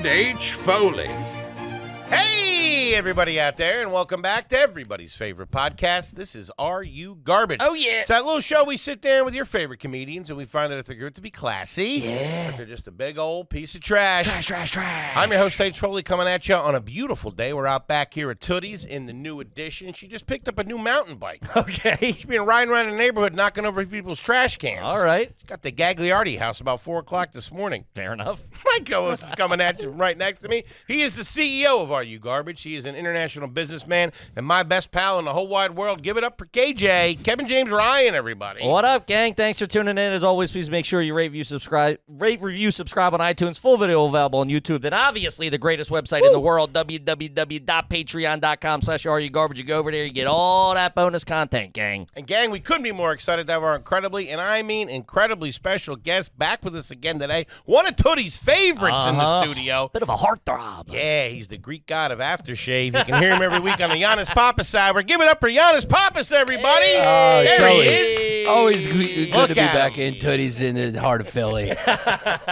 and H. Foley. Hey, everybody out there, and welcome back to everybody's favorite podcast. This is Are You Garbage? Oh, yeah. It's that little show we sit there with your favorite comedians, and we find that if they're good to be classy, but they're just a big old piece of trash. Trash. I'm your host, H. Foley, coming at you on a beautiful day. We're out back here at Tootie's in the new edition. She just picked up a new mountain bike. Okay. She's been riding around the neighborhood knocking over people's trash cans. All right. She got the Gagliardi house about 4 o'clock this morning. Fair enough. My co-host is coming at you right next to me. He is the CEO of Are You Garbage? He is an international businessman and my best pal in the whole wide world. Give it up for KJ, Kevin James Ryan, everybody. What up, gang? Thanks for tuning in. As always, please make sure you rate, review, subscribe on iTunes. Full video available on YouTube. Then obviously the greatest website in the world, www.patreon.com/areyougarbage. You go over there, you get all that bonus content, gang. And gang, we couldn't be more excited to have our incredibly, and I mean incredibly special guest back with us again today. One of Tootie's favorites in the studio. Bit of a heartthrob. Yeah, he's the Greek god of aftershave. You can hear him every week on the Giannis Pappas Hour. Give it up for Giannis Pappas, everybody. There he is. Always good Look to be at back him. in Tootie's in the heart of Philly.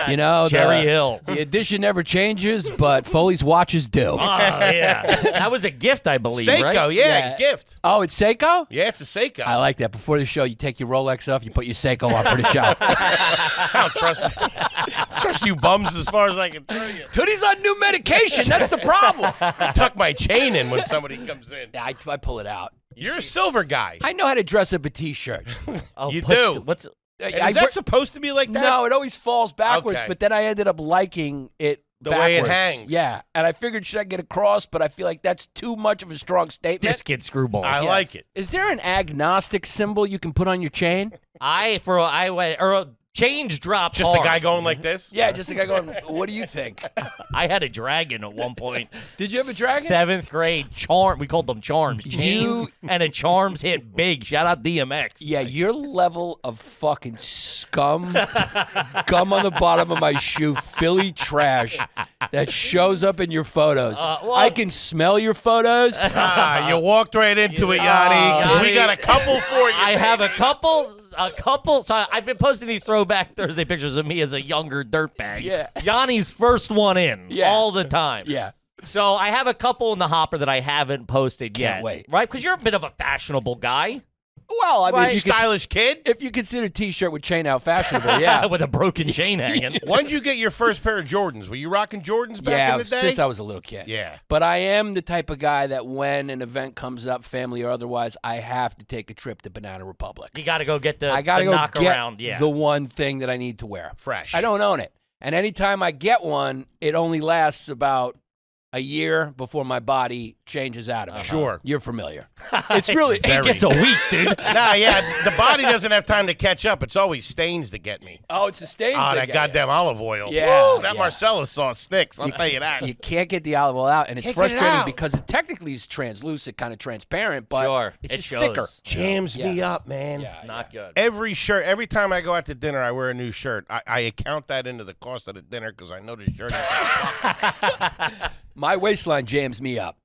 You know, Cherry Hill. The edition never changes, but Foley's watches do. Oh, yeah. That was a gift, I believe, Seiko, right? yeah, gift. Oh, it's Seiko? Yeah, it's a Seiko. I like that. Before the show, you take your Rolex off, you put your Seiko on for the show. I don't trust you bums as far as I can throw you. Tootie's on new medication. That's the problem. I tuck my chain in when somebody comes in. Yeah, I pull it out. You're a silver guy. I know how to dress up a T-shirt. Oh, You do. What's And is that supposed to be like that? No, it always falls backwards, Okay. but then I ended up liking it The backwards. way it hangs. Yeah, and I figured, should I get a cross? But I feel like that's too much of a strong statement. this kid screwballs? I like it. Is there an agnostic symbol you can put on your chain? I went change drop. Just hard. a guy going like this? Yeah, just a guy going, what do you think? I had a dragon at one point. Did you have a dragon? 7th grade charm. We called them charms. Chains and a charms hit big. Shout out DMX. Yeah, your level of fucking scum, gum on the bottom of my shoe, Philly trash that shows up in your photos. Well- I can smell your photos. You walked right into it, Yanni, 'cause we got a couple for you. I have a couple. So I've been posting these Throwback Thursday pictures of me as a younger dirtbag. Yeah. Yanni's first one in all the time. Yeah. So I have a couple in the hopper that I haven't posted yet. Can't wait. Right? Because you're a bit of a fashionable guy. Well, I mean, Right. if you, Stylish kid. if you consider T-shirt with chain out fashionable, yeah. With a broken chain hanging. When did you get your first pair of Jordans? Were you rocking Jordans back Yeah, in the day? since I was a little kid. Yeah. But I am the type of guy that when an event comes up, family or otherwise, I have to take a trip to Banana Republic. You got to go get the, I got to go knock get around. Yeah. the one thing that I need to wear. Fresh. I don't own it. And anytime I get one, it only lasts about a year before my body changes out of it. Sure. You're familiar. It's really It gets a week, dude. Nah, yeah, the body doesn't have time to catch up. It's always stains that get me. Oh, it's the stains. Oh, that that get goddamn olive oil. Yeah, Woo, that yeah. Marcellus sauce sticks, I'll tell you that. You can't get the olive oil out, and it's Can't get it frustrating out. because it technically is translucent, kind of transparent, but Sure. it's It just shows. thicker. Jams me Yeah. up, man. Yeah, Not good. Every shirt, every time I go out to dinner, I wear a new shirt. I account that into the cost of the dinner because I know the shirt. My waistline jams me up.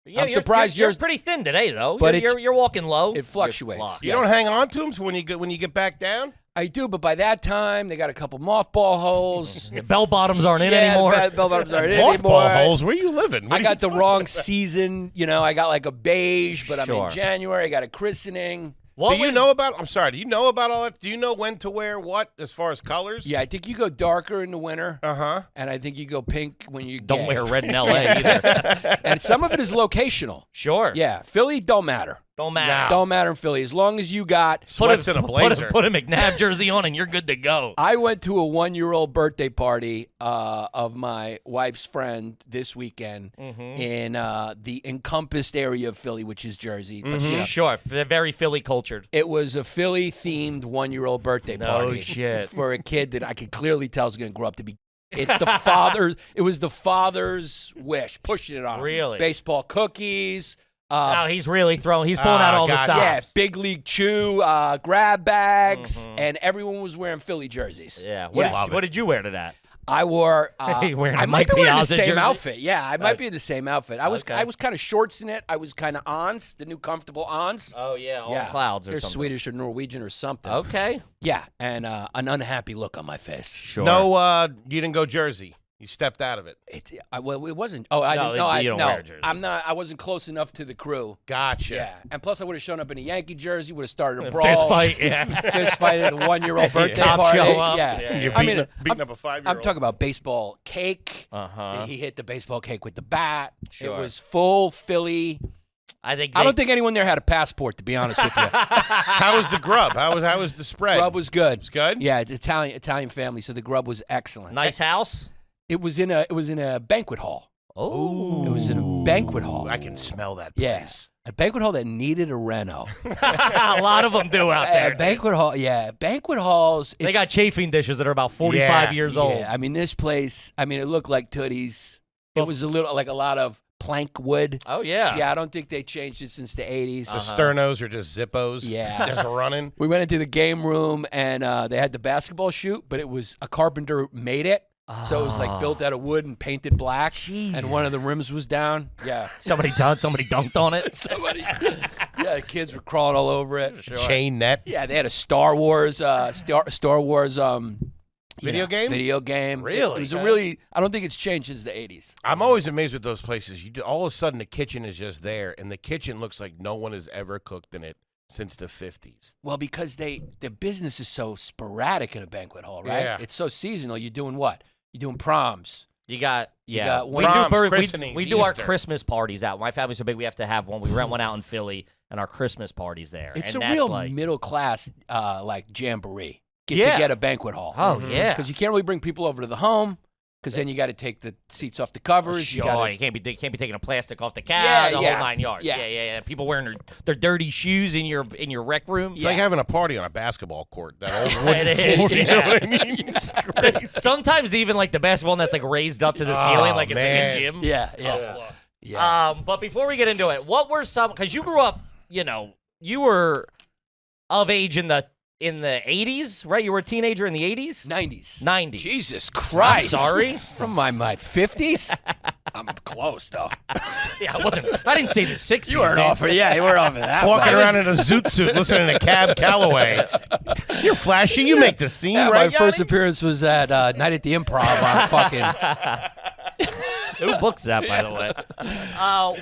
Yeah, I'm surprised you're yours- pretty thin today, though. But you're walking low. it fluctuates. You're flush. You don't hang on to them so when you get back down? I do, but by that time, they got a couple mothball holes. The bell bottoms aren't in Yeah, anymore. the bell bottoms aren't in anymore. Mothball holes? Where you living? I got the wrong season. You know, I got like a beige, but I'm Sure. in January. I got a christening. Do you know about? I'm sorry. Do you know about all that? Do you know when to wear what as far as colors? Yeah, I think you go darker in the winter, Uh-huh. and I think you go pink when you Don't wear red in L.A. either. And some of it is locational. Sure. Yeah, Philly don't matter. Don't matter. Don't matter in Philly as long as you got. Sweats in a blazer. Put a McNabb jersey on and you're good to go. I went to a 1-year-old birthday party of my wife's friend this weekend in the encompassed area of Philly, which is Jersey. But, you know, Sure. They're very Philly cultured. it was a Philly-themed 1-year-old birthday No party shit. for a kid that I could clearly tell is going to grow up to be. It's the father's. It was the father's wish, pushing it on him. Really? Baseball cookies. Oh, he's really throwing. He's pulling out all the God. stops. Yeah, Big League Chew, grab bags, and everyone was wearing Philly jerseys. Yeah. Love What it. did you wear to that? I wore. You wearing a I might Mike be wearing the Piazza same jersey? outfit. Yeah, I might be in the same outfit. I was. Okay. I was kind of shorts in it. I was kind of ons, the new comfortable ons. Oh yeah, all yeah, clouds or they're something. Swedish or Norwegian or something. Okay. Yeah, and an unhappy look on my face. Sure. No, you didn't go Jersey. You stepped out of it. Well, it wasn't. Oh, I No, didn't. No, you don't wear a jersey. I'm not. I wasn't close enough to the crew. Gotcha. Yeah, and plus I would have shown up in a Yankee jersey. Would have started a brawl, Fist fight. Yeah. fist fight at a 1-year-old birthday Cops party. show up. Yeah. You're I beating, mean, beating up a 5-year-old. I'm talking about baseball cake. Uh-huh. He hit the baseball cake with the bat. Sure. It was full Philly. I don't think anyone there had a passport, to be honest with you. How was the grub? How was the spread? Grub was good. It's good? Yeah, it's Italian family, so the grub was excellent. Nice house. It was in a banquet hall. Oh. It was in a banquet hall. I can smell that Yeah. place. A banquet hall that needed a reno. A lot of them do out there. Banquet hall, yeah. Banquet halls. They got chafing dishes that are about 45 years old. Yeah, I mean, this place, it looked like Tootie's. It was a lot of plank wood. Oh, yeah. Yeah, I don't think they changed it since the 80s. The sternos are just Zippos. Yeah. Just running. We went into the game room, and they had the basketball shoot, but it was a carpenter made it. So it was like built out of wood and painted black. And one of the rims was down. Yeah. Somebody dunked on it. Yeah, the kids were crawling all over it. Sure. Chain net. Yeah, they had a Star Wars Video game? Video game. Really? It was a really, I don't think it's changed since the 80s. I'm always amazed with those places. All of a sudden, the kitchen is just there, and the kitchen looks like no one has ever cooked in it since the 50s. Well, because the business is so sporadic in a banquet hall, right? Yeah. It's so seasonal. You're doing what? You're doing proms. You got Proms, christenings, we do our Easter. Christmas parties out. My family's so big, we have to have one. We rent one out in Philly, and our Christmas parties there. It's and a that's real like, middle class like jamboree. To Yeah. get a banquet hall. Oh yeah, Because you can't really bring people over to the home. Because then you got to take the seats off the covers. Sure, you can't be taking a plastic off the cab, the whole 9 yards. Yeah. Yeah. People wearing their dirty shoes in your rec room. It's like having a party on a basketball court. That old wooden It is, floor, you know yeah. what I mean? It's crazy. Sometimes even like the basketball net's like raised up to the ceiling, like it's like man. a gym. Yeah. But before we get into it, what were some? Because you grew up, you were of age in the 80s, right? You were a teenager in the 80s? 90s. 90s. Jesus Christ. I'm sorry. From my 50s? I'm close, though. Yeah, I didn't say the 60s. You weren't off of that. You weren't off of that. Walking around in a zoot suit, listening to Cab Calloway. You're flashy. You make the scene, Yeah, right? my first Yanni? appearance was at Night at the Improv on fucking... Who books that, by the way?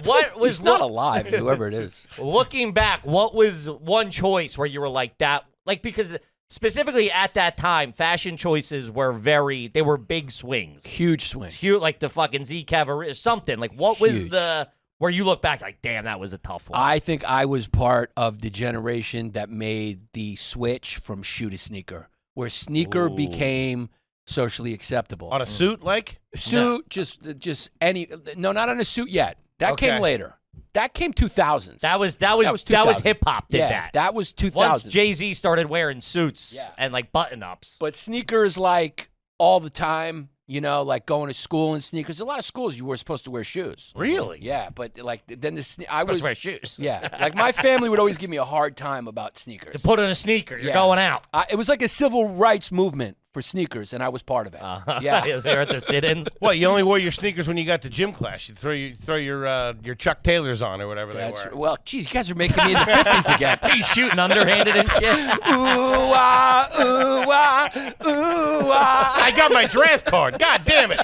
What was He's not alive, whoever it is. looking back? What was one choice where you were like that? Like, because specifically at that time, fashion choices were they were big swings. Huge swing. Huge, like the fucking Z Cavalier, something. Like, what was Huge. where you look back like, damn, that was a tough one. I think I was part of the generation that made the switch from shoe to sneaker, where sneaker Ooh. became socially acceptable. On a suit, like? Suit, just any. No, not on a suit yet. That Okay. came later. That came 2000s. that was 2000s. hip hop did yeah, that. That was 2000s. Once Jay-Z started wearing suits Yeah. and like button ups. But sneakers, like all the time, like going to school in sneakers. A lot of schools you were supposed to wear shoes. Really? Yeah, but like then I Supposed was to wear shoes. Yeah, like my family would always give me a hard time about sneakers. To put on a sneaker, you're Yeah. going out. It was like a civil rights movement for sneakers, and I was part of it. Yeah. They're at the sit-ins. What, you only wore your sneakers when you got to gym class? You throw your Chuck Taylors on or whatever That's they were. well, geez, you guys are making me in the 50s again. He's shooting underhanded and shit. Ooh ah, ooh ah, ooh ah. I got my draft card. God damn it.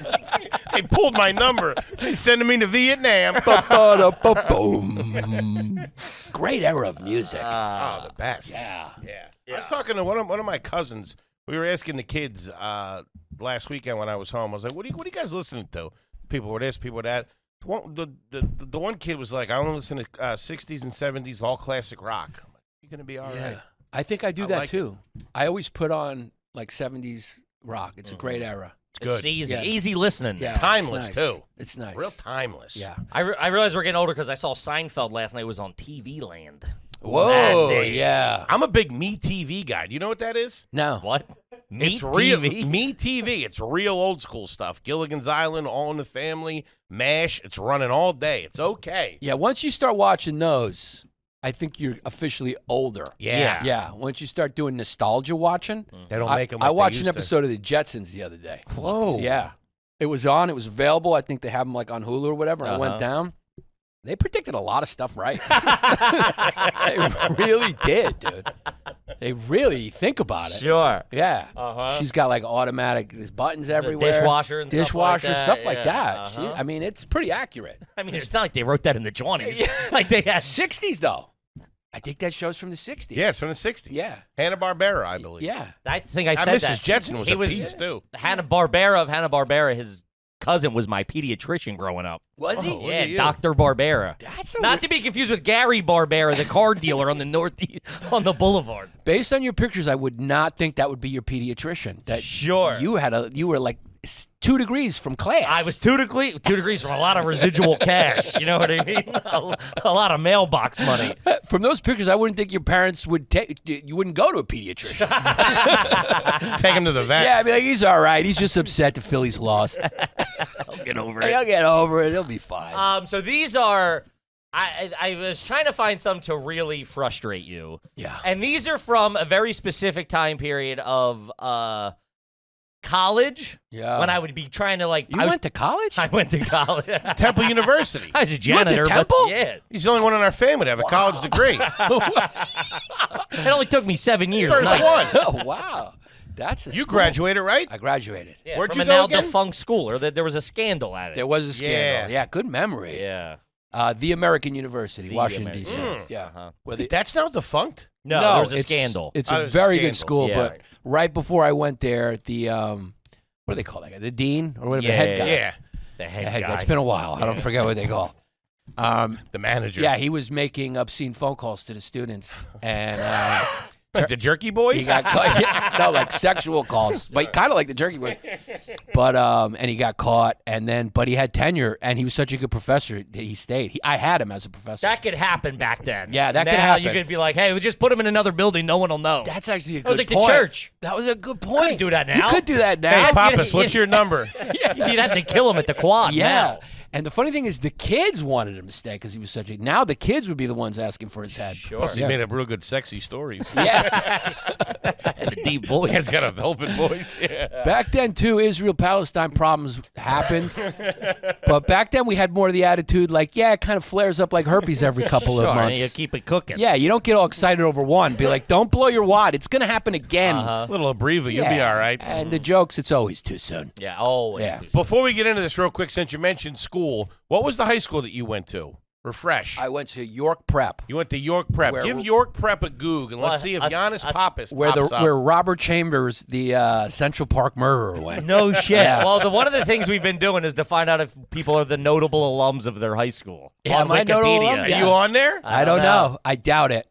They pulled my number. They sending me to Vietnam. Boom. Great era of music. Oh, the best. Yeah. Yeah. I was talking to one of my cousins. We were asking the kids last weekend when I was home. I was like, "What are you guys listening to?" People were this, people were that. The one kid was like, "I want to listen to 60s and 70s all classic rock." I'm like, "You're gonna be all right." I think I do I that like too. I always put on like 70s rock. It's a great era. It's good. easy. Yeah. Easy listening. Yeah, Timeless, it's nice. too. It's nice. Real timeless. Yeah. I realize we're getting older because I saw Seinfeld last night. It was on TV Land. Whoa. That's it. Yeah. I'm a big Me TV guy. Do you know what that is? No. What? It's Meat real TV? Me TV. It's real old school stuff. Gilligan's Island, All in the Family, MASH. It's running all day. It's okay. Yeah. Once you start watching those, I think you're officially older. Yeah. Yeah. Once you start doing nostalgia watching, They don't I, make them. I like watched they an used to. episode of the Jetsons the other day. Whoa. Yeah. It was on. It was available. I think they have them like on Hulu or whatever. And I went down. They predicted a lot of stuff right. They really did, dude. They really think about it. Sure. Yeah. Uh-huh. She's got like automatic, there's buttons everywhere. Dishwasher and stuff like yeah. that. Uh-huh. I mean, it's pretty accurate. I mean, it's not like they wrote that in the 20s. Like they had 60s though. I think that show's from the 60s. Yeah, it's from the 60s. Yeah. Hanna-Barbera, I believe. Yeah. I think I said Mrs. that. Jetson was He a piece, too. Hanna-Barbera of Hanna-Barbera. His cousin was my pediatrician growing up. Was he? Look at you. Yeah, Dr. Barbera. That's a Not to be confused with Gary Barbera, the car dealer on the on the boulevard. Based on your pictures, I would not think that would be your pediatrician. That Sure. You were like 2 degrees from class. I was 2 degrees from a lot of residual cash. You know what I mean? A lot of mailbox money. From those pictures, I wouldn't think your parents would you wouldn't go to a pediatrician. Take him to the vet. Yeah, I'd be like, he's all right. He's just upset the Phillies lost. I'll get over He'll get over it. He'll be fine. So these are. I was trying to find some to really frustrate you. Yeah. And these are from a very specific time period of college. Yeah. When I would be trying to like. You went to college? I went to college. Temple University. I was a You went to janitor. Temple? But yeah. He's the only one in our family to have a college degree. It only took me 7 years. First Nice. one. Oh, wow. That's a You school. graduated, right? I graduated. Yeah, Where'd from you a go now again? defunct school, or that there was a scandal at it. There was a scandal. Yeah. Yeah, good memory. Yeah. The American University, The Washington, American- D.C. Yeah. Uh-huh. Where the- That's now defunct? No, there was a it's- scandal. It's Oh, a there's a very good scandal. school, Yeah. but right before I went there, the what do they call that guy? The dean or whatever, the head guy. Yeah. the The head head guy. guy. It's been a while. I don't forget what they call. The manager. Yeah, he was making obscene phone calls to the students, and Like the Jerky Boys? he got caught. Yeah, no, like sexual calls, but kind of like the jerky boy. But and he got caught, but he had tenure, and he was such a good professor that he stayed. I had him as a professor. That could happen back then. Yeah, that could now happen. you could be like, hey, we just put him in another building. No one will know. That's actually a That was good like point. the church. That was a good point. Couldn't do that now. You could do that now. Hey, Pappas, what's your number? You'd have to kill him at the quad. Yeah. now. And the funny thing is, the kids wanted him to stay because he was such a. Now the kids would be the ones asking for his head. Sure. Plus, he Yeah. made up real good sexy stories. Yeah. And the deep voice. He's got a velvet voice. Yeah. Back then, too, Israel-Palestine problems happened. But back then, we had more of the attitude like, yeah, it kind of flares up like herpes every couple Sure, of and months. you keep it cooking. Yeah, you don't get all excited over one. Be like, don't blow your wad. It's going to happen again. Uh-huh. Little Abreva, you'll be Yeah. all right. And the jokes, it's always too soon. Yeah, always. Yeah. Before we get into this real quick, since you mentioned school, what was the high school that you went to? Refresh. I went to York Prep, You went to York Prep. Where- Give York Prep a goog, and let's see if Giannis Pappas where pops up. where Robert Chambers, the Central Park murderer, went. No shit. Yeah. Well, one of the things we've been doing is to find out if people are the notable alums of their high school. Yeah, on am I notable Wikipedia. alum? Are Yeah. you on there? I don't know. I doubt it.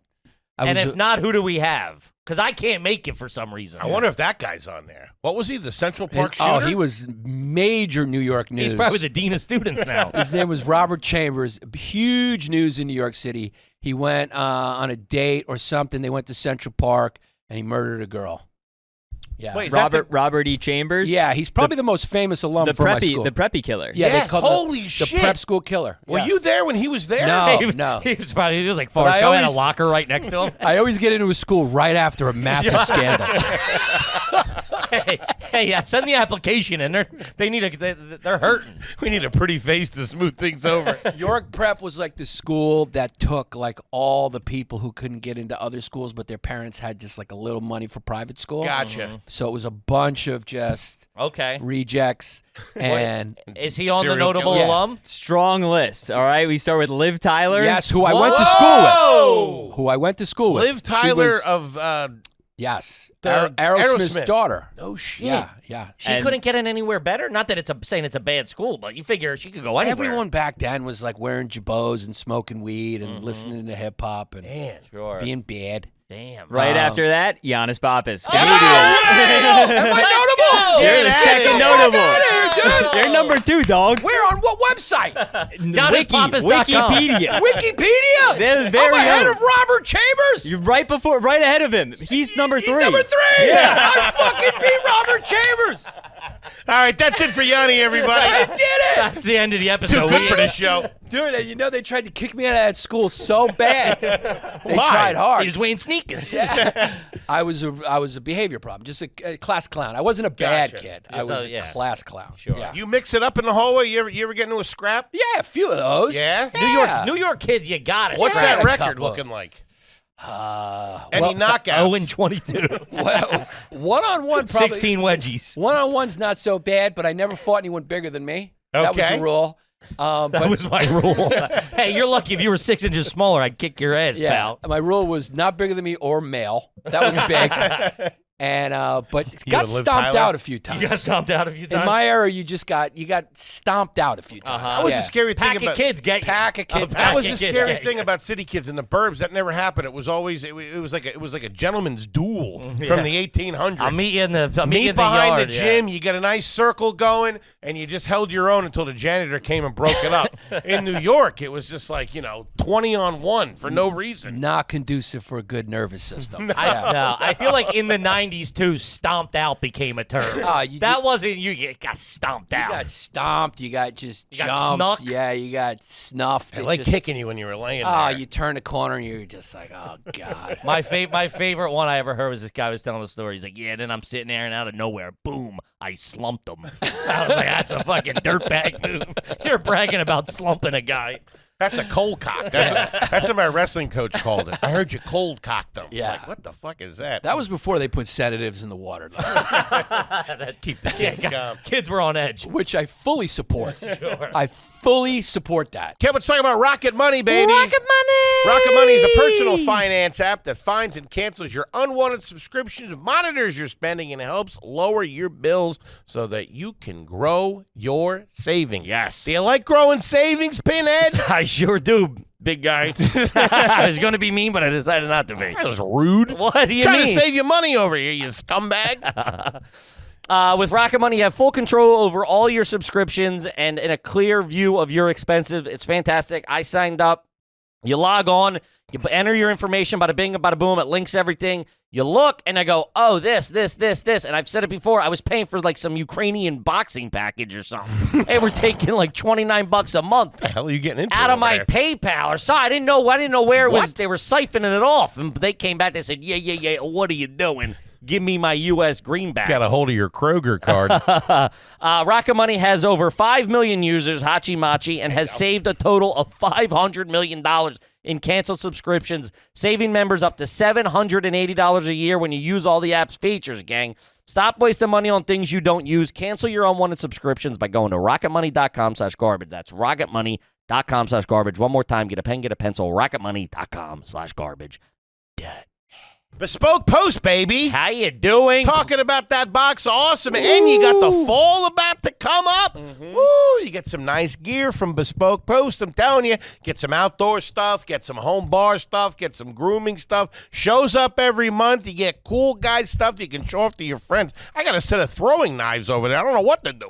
And if not, who do we have? Because I can't make it for some reason. I wonder if that guy's on there. What was he, the Central Park shooter? Oh, he was major New York news. He's probably the dean of students now. His name was Robert Chambers. Huge news in New York City. He went on a date or something. They went to Central Park, and he murdered a girl. Yeah. Wait, is that Robert E. Chambers. Yeah, he's probably the most famous alum the from my school. preppy killer. Yeah, Yes, they called holy the shit. prep school killer. Were Yeah. you there when he was there? No. he was, no. He was like But Forrest I Gump had a always- locker right next to him. I always get into a school right after a massive scandal. hey, send the application in. They're hurting. We need a pretty face to smooth things over. York Prep was like the school that took like all the people who couldn't get into other schools, but their parents had just like a little money for private school. Gotcha. So it was a bunch of just Okay. rejects. And Is he on the Serial notable killer. alum? Strong list. All right, we start with Liv Tyler. yes, who I went to school Whoa! with. Who I went to school with. Liv She Tyler was- of yes, the Aerosmith's Aerosmith. daughter. no shit. Yeah. She And- couldn't get in anywhere better. Not that it's saying it's a bad school, but you figure she could go anywhere. Everyone back then was like wearing jabots and smoking weed and listening to hip hop and Man. Sure. being bad. Damn. Right after that, Giannis Pappas. Am I notable? You're the Let's second go. notable. You're number 2, dog. Where on what website? GiannisPappas.com. Wikipedia. Wikipedia. They're very I'm ahead low. of Robert Chambers. You're right ahead of him. He's number 3. He's number 3. Yeah. I fucking beat Robert Chambers. All right, that's it for Yanni, everybody. I did it. That's the end of the episode. Too good for this show. Dude, and you know they tried to kick me out of that school so bad. They Why? tried hard. He was wearing sneakers. I was a behavior problem, just a class clown. I wasn't a bad Gotcha. kid. I Just was a- yeah. a class clown. Sure. Yeah. You mix it up in the hallway? You ever get into a scrap? Yeah, a few of those. Yeah? New York kids, you got it. What's Yeah. that A record couple. looking like? Any knockouts? 0-22. Well, one-on-one probably. 16 wedgies. One-on-one's not so bad, but I never fought anyone bigger than me. That was Okay. the rule. That was my rule. Hey, you're lucky if you were 6 inches smaller, I'd kick your ass, Yeah, pal. my rule was not bigger than me or male. That was big. And but got Liv stomped Tyler? out a few times. You got stomped out a few times. In my era, you got stomped out a few times. That was the scary thing Pack of about kids get you. Pack of kids. That was Pack the of kids scary get thing you. about city kids in the burbs. That never happened. It was always it was like a gentleman's duel from the 1800s. I'll meet you in the Meet in behind yard, the yeah. gym. You get a nice circle going, and you just held your own until the janitor came and broke it up. In New York, it was just like 20-on-1 for no reason. Not conducive for a good nervous system. I feel like in the 90s, too, stomped out became a term. That wasn't you got stomped You out. got stomped. You got just You got jumped. snuck. Yeah, you got snuffed. I It like just, kicking you when you were laying Oh, there. you turn the corner and you're just like, oh god. My favorite one I ever heard was this guy was telling the story. He's like, yeah, then I'm sitting there and out of nowhere, boom, I slumped him. I was like, that's a fucking dirtbag move. You're bragging about slumping a guy. That's a cold cock. That's what my wrestling coach called it. I heard you cold cocked them. Yeah. Like, what the fuck is that? That was before they put sedatives in the water, Keep the kids calm. Kids were on edge. which I fully support. Sure. I fully support that. Kev, let's talk about Rocket Money, baby. Rocket Money! Rocket Money is a personal finance app that finds and cancels your unwanted subscriptions, monitors your spending, and helps lower your bills so that you can grow your savings. Yes. Do you like growing savings, Pinhead? I sure do, big guy. I was going to be mean, but I decided not to be. That was rude. What do you Trying mean? to save you money over here, you scumbag. With Rocket Money, you have full control over all your subscriptions and in a clear view of your expenses. It's fantastic. I signed up. You log on, you enter your information, bada bing, bada boom. It links everything. You look, and I go, oh, this. And I've said it before. I was paying for like some Ukrainian boxing package or something. They were taking like $29 a month. What the hell are you getting into? Out of over my there? PayPal or so. I didn't know where it was. What? They were siphoning it off. And they came back. They said, yeah. What are you doing? Give me my U.S. greenbacks. Got a hold of your Kroger card. Rocket Money has over 5 million users, Hachi Machi, and has saved a total of $500 million in canceled subscriptions, saving members up to $780 a year when you use all the app's features, gang. Stop wasting money on things you don't use. Cancel your unwanted subscriptions by going to rocketmoney.com/garbage. That's rocketmoney.com/garbage. One more time, get a pen, get a pencil, rocketmoney.com/garbage. Bespoke Post, baby. How you doing? Talking about that box of awesome, and you got the fall about to come up. Woo! You get some nice gear from Bespoke Post. I'm telling you, get some outdoor stuff, get some home bar stuff, get some grooming stuff. Shows up every month. You get cool guy stuff that you can show off to your friends. I got a set of throwing knives over there. I don't know what to do.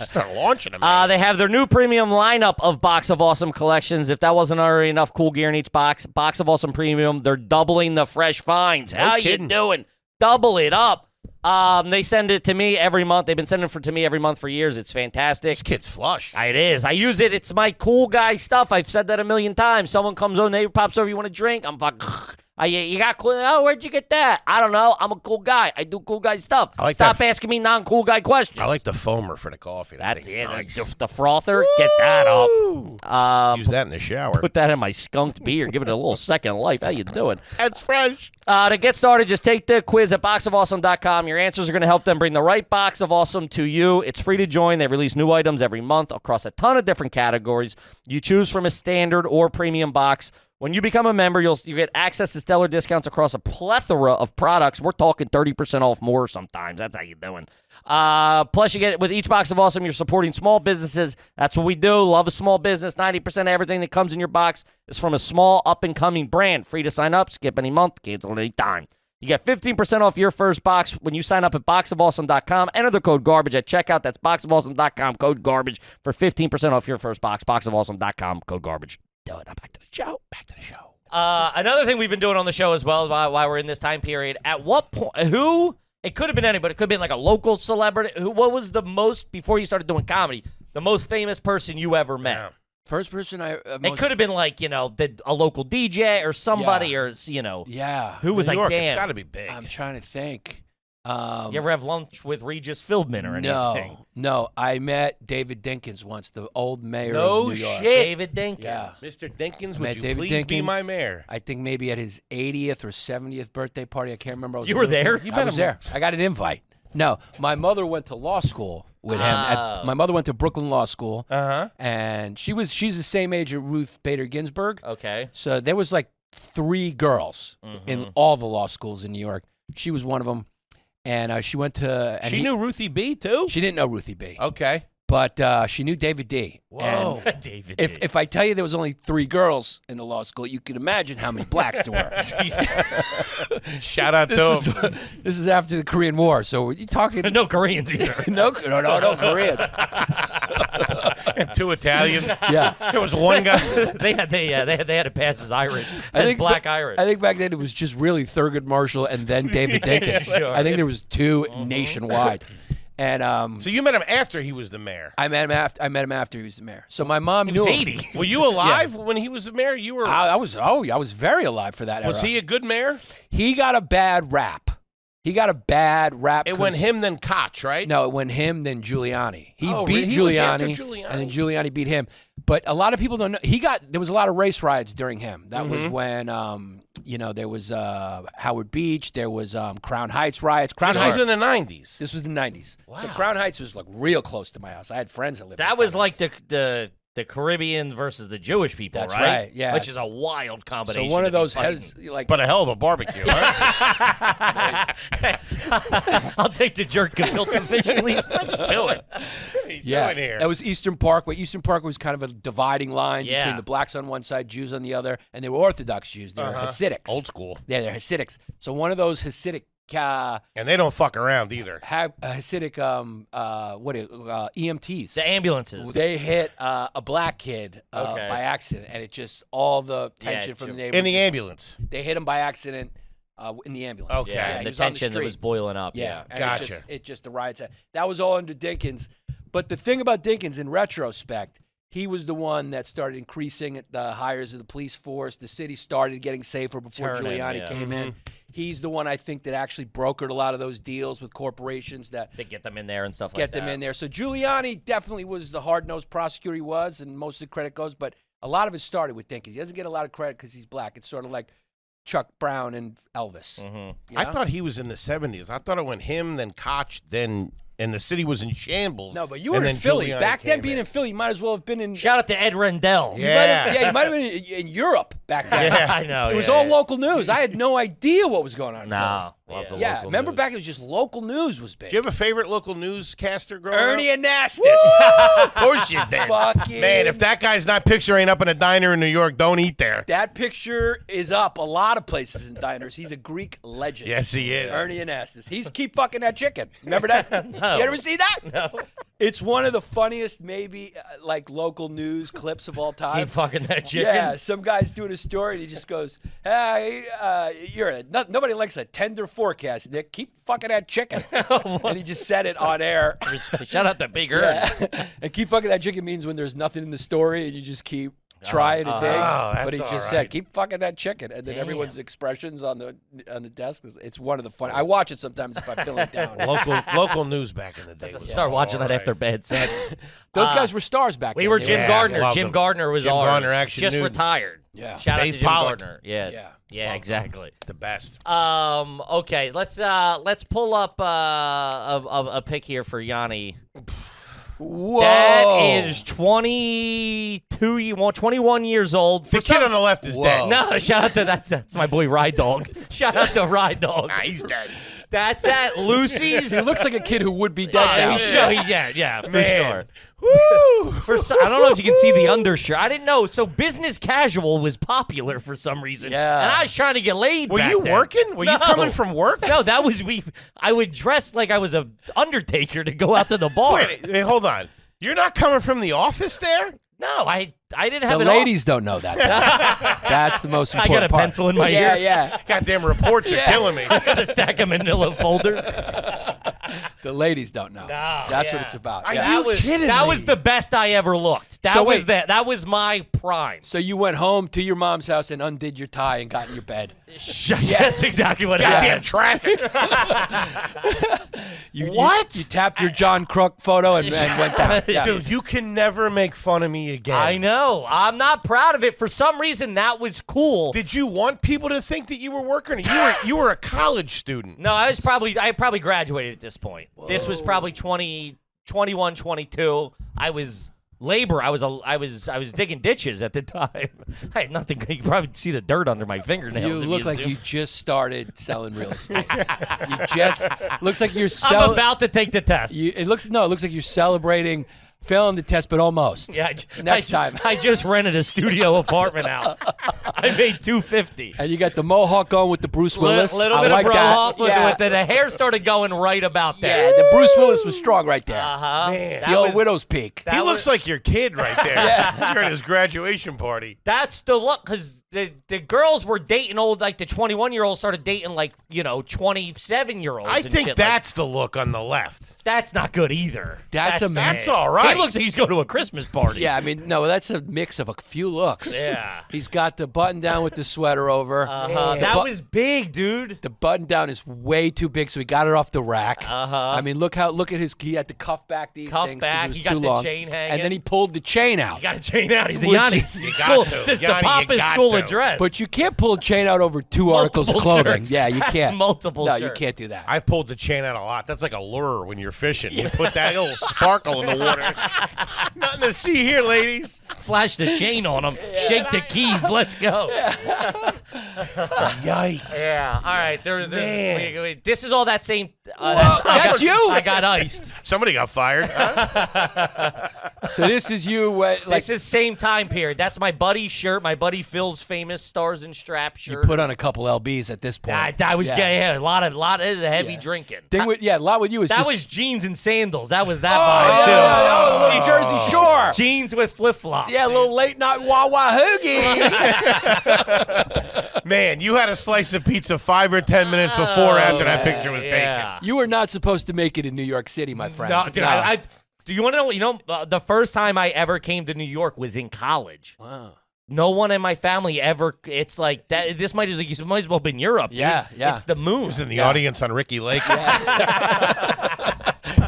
Start launching them. They have their new premium lineup of Box of Awesome collections. If that wasn't already enough cool gear in each box, Box of Awesome Premium, they're doubling the fresh finds. How kidding. you doing? Double it up. They send it to me every month. They've been sending it to me every month for years. It's fantastic. This kid's flush. It is. I use it. It's my cool guy stuff. I've said that a million times. Someone comes over, neighbor pops over, you want a drink? I'm fucking, you got cool? Oh, where'd you get that? I don't know. I'm a cool guy. I do cool guy stuff. I like Stop that. asking me non-cool guy questions. I like the foamer for the coffee. That's thing's it. Nice. The frother, get that up. Use that in the shower. Put that in my skunked beer. Give it a little second life. How you doing? That's fresh. To get started, just take the quiz at boxofawesome.com. Your answers are going to help them bring the right box of awesome to you. It's free to join. They release new items every month across a ton of different categories. You choose from a standard or premium box. When you become a member, you get access to stellar discounts across a plethora of products. We're talking 30% off more sometimes. That's how you're doing. Plus, you get with each box of awesome, you're supporting small businesses. That's what we do. Love a small business. 90% of everything that comes in your box is from a small up-and-coming brand. Free to sign up. Skip any month. Cancel any time. You get 15% off your first box when you sign up at boxofawesome.com. Enter the code GARBAGE at checkout. That's boxofawesome.com, code GARBAGE for 15% off your first box. Boxofawesome.com, code GARBAGE. Now back to the show. Another thing we've been doing on the show as well while we're in this time period. At what point, it could have been anybody. It could have been like a local celebrity. What was the most, before you started doing comedy, the most famous person you ever met? Yeah. First person I It could have been like, a local DJ or somebody Yeah. or, Yeah. who was New like, York, damn. it's got to be big. I'm trying to think. You ever have lunch with Regis Philbin or anything? No. I met David Dinkins once, the old mayor No of New York. shit. David Dinkins. Yeah. Mr. Dinkins, Met would you David please be Dinkins. my mayor? I think maybe at his 80th or 70th birthday party. I can't remember. I was You were there? I was there. I got an invite. No, my mother went to law school with him. My mother went to Brooklyn Law School. And she's the same age as Ruth Bader Ginsburg. Okay. So there was like 3 girls in all the law schools in New York. She was one of them. And she went to... And She knew Ruthie B, too? She didn't know Ruthie B. Okay. But she knew David D. Whoa. And David. if I tell you there was only 3 girls in the law school, you can imagine how many blacks there were. Shout out to him. This is after the Korean War, so you're talking... No Koreans either. no Koreans. And 2 Italians. Yeah. There was one guy. they had to pass as Irish, I as think black Irish. I think back then it was just really Thurgood Marshall and then David Dinkins. Sure. I think there was 2 nationwide. And So you met him after he was the mayor. I met him after he was the mayor. So my mom He knew was him. 80. Were you alive when he was the mayor? You were. I was very alive for that Was era. he a good mayor? He got a bad rap. It went him, then Koch, right? No, it went him, then Giuliani. He Oh, beat really? He was after Giuliani, Giuliani. and then Giuliani beat him. But a lot of people don't know. There was a lot of race riots during him. That was when, there was Howard Beach. There was Crown Heights riots. This was in the 90s. This was the 90s. So Crown Heights was like real close to my house. I had friends that lived in That was Crown like Heights. the Caribbean versus the Jewish people, That's right? right, yeah. Which is a wild combination. So one of to be those fighting. has like But a hell of a barbecue, huh? I'll take the jerk gefilte fish, please. Let's do it. What are you doing here? That was Eastern Parkway. Eastern Parkway was kind of a dividing line Yeah. between the blacks on one side, Jews on the other, and they were Orthodox Jews. They were Hasidics. Old school. Yeah, they're Hasidics. So one of those Hasidic And they don't fuck around either. Hasidic EMTs. The ambulances. They hit a black kid Okay. by accident, and it just all the tension from the neighborhood. In the ambulance. They hit him by accident in the ambulance. Okay. Yeah, he and the was on tension that street. was boiling up. Yeah, and Gotcha. It just the riots. That was all under Dinkins. But the thing about Dinkins, in retrospect, he was the one that started increasing the hires of the police force. The city started getting safer before Turning, Giuliani yeah. came in. He's the one, I think, that actually brokered a lot of those deals with corporations that To get them in there and stuff like get that. them in there. So Giuliani definitely was the hard-nosed prosecutor he was, and most of the credit goes. But a lot of it started with Dinkins. He doesn't get a lot of credit because he's black. It's sort of like Chuck Brown and Elvis. Mm-hmm. you I know? thought he was in the 70s. I thought it went him, then Koch, and the city was in shambles. No, but you and were in then Philly. Giuliani Back then, came being in Philly, you might as well have been in. Shout out to Ed Rendell. Yeah. You might have been in Europe back then. Yeah. I know. It was yeah, all yeah. local news. I had no idea what was going on in No. Love the Philly. Yeah, local remember news. back it was just local news was big. Do you have a favorite local newscaster growing Ernie up? Anastas. Of course you did. Fucking Man, if that guy's not picturing up in a diner in New York, don't eat there. that picture is up a lot of places in diners. He's a Greek legend. Yes, he is. Ernie Anastas. He's keep fucking that chicken. Remember that? No. You ever see that? No. It's one of the funniest, maybe like local news clips of all time. Keep fucking that chicken. Yeah, some guy's doing a story and he just goes, "Hey, nobody likes a tender forecast, Nick. Keep fucking that chicken." And he just said it on air. Shout out to Big Earn. Yeah. And keep fucking that chicken means when there's nothing in the story and you just keep trying to dig. that's But he all just right. said, "Keep fucking that chicken," and then everyone's expressions on the desk. It's one of the fun. I watch it sometimes if I feel it down. Local news back in the day. Was Start watching all that right. after bed sets. Those guys were stars back then. We were They Jim Yeah, Gardner. loved Jim him. Gardner was Jim ours. Gardner, Action just News. retired. Yeah. Shout out Dave to Jim Pollock. Gardner. Yeah. Yeah. Yeah, exactly. The best. Okay, let's pull up a pick here for Yanni. Whoa. That is 21 years old. The kid on the left is Whoa. dead. No, shout out to that's my boy Ride Dog. Shout out to Ride Dog. Nah, he's dead. That's at Lucy's. He looks like a kid who would be dead now. Yeah, for Man. sure. Woo! I don't know if you can see the undershirt. I didn't know. So business casual was popular for some reason. Yeah. And I was trying to get laid. Were back you then. working? Were you No. coming from work? No, that was me. I would dress like I was a undertaker to go out to the bar. Wait, hold on. You're not coming from the office there? No, I didn't The have it ladies don't know that. That's the most I important got a part. pencil in my yeah, ear. Yeah, Goddamn reports are killing me. I gotta stack them in little folders. The ladies don't know. That's what it's about. Are Yeah. you kidding That me? was the best I ever looked. That was my prime. So you went home to your mom's house and undid your tie and got in your bed. That's exactly what Goddamn happened. traffic. What? You tapped your John Crook photo and went down. Yeah. Dude, you can never make fun of me again. I know. I'm not proud of it. For some reason, that was cool. Did you want people to think that you were working? You were a college student. No, I probably graduated at this point. Whoa. This was probably 21, 22. I was labor. I was digging ditches at the time. I had nothing. You can probably see the dirt under my fingernails. You look like you just started selling real estate. Looks like you're I'm about to take the test. It looks like you're celebrating failing the test, but almost. Yeah. Next time. I just rented a studio apartment out. I made $250. And you got the mohawk going with the Bruce Willis. Little bit like of mohawk that. with it. The hair started going right about there. Yeah, the Bruce Willis was strong right there. Man. The old widow's peak. He looks like your kid right there. You're at his graduation party. That's the look, because the girls were dating old, like the 21-year-olds started dating 27-year-olds. I think that's the look on the left. That's not good either. That's all right. He looks like he's going to a Christmas party. Yeah, I mean, no, that's a mix of a few looks. Yeah. He's got the button down with the sweater over. That was big, dude. The button down is way too big, so he got it off the rack. I mean, look at his. He had to cuff back these things because it was he too got long. the chain hanging. And then he pulled the chain out. He got a chain out. He's a Which Yanni. is- You got to. This is the Yanni, you Papa's got school to. address. But you can't pull a chain out over two articles of clothing. shirts. Yeah, you That's can't. multiple No, shirts. you can't do that. I've pulled the chain out a lot. That's like a lure when you're fishing. You put that little sparkle in the water. Nothing to see here, ladies. Flash the chain on him. Shake the keys. Let's go. Yikes. Yeah. All right. Man. Wait, this is all that same. That's you. I got iced. Somebody got fired. Huh? So this is you. This is same time period. That's my buddy's shirt. My buddy Phil's famous Stars and Straps you shirt. put on a couple lbs at this point. I was getting a lot of heavy Yeah. drinking. Thing with, a lot with you is That just, was jeans and sandals. That was that vibe too. a little Jersey Shore. Jeans with flip flops. Yeah, a little late night Wawa hoogie. Man, you had a slice of pizza 5 or 10 minutes before after that picture was taken. You were not supposed to make it in New York City, my friend. No, dude, do you want to know? The first time I ever came to New York was in college. Wow. No one in my family ever. It's like that. This might as well have been Europe. Dude. Yeah. It's the moon. He was in the audience on Ricky Lake.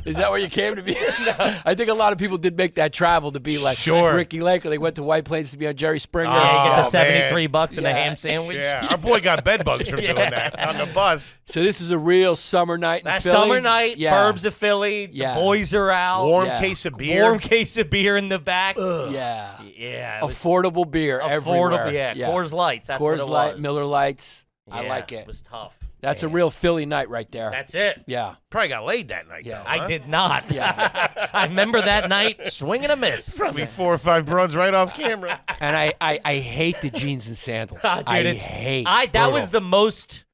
Is that where you came to be? No. I think a lot of people did make that travel to be like Sure. Ricky Lake, or they went to White Plains to be on Jerry Springer. Yeah, you get the man. $73 and a ham sandwich. Yeah, our boy got bed bugs from doing that on the bus. So this is a real summer night in That Philly. summer night, Yeah. Burbs of Philly. Yeah. The boys are out. Warm Yeah. case of beer. Warm case of beer in the back. Yeah. Yeah. it was Affordable beer everywhere. affordable. Yeah. Coors Lights. That's what Coors it Light, was. Miller Lights. I Yeah, like It it. was tough. That's a real Philly night right there. That's it. Yeah. Probably got laid that night, Yeah. though. I huh? did not. Yeah. I remember that night swinging a miss. Probably 4 or 5 runs right off camera. And I hate the jeans and sandals. Ah, dude, I it's- hate. That was brutal. the most.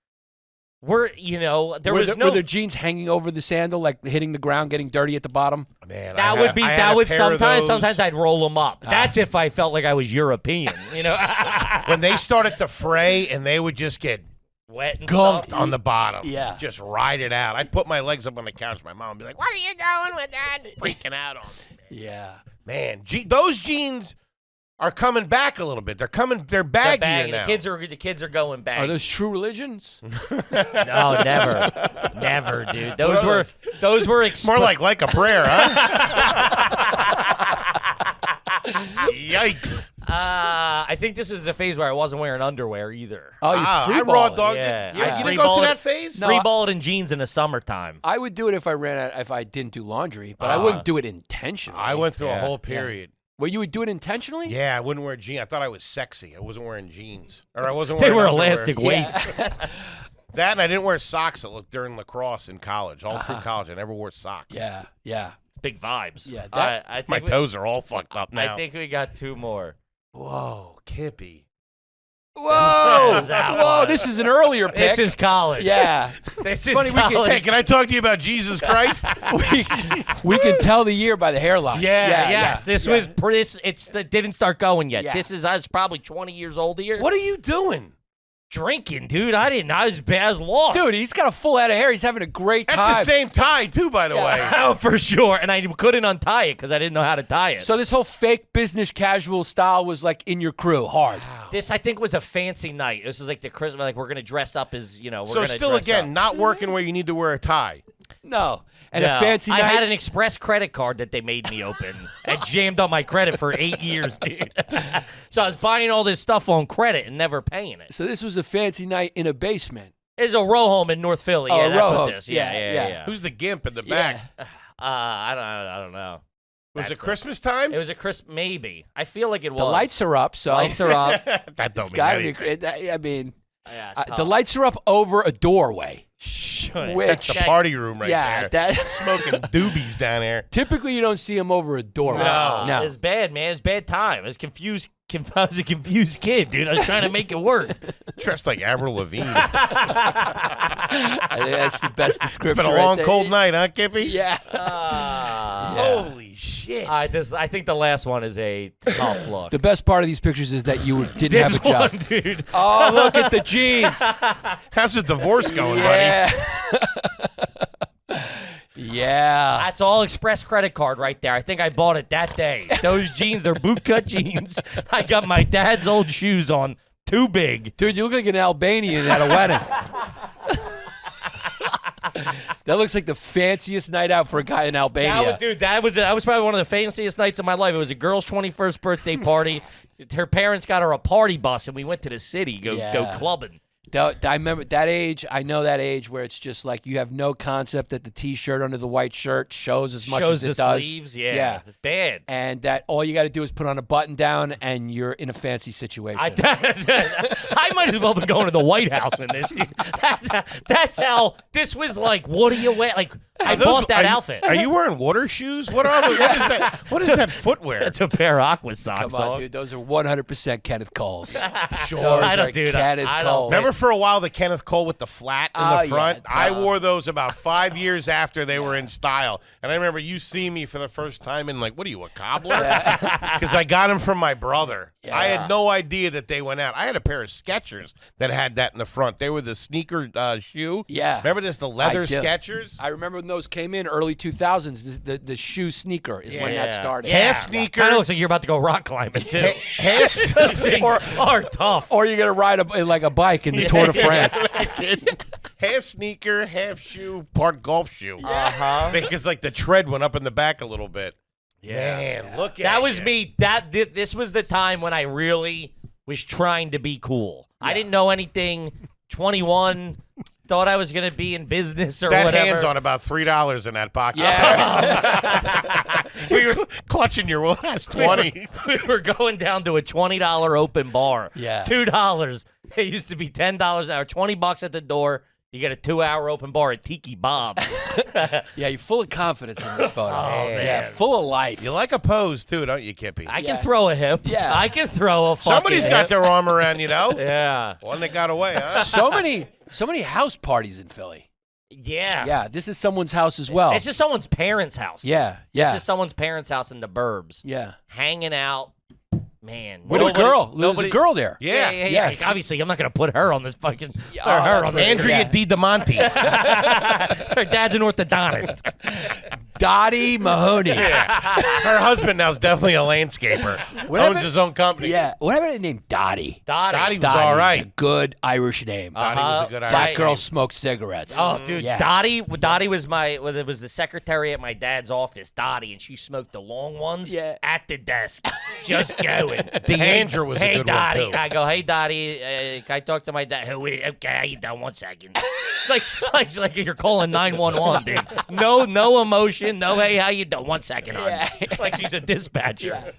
There was no. Were the jeans hanging over the sandal, like hitting the ground, getting dirty at the bottom? Man, That would be. I had That a would pair of sometimes. those. Sometimes I'd roll them up. That's if I felt like I was European. When they started to fray and they would just get Wet and gunked stuff. on the bottom. Yeah. Just ride it out. I'd put my legs up on the couch. My mom would be like, "What are you doing with that?" Freaking out on me. Yeah. Man, those jeans are coming back a little bit. They're baggier now. The kids are going back. Are those true religions? No, never, dude. Those What are were More like a prayer, huh? Yikes. I think this is the phase where I wasn't wearing underwear either. Oh, you I free raw balling. dogged Yeah. it. You, I you free didn't go through balled that it. phase? No, Free balled in jeans in the summertime. I would do it if I didn't do laundry, but I wouldn't do it intentionally. I went through a Yeah. whole period. Well, you would do it intentionally? Yeah, I wouldn't wear jeans. I thought I was sexy. I wasn't wearing jeans. Or I wasn't They wearing were underwear. elastic waist. That and I didn't wear socks during lacrosse in college. All through college, I never wore socks. Yeah, yeah. Big vibes. Yeah, All right, I think My toes are all fucked up now. I think we got two more. Whoa, Kippy. Whoa! That Whoa, one. this is an earlier pick. This is college. Yeah. This is funny, we can- college. Hey, can I talk to you about Jesus Christ? we can tell the year by the hairline. Yes. This yeah. was pretty. It didn't start going yet. Yeah. I was probably 20 years old here. What are you doing? Drinking, dude. I was lost. Dude, he's got a full head of hair. He's having a great time. That's the same tie, too, by the way. Oh, for sure. And I couldn't untie it because I didn't know how to tie it. So this whole fake business casual style was like in your crew, hard. This, I think, was a fancy night. This was like the Christmas, like we're going to dress up as, we're So going to still, dress again, up. not working where you need to wear a tie. No. And No. a fancy night. I had an express credit card that they made me open and jammed on my credit for 8 years, dude. So I was buying all this stuff on credit and never paying it. So this was a fancy night in a basement. It's a row home in North Philly. Oh, Yeah, a that's row what home. this. Yeah. Who's the gimp in the back? I don't know. Was it That's Christmas time? It was a Christmas, maybe. I feel like it was. The lights are up, so Lights are up. That don't mean gotta anything. be. I mean, Yeah, the lights are up over a doorway. Which That's the party room right yeah, there. that Smoking doobies down there. typically you don't see them over a doorway. No. It's bad, man. It's bad time. I was confused. I was a confused kid, dude. I was trying to make it work. Dressed like Avril Lavigne. I think that's the best description. It's been a right long, there. cold night, huh, Kippy? Yeah. Holy shit. I think the last one is a tough look. The best part of these pictures is that you didn't this have a job. one, dude. Oh, look at the jeans. How's the divorce going, Yeah. Yeah. That's all Express credit card right there. I think I bought it that day. Those jeans, they're bootcut jeans. I got my dad's old shoes on, too big. Dude, you look like an Albanian at a wedding. That looks like the fanciest night out for a guy in Albania. That was probably one of the fanciest nights of my life. It was a girl's 21st birthday party. Her parents got her a party bus, and we went to the city go clubbing. I remember that age. I know that age where it's just like you have no concept that the T-shirt under the white shirt shows as much as it Shows does. the sleeves, yeah. It's bad. And that all you got to do is put on a button down, and you're in a fancy situation. I might as well be going to the White House in this, dude. That's how this was like. What do you wear? Like I bought that outfit. Are you wearing water shoes? What are those? What is that? What is that footwear? It's a pair of Aqua socks, Come on, dog. dude. Those are 100% Kenneth Coles. Sure. Those I don't, are dude. Kenneth I don't. Coles. Remember for a while the Kenneth Cole with the flat in Oh, the front? yeah. I wore those about 5 years after they were in style. And I remember you seeing me for the first time and like, what are you, a cobbler? Because I got them from my brother. I had no idea that they went out. I had a pair of Skechers that had that in the front. They were the sneaker shoe. Yeah. Remember this, the leather I do. Skechers? I remember when those came in early 2000s. The shoe sneaker is when that started. Half sneaker. Kind of looks like you're about to go rock climbing too. Half Those things are tough. Or you're gonna ride like a bike in the Tour de France. half sneaker, half shoe, part golf shoe. Uh-huh. Because like the tread went up in the back a little bit. Yeah. Man, look at That was ya. me. This was the time when I really was trying to be cool. I didn't know anything. 21, thought I was gonna be in business or That whatever. hand's on about $3 in that pocket. Yeah. We were clutching your last 20. We were going down to a $20 open bar. Yeah. $2. It used to be $10 an hour, $20 at the door. You get a 2-hour open bar at Tiki Bob's. Yeah, you're full of confidence in this photo. man. Yeah, full of life. You like a pose too, don't you, Kippy? I can throw a hip. Yeah. I can throw a fucking Somebody's got hip. their arm around you, though. Yeah. One that got away, huh? so many house parties in Philly. Yeah. Yeah, this is someone's house as well. It's just someone's parents' house. Yeah, This yeah, is someone's parents' house in the burbs. yeah. Hanging out. Man. With a girl. There's a girl there. Yeah. Yeah. Obviously, I'm not going to put her on this fucking. Yeah, Put her that's on this. Andrea Yeah. Di Damonte. Her dad's an orthodontist. Dottie Mahoney. Her husband now is definitely a landscaper. Owns his own company. Yeah. What happened to the name Dottie? Dottie was Dottie's all a right. good Irish name. Dottie was a good That That Irish girl name. smoked cigarettes. Oh, dude, Yeah. Dottie was was the secretary at my dad's office, Dottie, and she smoked the long ones Yeah. at the desk, just going. Deandra was a Hey, good Dottie. one, too. I go, hey, Dottie, can I talk to my dad? Okay, how you doing? 1 second. like you're calling 911, dude. No emotion. No, hey, how you doing? 1 second, hon. Like she's a dispatcher.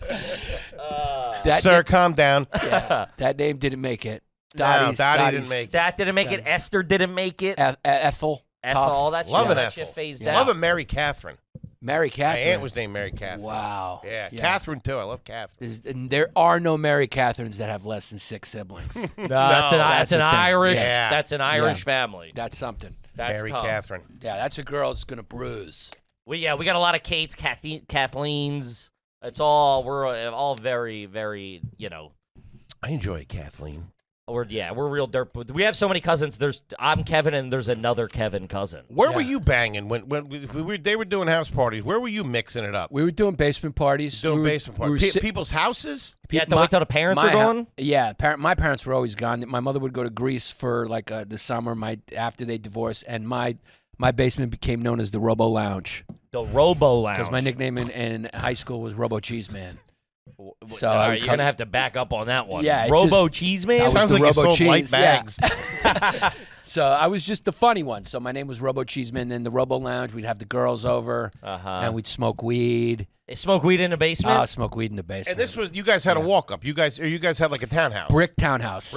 That Sir, calm down. that name didn't make it. No, Dottie's, Dottie didn't make it. That didn't make it. Esther didn't make it. Ethel. Ethel, Tough. all that Love shit. an That shit Ethel. phased Yeah. out. Love a Mary Catherine. Mary My Catherine. aunt was named Mary Catherine. Wow. Yeah, Catherine, too. I love Catherine. And there are no Mary Catherines that have less than 6 siblings. No, that's an that's an the thing. Irish. Yeah. That's an Irish Yeah. family. That's something. That's Mary tough. Catherine. Yeah, that's a girl that's gonna bruise. We got a lot of Kates, Kathleen's. We're all very, very, I enjoy Kathleen. We're real dirt. We have so many cousins. I'm Kevin, and there's another Kevin cousin. Where were you banging when they were doing house parties? Where were you mixing it up? We were doing basement parties. Basement parties. We People's houses? You have to wait till the parents are gone? My parents were always gone. My mother would go to Greece for like the summer after they divorced, and my basement became known as the Robo Lounge. The Robo Lounge. Because my nickname in high school was Robo Cheese Man. So all right, you're going to have to back up on that one. Yeah, Robo Cheese Man? Sounds like you sold light bags. Yeah. So I was just the funny one. So my name was Robo Cheeseman. Then the Robo Lounge, we'd have the girls over, and we'd smoke weed. They smoke weed in the basement? Smoke weed in the basement. And this was, you guys had a walk up. You guys had like a townhouse. Brick townhouse.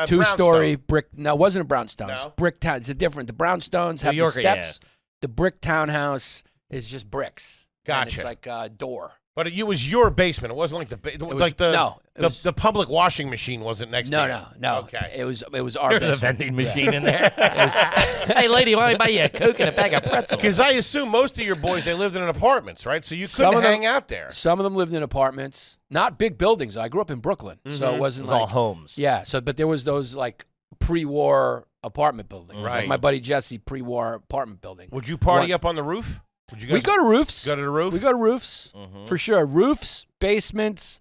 Two-story brick. No, it wasn't a brownstone. No? Brick town. It's different. The brownstones have the steps. The brick townhouse is just bricks. Gotcha. And it's like a door. But it was your basement. It wasn't like the public washing machine wasn't next to you. No. Okay. It was our There's basement. a vending machine in there. Hey, lady, why don't I buy you a Coke and a bag of pretzels? Because I assume most of your boys, they lived in apartments, right? So you couldn't hang out there. Some of them lived in apartments, not big buildings. I grew up in Brooklyn, so it wasn't all homes. Yeah. So, but there was those like pre-war apartment buildings. Right. Like my buddy Jesse, pre-war apartment building. Would you party up on the roof? Would you guys We go to roofs. go to the roof? We go to roofs for sure. Roofs, basements,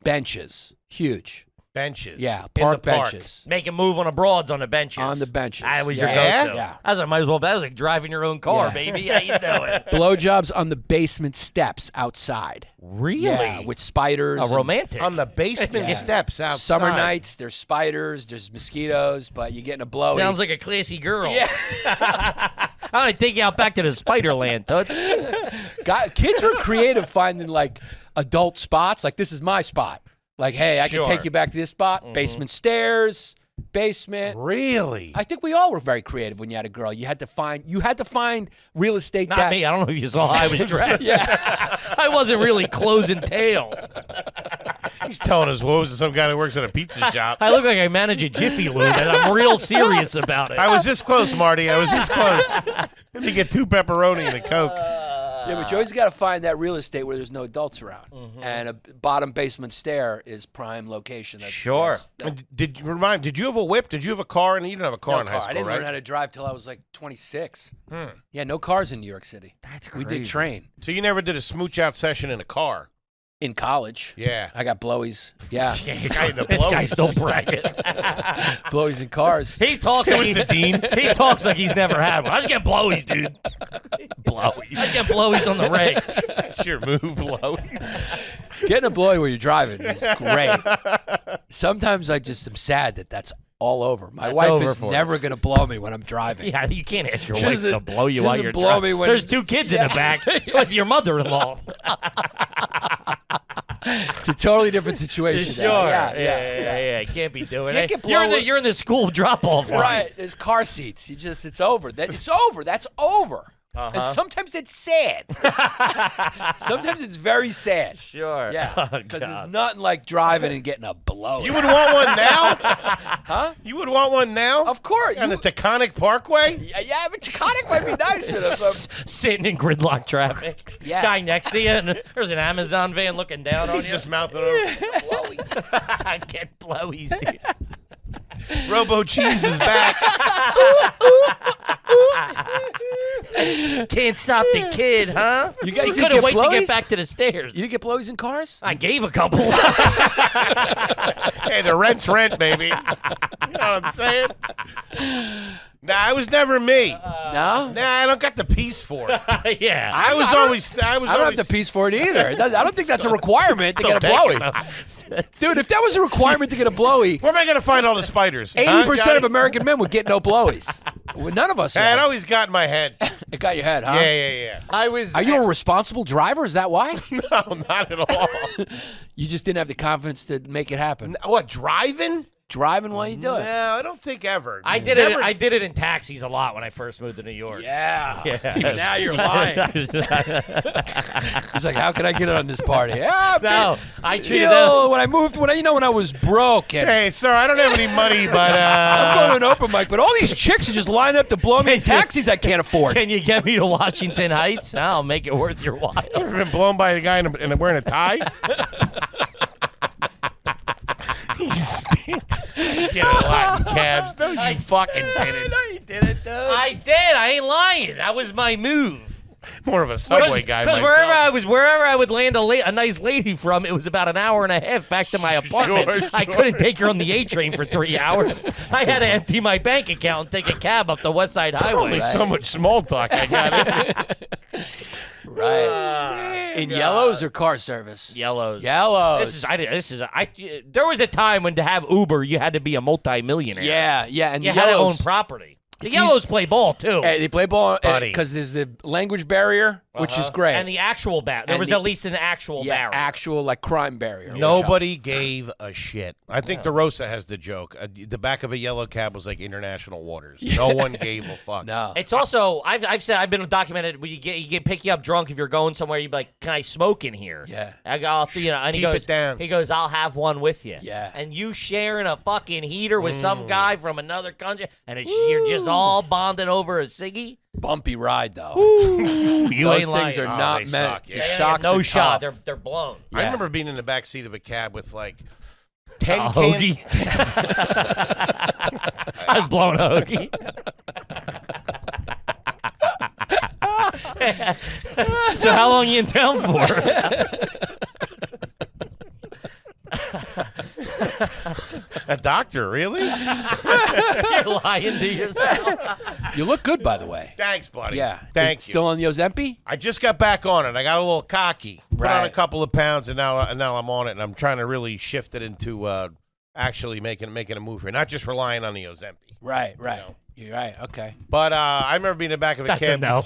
benches, huge. benches. Yeah, in park the park. benches. Make a move on the broads on the benches. On the benches. That was Yeah. your go-to. Yeah. I was like, might as well. That was like driving your own car, Yeah. baby. How you doing? Blowjobs on the basement steps outside. Really? Yeah, with spiders. and romantic. On the basement steps outside. Summer nights, there's spiders, there's mosquitoes, but you're getting a blowy. Sounds like a classy girl. Yeah. I'm going to take you out back to the spider land, Touch. Kids were creative finding like adult spots. Like, this is my spot. Like, hey, I can Sure. take you back to this spot. Basement stairs, basement. Really? I think we all were very creative when you had a girl. You had to find real estate. Not me. I don't know if you saw how I was dressed. Yeah. I wasn't really closing tail. He's telling us woes to some guy that works at a pizza shop. I look like I manage a Jiffy Lube, and I'm real serious about it. I was this close, Marty. I was this close. Let me get 2 pepperoni and a Coke. Yeah, but you always got to find that real estate where there's no adults around. And a bottom basement stair is prime location. That's, Sure. And did you have a whip? Did you have a car? And you didn't have a car No in high car. school, I didn't right? learn how to drive till I was like 26. Yeah, no cars in New York City. That's We crazy. did train So you never did a smooch out session in a car? in college. Yeah. I got blowies. Yeah, This blows. guy's still bragging. blowies in cars. He talks like the dean. He talks like he's never had one. I just get blowies, dude. Blowy. I get blowies on the reg. That's your move, blowy. Getting a blowy when you're driving is great. Sometimes I just am sad that that's all over. My That's wife over is for never going to blow me when I'm driving. Yeah, you can't ask your She wife doesn't- to blow she you while doesn't you're blow driving. me when- There's 2 kids in the back with your mother-in-law. It's a totally different situation. Sure. now. Yeah. You can't be doing can't it. get You're in the school drop-off line. Right. There's car seats. It's over. It's over. That's over. And sometimes it's sad. Sometimes it's very sad. Sure. Yeah. Oh, Because God. it's nothing like driving and getting a blow. You would want one now? Huh? You would want one now? Of course. On the Taconic Parkway? Yeah, but Taconic might be nicer. Sitting in gridlock traffic. Yeah. Guy next to you, and there's an Amazon van looking down on He's you. just mouthing over. I get blowies, dude. Robo Cheese is back. Can't stop the kid, huh? You guys She didn't couldn't get wait to blowies? get back to the stairs. You didn't get blowies in cars? I gave a couple. Hey, the rent's rent, baby. You know what I'm saying? Nah, it was never me. No? Nah, I don't got the piece for it. Yeah. I was always. I I don't have the piece for it either. I don't think that's a requirement to get a Take blowy. it. Dude, if that was a requirement to get a blowy, Where am I going to find all the spiders? 80% of American men would get no blowies. Well, none of us. It have. always got in my head. It got your head, huh? Yeah. I was. Are you a responsible driver? Is that why? No, not at all. You just didn't have the confidence to make it happen. What, driving? Driving while you do it. No, I don't think ever. I did it. I did it in taxis a lot when I first moved to New York. Yeah. Yeah. Now you're lying. He's like, how can I get on this party? Yeah, No, I you treated know, them. when I moved, when I was broke and Hey, sir, I don't have any money, but I'm going to an open mic, but all these chicks are just lining up to blow me in taxis I can't afford. Can you get me to Washington Heights? I'll make it worth your while. ever been blown by a guy and wearing a tie? Get a lot in cabs. No, you fucking didn't. No, you didn't, dude. I did. I ain't lying. That was my move. More of a subway guy Because myself. wherever I would land a nice lady from, it was about an hour and a half back to my apartment. Sure. I couldn't take her on the A train for 3 hours. I had to empty my bank account and take a cab up the West Side Highway. Only so much small talk I got in. Right. In yellows or car service? Yellows. Yellows. There was a time when to have Uber, you had to be a multimillionaire. Yeah, and You the had to own yellows. property. The Yellows play ball, too. They play ball Buddy. because there's the language barrier, which is great. And the actual barrier. There And was the- at least an actual barrier. actual like crime barrier. which Nobody gave a shit. I think DeRosa has the joke. The back of a yellow cab was like international waters. No one gave a fuck. helps. No. It's also I've been documented when you get pick you up drunk if you're going somewhere. You'd be like, "Can I smoke in here?" Yeah. I go, and he Keep goes, it down. He goes, "I'll have one with you." Yeah. And you sharing a fucking heater with some guy from another country, and you're just all bonding over a ciggy. Bumpy ride though. You Those ain't things lying. are Oh, not they meant. suck, The yeah. Yeah, shocks no are shot. tough. They're blown. I Yeah. remember being in the back seat of a cab with like 10 A cans. hoagie. I was blowing a hoagie. So how long you in town for? A doctor, really? You're lying to yourself. You look good, by the way. Thanks, buddy. Yeah. Thank Is it you. Still on the Ozempic? I just got back on it. I got a little cocky. Put on a Right. couple of pounds, and now I'm on it, and I'm trying to really shift it into actually making a move here, not just relying on the Ozempic. Right. You know. You're right. Okay. But I remember being in the back of a That's a cab. no.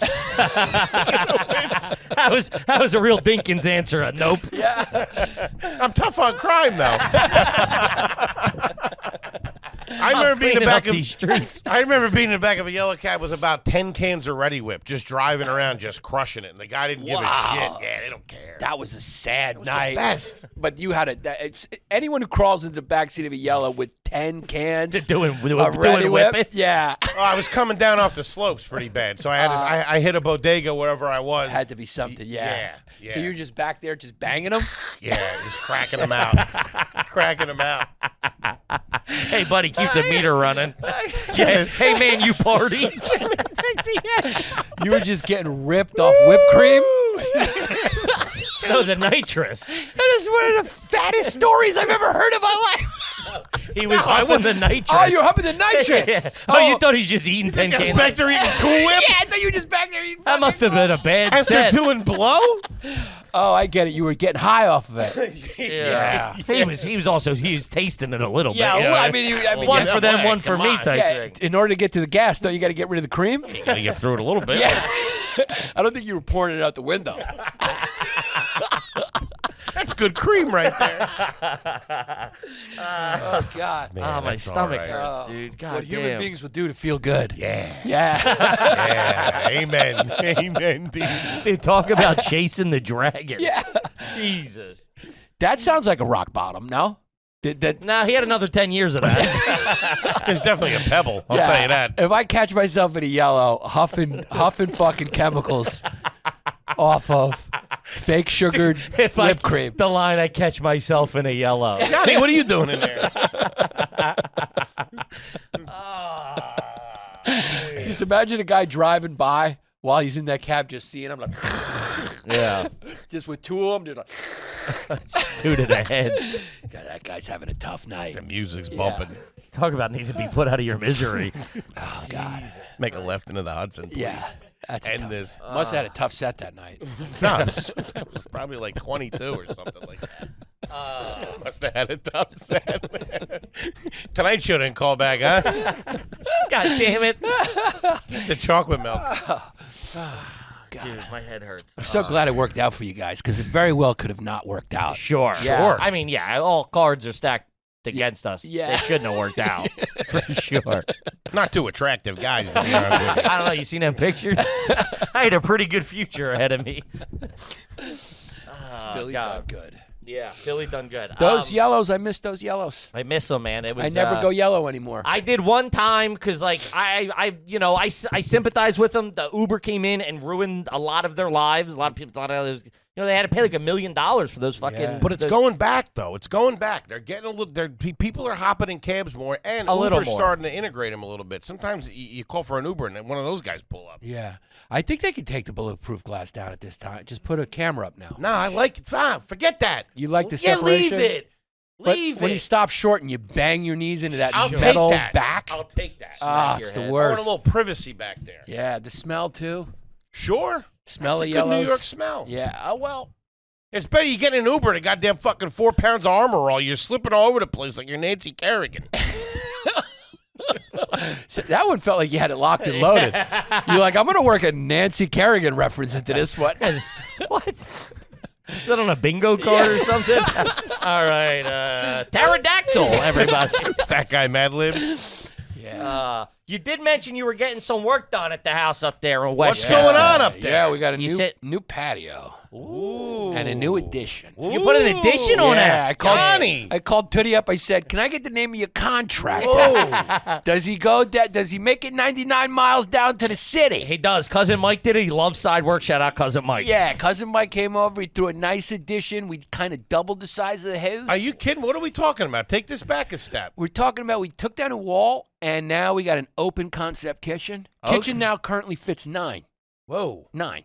that was a real Dinkins answer. A nope. I'm tough on crime, though. I remember being in the Cleaning back up of these streets. I remember being in the back of a yellow cab with about 10 cans of Ready Whip, just driving around, just crushing it, and the guy didn't give a shit. Yeah, they don't care. That was a sad was night. the best. But you had anyone who crawls into the backseat of a yellow with 10 cans Just doing of Ready Whip. whippets. Yeah. Oh, I was coming down off the slopes pretty bad, so I had I hit a bodega wherever I was. Had to be something. Yeah. Yeah. So you're just back there just banging them? Yeah, just cracking them out, cracking them out. Hey, buddy, keep the meter running. Hey, man, you party. You were just getting ripped off whipped cream? No, the nitrous. That is one of the fattest stories I've ever heard in my life. He was No, I huffing the wouldn't- nitrous. Oh, you're humping the nitrate. Yeah. Oh, you thought he's just eating 10 That's cans? back there eating Cool Whip Yeah, I thought you were just back there eating That must have been a bad after set. doing blow. Oh, I get it. You were getting high off of it. Yeah. He was tasting it a little Yeah, bit. well, I mean, One yeah, for them, boy, one for come me on. type yeah, thing. in order to get to the gas, don't you got to get rid of the cream? Gotta get through it a little bit. Yeah. I don't think you were pouring it out the window. That's good cream right there. Oh, God. Man, Oh, my that's all stomach right. hurts, dude. God What human damn. beings would do to feel good. Yeah. Yeah. Yeah. Amen. Amen. Dude. Dude, talk about chasing the dragon. Yeah. Jesus. That sounds like a rock bottom, no? Nah, he had another 10 years of that. There's definitely a pebble. I'll tell you that. If I catch myself in a yellow, huffing fucking chemicals off of fake sugared If whipped cream. The line, I catch myself in a yellow. Johnny, what are you doing in there? Just imagine a guy driving by while he's in that cab, just seeing him, like, Yeah. just with two of them, just like, Two to the head. God, that guy's having a tough night. The music's bumping. Talk about needing to be put out of your misery. Oh, God. Make a left into the Hudson. Please. Yeah. That's a End tough. this. Must have had a tough set that night. No, it was probably like 22 or something like that. Must have had a tough set. Tonight show didn't call back, huh? God damn it. The chocolate milk. Dude, my head hurts. I'm so glad it worked out for you guys because it very well could have not worked out. Sure. Yeah. I mean, yeah, all cards are stacked against us. Yeah. They shouldn't have worked out. For sure. Not too attractive guys, to be honest with you. I don't know. You seen them pictures? I had a pretty good future ahead of me. Philly God. done good. Yeah, Philly done good. Those yellows, I miss those yellows. I miss them, man. It was. I never go yellow anymore. I did one time because, like, I sympathize with them. The Uber came in and ruined a lot of their lives. A lot of people, a lot of others You know, they had to pay like $1 million for those fucking. Yeah. But it's going back, though. It's going back. They're getting a little. People are hopping in cabs more, and A little Uber's more. starting to integrate them a little bit. Sometimes you call for an Uber, and one of those guys pull up. Yeah. I think they can take the bulletproof glass down at this time. Just put a camera up now. No, I like it. Forget that. You like the Yeah, separation? leave it. But Leave when it. you stop short and you bang your knees into that I'll take metal that. back. I'll take that. Ah, your it's the head. I want worst. a little privacy back there. Yeah, the smell too. Sure. Smell That's of a good New yellows. York smell. Yeah. Oh well. It's better you get an Uber and a goddamn fucking 4 pounds of armor roll. You're slipping all over the place like you're Nancy Kerrigan. So that one felt like you had it locked and loaded. You're like, I'm gonna work a Nancy Kerrigan reference into this one. What? Is that on a bingo card or something? All right, pterodactyl, everybody. Fat guy Mad Lib. Yeah. You did mention you were getting some work done at the house up there in What's West. going on up there? Yeah, we got a You said- new patio Ooh. and a new addition. You put an addition on Yeah, it. I called Tootie up. I said, "Can I get the name of your contract?" Whoa. Does he go? Does he make it 99 miles down to the city? He does. Cousin Mike did it. He loves side work. Shout out Cousin Mike. Yeah, cousin Mike came over. He threw a nice addition. We kind of doubled the size of the house. Are you kidding? What are we talking about? Take this back a step. We're talking about we took down a wall and now we got an open concept kitchen. Okay. Kitchen now currently fits 9. Whoa. 9.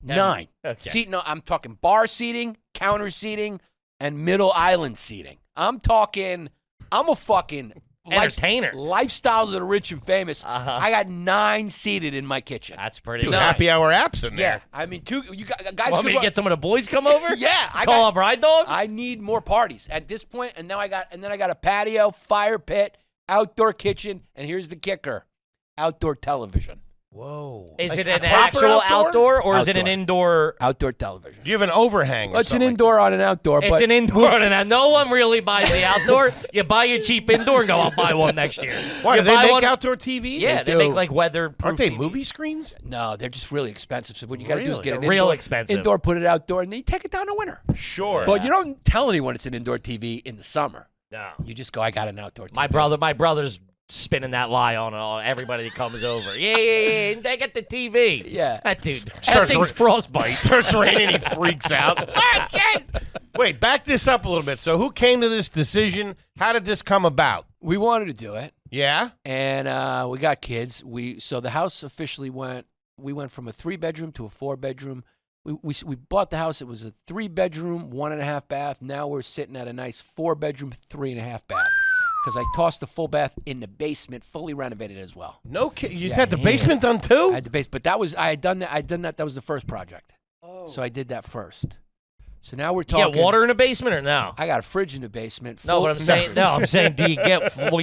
Yeah. 9. Okay. Seat, no, I'm talking bar seating, counter seating, and middle island seating. I'm a fucking Entertainer. Lifestyles of the rich and famous. Uh-huh. I got 9 seated in my kitchen. That's pretty Dude, good. happy hour apps in Yeah, there. I mean, guys Want could me to run- get some of the boys come over? Yeah, Call up Ride Dog? I need more parties at this point, and then I got a patio, fire pit, outdoor kitchen, and here's the kicker: outdoor television. Whoa. Is Like it a an proper actual outdoor or is it an Outdoor. indoor? Outdoor television. Do you have an overhang? Or It's an something indoor on an outdoor, It's but an indoor. And no one really buys the outdoor. You buy your cheap indoor and go, I'll buy one next year. Why You do they buy make one- outdoor TVs? Yeah, they do. make like weather. Aren't they movie screens? no, they're just really expensive. So what you got to do is Really? get an They're real indoor, expensive. indoor, put it outdoor, and then you take it down in winter. Sure. But you don't tell anyone it's an indoor TV in the summer. No. You just go, I got an outdoor TV. My brother's spinning that lie on everybody that comes over. Yeah. They get the TV. Yeah. That dude. That Starts thing's frostbite. Starts raining, he freaks out. Ah, shit. Wait, back this up a little bit. So who came to this decision? How did this come about? We wanted to do it. Yeah? And we got kids. So the house officially went from a 3-bedroom to a 4-bedroom. We bought the house. It was a 3-bedroom, 1.5 bath. Now we're sitting at a nice 4-bedroom, 3.5 bath. Because I tossed the full bath in the basement, fully renovated as well. No kid. You Yeah. had the basement done too? I had the base, but I had done that. That was the first project. Oh. So I did that first. So now we're You got talking. water in the basement or no? I got a fridge in the basement. No, full- but I'm saying, do you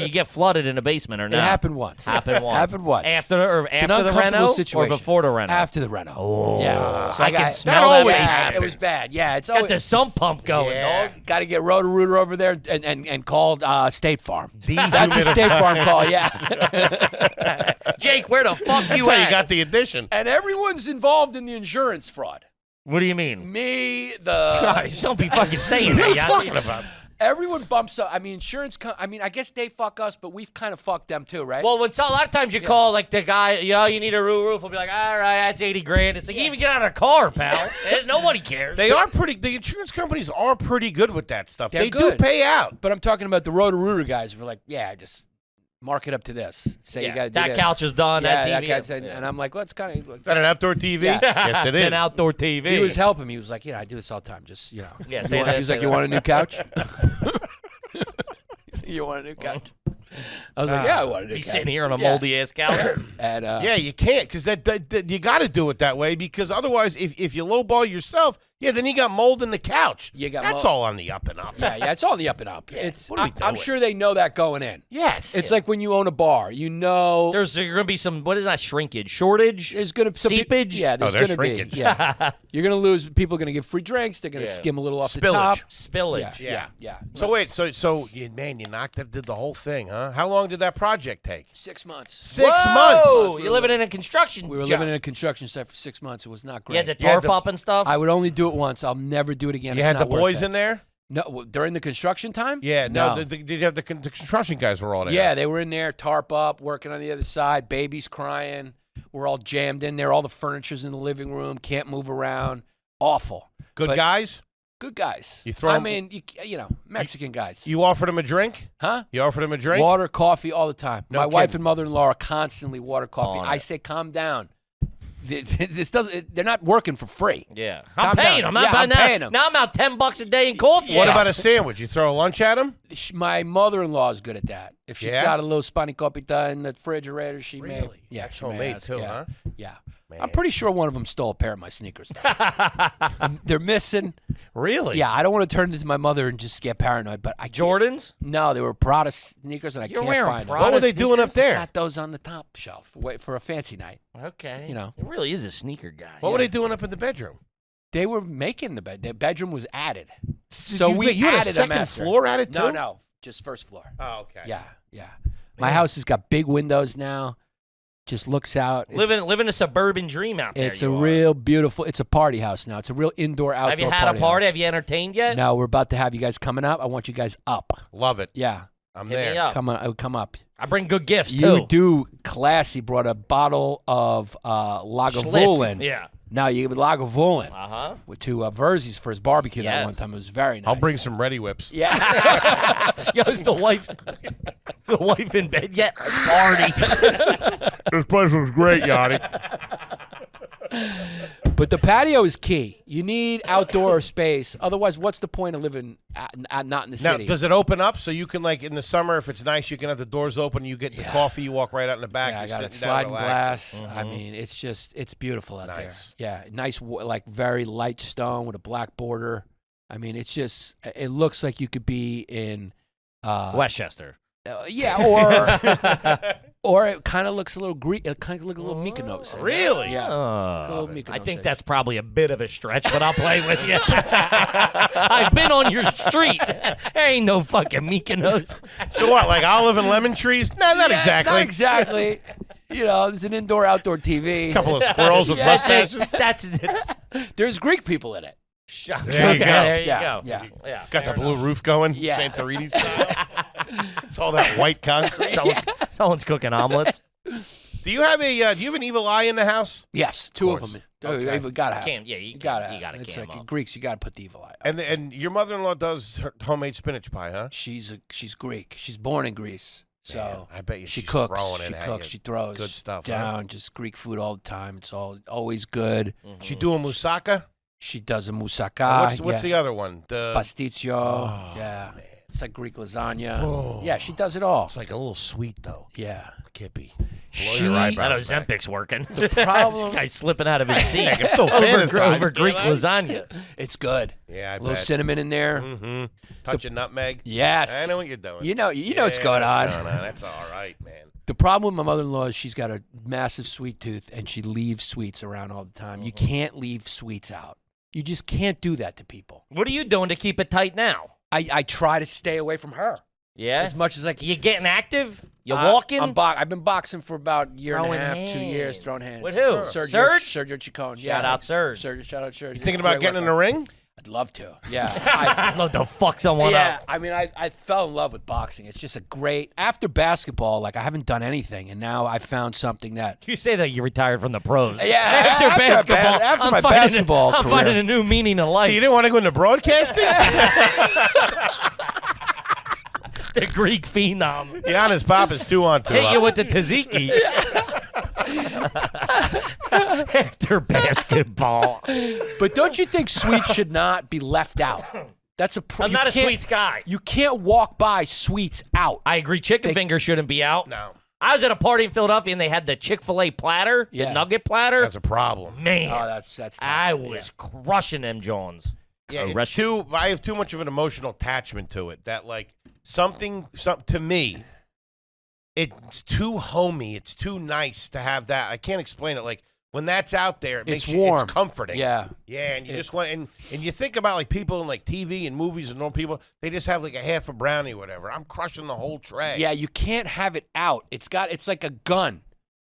get flooded in the basement or no? It happened once. Happened once. Happened once. After the It's an reno uncomfortable or situation. before the reno? After the reno. Oh. Yeah. So I can got, smell that always that. happens. It was bad. Yeah, it's Got always. the sump pump going, Yeah. dog. Got to get Roto-Rooter over there and called State Farm. That's a State Farm call, yeah. Jake, where the fuck That's you how at? you got the addition. And everyone's involved in the insurance fraud. What do you mean? Me, Guys, don't be fucking saying that. What are you Yeah. talking about? Everyone bumps up. I mean, I guess they fuck us, but we've kind of fucked them too, right? Well, a lot of times you call like the guy, you need a roof. I'll be like, all right, that's $80,000. It's like you even get out of the car, pal. Nobody cares. They are the insurance companies are pretty good with that stuff. They're They good. do pay out. But I'm talking about the Roto-Rooter guys. We're like, yeah, just mark it up to this. Say you got to do that this. couch is done. Yeah, that TV. guy's and I'm like, well, it's kind of. Is that an outdoor TV? Yeah. Yes, it It's is. an outdoor TV. He was helping me. He was like, I do this all the time. Just, Yeah, You say want- that, He was say like, you that. want a new couch? He's like, you want a new couch? I was like, yeah, I want a new He's couch. sitting here on a Yeah. moldy ass couch. And, Yeah, you can't because that you got to do it that way because otherwise, if you lowball yourself, then you got mold in the couch. You got That's mold. all on the up and up. yeah, it's on the up and up. It's. What are we I'm doing? sure they know that going in. Yes, It's like when you own a bar. You know, There's going to be some, what is that, shrinkage? Shortage? there's going to Seepage? Yeah, there's there's going to be. shrinkage. Yeah, you're going to lose. People are going to give free drinks. They're going to Yeah. skim a little off the Spillage. top. Spillage. Yeah. So wait, so you knocked that, did the whole thing, huh? How long did that project take? 6 months. 6 Whoa! months. You're living in a construction We were job. living in a construction site for 6 months. It was not great. You had the You had tarp the- up and stuff? I would only do it once. I'll never do it again. You It's had the not worth boys it. in there? No, during the construction time. Yeah, no. Did you have the construction guys were all there? Yeah, they were in there, tarp up, working on the other side. Babies crying. We're all jammed in there. All the furniture's in the living room. Can't move around. Awful. Good guys? Good guys. You throw I 'em- mean, you know, Mexican guys. You offered him a drink? Huh? You offered him a drink? Water, coffee all the time. No My wife kidding. and mother-in-law are constantly water, coffee. On I it. say, calm down. This doesn't. They're not working for free. Yeah. Calm I'm paying down. them. Yeah, I'm paying 'em. Now I'm out $10 a day in coffee. What about a sandwich? You throw a lunch at him? My mother-in-law is good at that. If she's Yeah? got a little spanakopita in the refrigerator, she may. Really? Yeah, That's she may homemade ask, too, yeah. huh? Yeah. Man. I'm pretty sure one of them stole a pair of my sneakers. They're missing. Really? Yeah, I don't want to turn into my mother and just get paranoid, but I can't- Jordans? No, they were Prada sneakers, and I You're can't wearing find Prada What were they sneakers? doing up there? them. Got those on the top shelf. Wait for a fancy night. Okay. You know. It really is a sneaker guy. What were they doing up in the bedroom? They were making the bed. The bedroom was added. So we you had a added them second after. floor added too? No, just first floor. Oh, okay. Yeah. My house has got big windows now. Just looks out. It's, Living a suburban dream out there. it's a you are. real beautiful. It's a party house now. It's a real indoor outdoor. Have you had a party? house. Have you entertained yet? No, we're about to have you guys coming up. I want you guys up. Love it. Yeah, I'm Hit me there. up. come on, come up. I bring good gifts You too. do classy. Brought a bottle of Lagavulin. Schlitz. Yeah. Now you give Lagavulin Uh-huh. with two Verzies for his barbecue that Yes. one time. It was very nice. I'll bring some Ready Whips. Yeah. Yo, is the wife in bed yet? Party. This place was great, Yanni. But the patio is key. You need outdoor space. Otherwise, what's the point of living not in the Now, city? does it open up so you can, like, in the summer, if it's nice, you can have the doors open, you get the coffee, you walk right out in the back, Yeah, I you're got a sitting down, sliding relaxing. glass. I mean, it's beautiful out Nice. there. Yeah, nice, like very light stone with a black border. I mean, it looks like you could be in Westchester. yeah, or it kind of looks a little Greek. It kind of looks a little Mykonos. in it. Really? Yeah. Little I Mykonos think ish. that's probably a bit of a stretch, but I'll play with you. I've been on your street. There ain't no fucking Mykonos. So what, like olive and lemon trees? No, not exactly. Not exactly. You know, there's an indoor-outdoor TV. A couple of squirrels with Yeah. mustaches. That's There's Greek people in it. There you go. There you Yeah, go. yeah. Got the fair blue roof going. Yeah. Santorini style. It's all that white concrete. Someone's cooking omelets. Do you have an evil eye in the house? Yes, two of course. them. Okay. You gotta have. Cam, yeah, you gotta can- have. you gotta It's cam like up. Greeks. You gotta put the evil eye. And your mother-in-law does her homemade spinach pie, huh? She's Greek. She's born in Greece, so Man, I bet you she she's cooks. throwing it She at cooks. you. She throws Good stuff, huh? down. Just Greek food all the time. It's always good. She doing moussaka? She does a moussaka. What's the other one? The pasticcio? Oh, Yeah, it's like Greek lasagna. Oh. Yeah, she does it all. It's like a little sweet though. Yeah. Kippy. She- Blow your I eyebrows know back. Zempic's working. problem- This guy's slipping out of his seat. I'm still fantasizing. over Greek lasagna. It's good. Yeah, I A little bet. cinnamon in there. Mm-hmm. Touch a nutmeg. Yes. I know what you're doing. You know what's Yeah, going on. That's all right, man. The problem with my mother-in-law is she's got a massive sweet tooth, and she leaves sweets around all the time. You can't leave sweets out. You just can't do that to people. What are you doing to keep it tight now? I try to stay away from her Yeah? as much as I can. You getting active? You walking? I've been boxing for about a year and Throwing a half, 2 years, hands. throwing hands. With who? Sergio Serge? Chicone. Shout out Serge. Shout out Serge. You thinking about getting in the ring? I'd love to. Yeah. I'd love to fuck someone Yeah, up. I mean, I fell in love with boxing. It's just a great after basketball. Like I haven't done anything, and now I found something that. You say that you retired from the pros. Yeah, After basketball. after I'm my finding basketball I'm career. finding a new meaning in life. You didn't want to go into broadcasting? The Greek phenom. Giannis Papa's 2 on 2. Hit you with the tzatziki. After basketball. But don't you think sweets should not be left out? That's a. I'm not a sweets guy. You can't walk by sweets out. I agree. Chicken fingers shouldn't be out. No, I was at a party in Philadelia and they had the Chick-fil-A platter, the Yeah. nugget platter. that's a problem. Man, Oh, that's tough. I was crushing them Jones. Yeah, A it's rest- I have too much of an emotional attachment to it. That like something to me, it's too homey. It's too nice to have that. I can't explain it. Like when that's out there, it It's makes you, warm. it's comforting. Yeah. Yeah, and you just want and you think about like people in like TV and movies and normal people, they just have like a half a brownie or whatever. I'm crushing the whole tray. Yeah, you can't have it out. It's like a gun.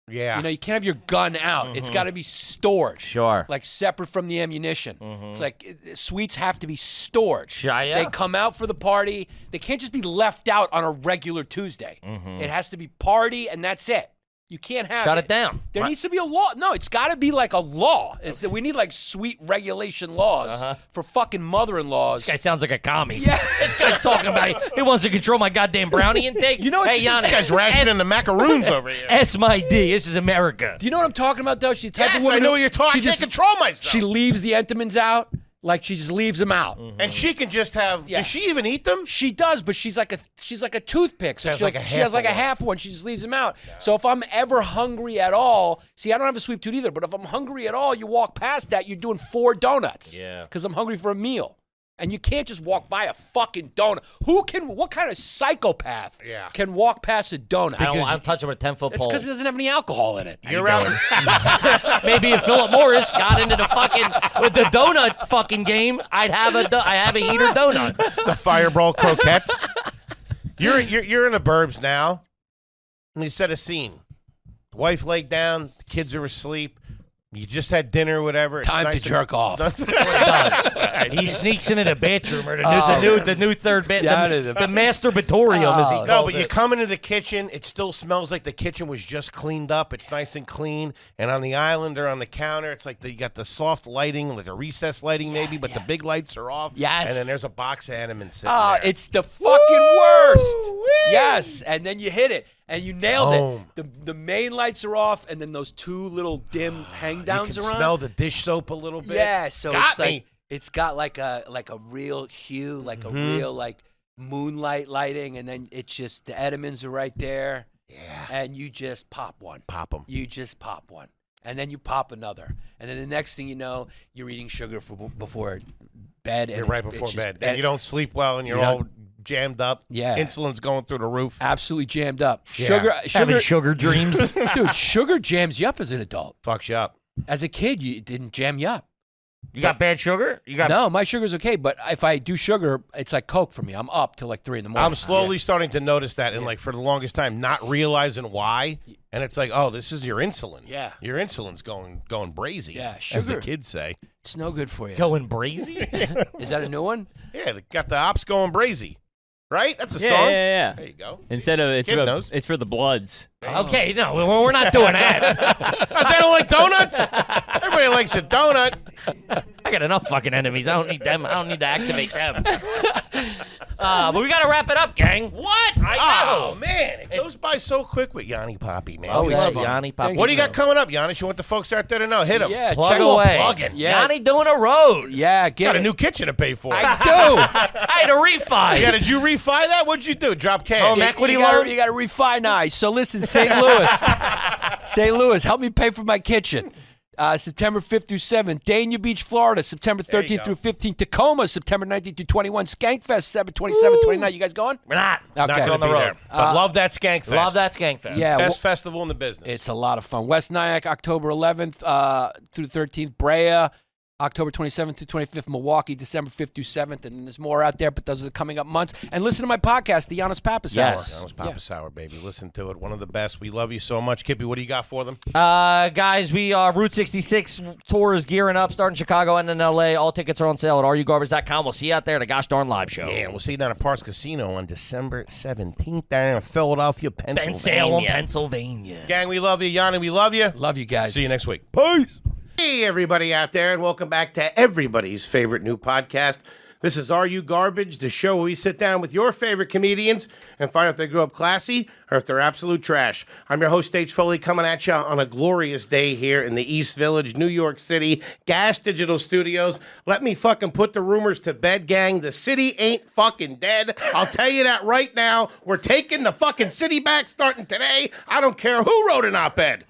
Yeah. You know, you can't have your gun out. It's got to be stored. Sure. Like separate from the ammunition. It's like sweets have to be stored. Sure, yeah. They come out for the party. They can't just be left out on a regular Tuesday. It has to be party, and that's it. You can't have Shut it down. There needs to be a law. No, it's got to be like a law. We need like sweet regulation laws for fucking mother-in-laws. This guy sounds like a commie. Yeah. This guy's talking about he wants to control my goddamn brownie intake. You know what? Hey, Giannis, This guy's rationing the macaroons over here. S my D. This is America. Do you know what I'm talking about, though? She's the type Yes, of woman I know who- what you're talking. I She can't just control myself. she leaves the Entenmann's out. Like she just leaves them out. And she can just have. Yeah. Does she even eat them? She does, but she's like a toothpick. So Has she'll- like a she has half like a one. half one. She just leaves them out. So if I'm ever hungry at all, see, I don't have a sweet tooth either. But if I'm hungry at all, you walk past that, you're doing 4 donuts. Yeah. Because I'm hungry for a meal, and you can't just walk by a fucking donut. What kind of psychopath can walk past a donut? I don't touch him with a 10-foot It's pole. because it doesn't have any alcohol in it. You're out. Maybe if Philip Morris got into the fucking with the donut fucking game, I have a heater donut. The Fireball croquettes. You're in the burbs now. Let me set a scene. The wife laid down. The kids are asleep. You just had dinner or whatever. It's Time nice to jerk off. He sneaks into the bedroom or the new third bed, Down to the the- masturbatorium as he No, calls but you it. come into the kitchen, it still smells like the kitchen was just cleaned up. It's nice and clean. And on the island or on the counter, it's like you got the soft lighting, like a recessed lighting maybe, but the big lights are off. Yes. And then there's a box of Entenmann's sitting Ah, there. it's the fucking worst. Yes, and then you hit it, and you nailed Boom. it. The main lights are off, and then those 2 little dim hang you downs can are on. smell the dish soap a little bit. Yeah, so Got it's me. like it's got like a real hue, like a real like moonlight lighting, and then it's just the Edmonds are right there. Yeah. And you just pop one. Pop them. You just pop one, and then you pop another, and then the next thing you know, you're eating sugar before bed. And You're right it's before just- bed. And you don't sleep well, and you're you all don't- jammed up. Yeah. Insulin's going through the roof. absolutely jammed up. Yeah. Having sugar dreams. Dude, sugar jams you up as an adult. Fucks you up. As a kid, it didn't jam you up. You got bad sugar? You got No, my sugar's okay, but if I do sugar, it's like Coke for me. I'm up till like 3 in the morning. I'm slowly starting to notice that, and like for the longest time, not realizing why. And it's like, oh, this is your insulin. Yeah. Your insulin's going brazy. Yeah, as the sugar. kids say. It's no good for you. going brazy. Is that a new one? Yeah, they got the ops going brazy. Right? That's a Yeah, song. yeah, yeah. There you go. Instead of Kid knows. it's for the Bloods. Okay, no, we're not doing that. Oh, they don't like donuts? Everybody likes a donut. I got enough fucking enemies. I don't need them. I don't need to activate them. But we got to wrap it up, gang. What? I know. Oh, man. It goes by so quick with Yanni Poppy, man. Oh, he's love fun. Yanni Pop. Thanks, What do you bro. got coming up, Giannis? You want the folks out there to know? Hit them. Yeah, Plug check away. plugging. Yeah. Yanni doing a road. Yeah, get Got a it. new kitchen to pay for. I do. I had a refi. Yeah, did you refi that? What'd you do? Drop cash? Home equity you gotta, loan? you got to refi nice. So listen, St. Louis, help me pay for my kitchen. September 5th through 7th, Dania Beach, Florida, September There you 13th go. through 15th, Tacoma, September 19th through 21, Skankfest, 7, 27, 29. You guys going? We're not. Not Okay. going on to the be road. there. But love that Skank Fest. Love that Skank Fest. Yeah, Best festival in the business. it's a lot of fun. West Nyack, October 11th through 13th, Brea, October 27th to 25th, Milwaukee, December 5th through 7th, and there's more out there, but those are the coming up months. And listen to my podcast, The Giannis Pappas Yes. Hour. That was Papa Sour, baby. Listen to it. One of the best. We love you so much. Kippy, what do you got for them? Guys, we Route 66 tour is gearing up, starting in Chicago and in LA. All tickets are on sale at rugarbage.com. We'll see you out there at the Gosh Darn Live Show. Yeah, we'll see you down at Parks Casino on December 17th down in Philadelphia, Pennsylvania. Salem, Pennsylvania. Gang, we love you. Yanni, we love you. Love you guys. See you next week. Peace. Hey, everybody out there, and welcome back to everybody's favorite new podcast. This is Are You Garbage, the show where we sit down with your favorite comedians and find out if they grew up classy or if they're absolute trash. I'm your host, Stage Foley, coming at you on a glorious day here in the East Village, New York City, Gas Digital Studios. Let me fucking put the rumors to bed, gang. The city ain't fucking dead. I'll tell you that right now. We're taking the fucking city back starting today. I don't care who wrote an op-ed.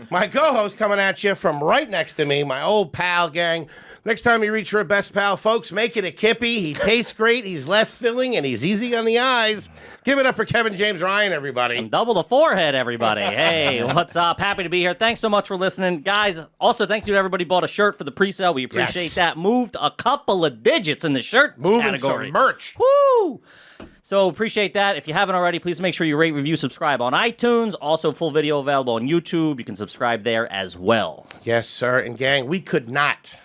My co-host coming at you from right next to me, my old pal, gang. Next time you reach for a best pal, folks, make it a Kippy. He tastes great, he's less filling, and he's easy on the eyes. Give it up for Kevin James Ryan, everybody. Double the forehead, everybody. Hey, what's up? Happy to be here. Thanks so much for listening. Guys, also thank you to everybody who bought a shirt for the pre-sale. We appreciate Yes. that. Moved a couple of digits in the shirt Moving category. some merch. Woo! So appreciate that. If you haven't already, please make sure you rate, review, subscribe on iTunes. Also, full video available on YouTube. You can subscribe there as well. Yes, sir. And gang, we could not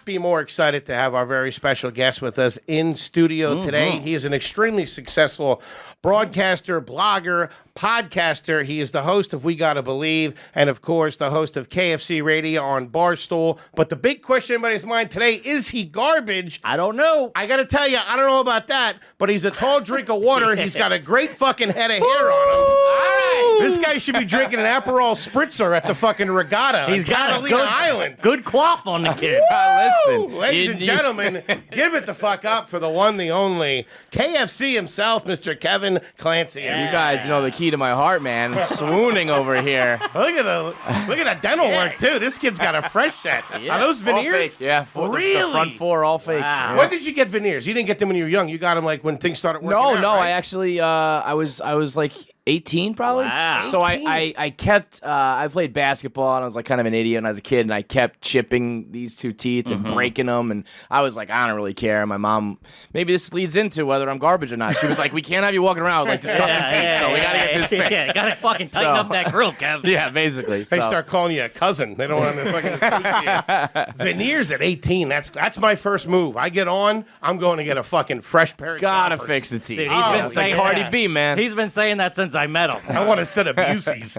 be more excited to have our very special guest with us in studio today. He is an extremely successful broadcaster, blogger, podcaster. He is the host of We Gotta Believe, and of course, the host of KFC Radio on Barstool. But the big question in everybody's mind today, is he garbage? I don't know. I gotta tell you, I don't know about that, but he's a tall drink of water. He's got a great fucking head of hair on him. All right. This guy should be drinking an Aperol Spritzer at the fucking regatta. He's on got Catalina Island. good quaff on the kid. Listen, ladies and gentlemen, give it the fuck up for the one, the only KFC himself, Mr. Kevin Clancy. You guys know the key to my heart, man. I'm swooning over here. Look at the dental work too. This kid's got a fresh set. Are those All veneers? fake, yeah. Really? The front four, all fake. Wow. Yeah. When did you get veneers? You didn't get them when you were young. You got them like when things started working out, No, right? I actually, I was like 18 probably. Wow. So I kept, I played basketball and I was like kind of an idiot when I was a kid, and I kept chipping these two teeth and breaking them, and I was like, I don't really care. And my mom, maybe this leads into whether I'm garbage or not. She was like, we can't have you walking around with like disgusting teeth, so we gotta get this fixed. Yeah, gotta fucking tighten up that grill, Kev. Yeah, basically. They so. start calling you a cousin. They don't want to fucking associate. Veneers at 18. That's my first move. I get on. I'm going to get a fucking fresh pair of Gotta choppers. fix the teeth. Dude, he's been It's saying like Cardi that. B, man. He's been saying that since I met him. I want a set of Buseys.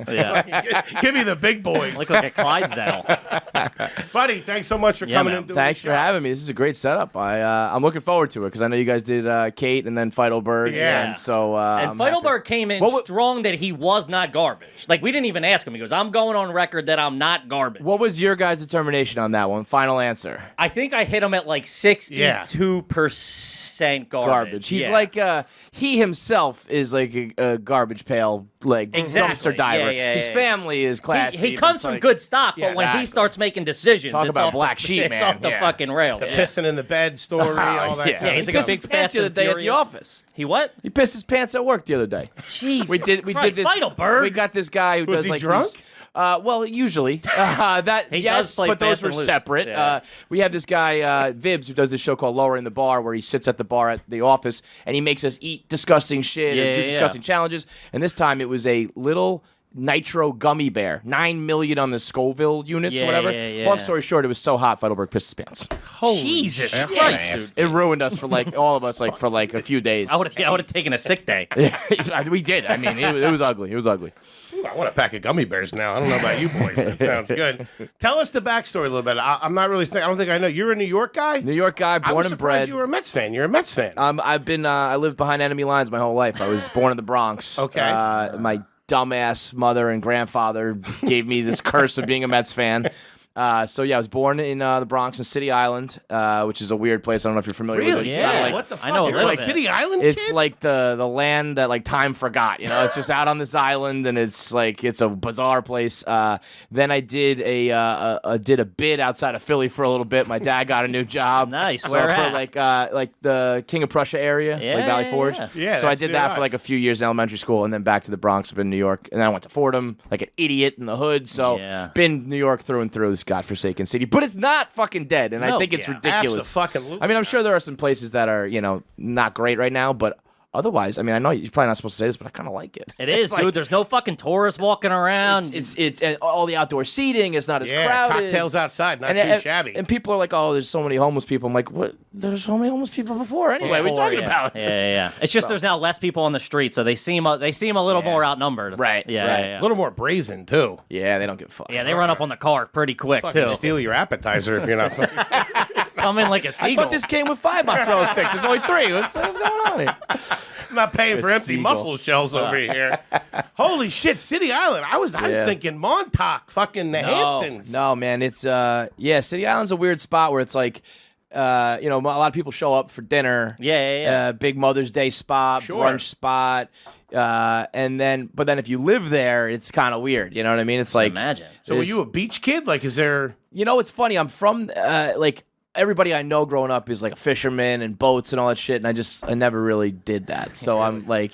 Give me the big boys. Look like a Clydesdale. Buddy, thanks so much for Yeah, coming man. in. doing Thanks the for show. having me. This is a great setup. I'm looking forward to it because I know you guys did Kate and then Feidelberg. Yeah. And so. And I'm Feidelberg happy. came in What wa- strong that he was not garbage. Like, we didn't even ask him. He goes, I'm going on record that I'm not garbage. What was your guys' determination on that one? Final answer. I think I hit him at like 62% garbage. He's Yeah. like he himself is like a garbage pail, like Exactly. dumpster diver. Yeah, His yeah. family is classy. He but comes it's from like- good stock, but Yeah, when he exactly. starts making decisions, Talk it's about off black the, sheep, it's man. off the Yeah. fucking rails. The Yeah. pissing in the bed story, all that. Yeah, kind of he's he like a pissed big his pants Fast the other and day at the Furious. office. He what? He pissed his pants at work the other day. Jesus We did this. Feidelberg. We got this guy who Was does he like drunk? these- well, usually that He yes, does play but those fast were and loose. separate. Yeah. We have this guy Vibs who does this show called Lowering the Bar, where he sits at the bar at the office and he makes us eat disgusting shit or do Yeah. disgusting challenges. And this time it was a little nitro gummy bear, 9 million on the Scoville units Yeah, or whatever. yeah. Long story short, it was so hot, Feidelberg pissed his pants. Jesus shit. Christ, dude. It ruined us for like all of us, like for like a few days. I would have taken a sick day. We did. I mean, it was ugly. It was ugly. Ooh, I want a pack of gummy bears now. I don't know about you boys. That sounds good. Tell us the backstory a little bit. I'm not really. I don't think I know. You're a New York guy. New York guy, I born was and surprised bred. you were a Mets fan. You're a Mets fan. I've been. I lived behind enemy lines my whole life. I was born in the Bronx. Okay. My dumbass mother and grandfather gave me this curse of being a Mets fan. So yeah, I was born in the Bronx in City Island, which is a weird place. I don't know if you're familiar with it. Really? It's Yeah. kinda like- What the fuck? I know a It's little like bit. City Island. it's kid? like the land that like time forgot. You know, it's just out on this island, and it's like it's a bizarre place. Then I did a bid outside of Philly for a little bit. My dad got a new job. Nice. So Where for at? like the King of Prussia area, Yeah, like Valley yeah, Forge. yeah. Yeah, So I that's did near that for us. like a few years in elementary school, and then back to the Bronx up in New York, and then I went to Fordham like an idiot in the hood. So Yeah. been New York through and through, this godforsaken city. But it's not fucking dead, and I No, think it's yeah. ridiculous. Abso-fucking-lutely I mean, I'm not. sure there are some places that are not great right now, but otherwise, I mean, I know you're probably not supposed to say this, but I kind of like it. It is, dude. There's no fucking tourists walking around. It's and all the outdoor seating is not as Yeah, crowded. cocktails outside, not and, too and- shabby. And people are like, "Oh, there's so many homeless people." I'm like, "What? There's so many homeless people before anyway. What are you talking yeah. about?" Yeah. It's just there's now less people on the street, so they seem a little more outnumbered. Right, Yeah. right. Yeah. a little more brazen too. Yeah, they don't give a fuck. Yeah, they run up on the car pretty quick Fucking too. steal your appetizer if you're not. Come in like a I seagull. thought this came with 5 mozzarella sticks. There's only 3. What's going on here? I'm not paying for A empty seagull. mussel shells over here. Holy shit, City Island. I was Yeah. thinking Montauk, fucking the Hamptons. No, man. It's City Island's a weird spot where it's like, a lot of people show up for dinner. Yeah. Big Mother's Day spot, Sure. brunch spot. But then if you live there, it's kind of weird. You know what I mean? It's like, Imagine. So were there's- you a beach kid? Like, is there? it's funny. I'm from like everybody I know growing up is like a fisherman and boats and all that shit, and I never really did that. So I'm like,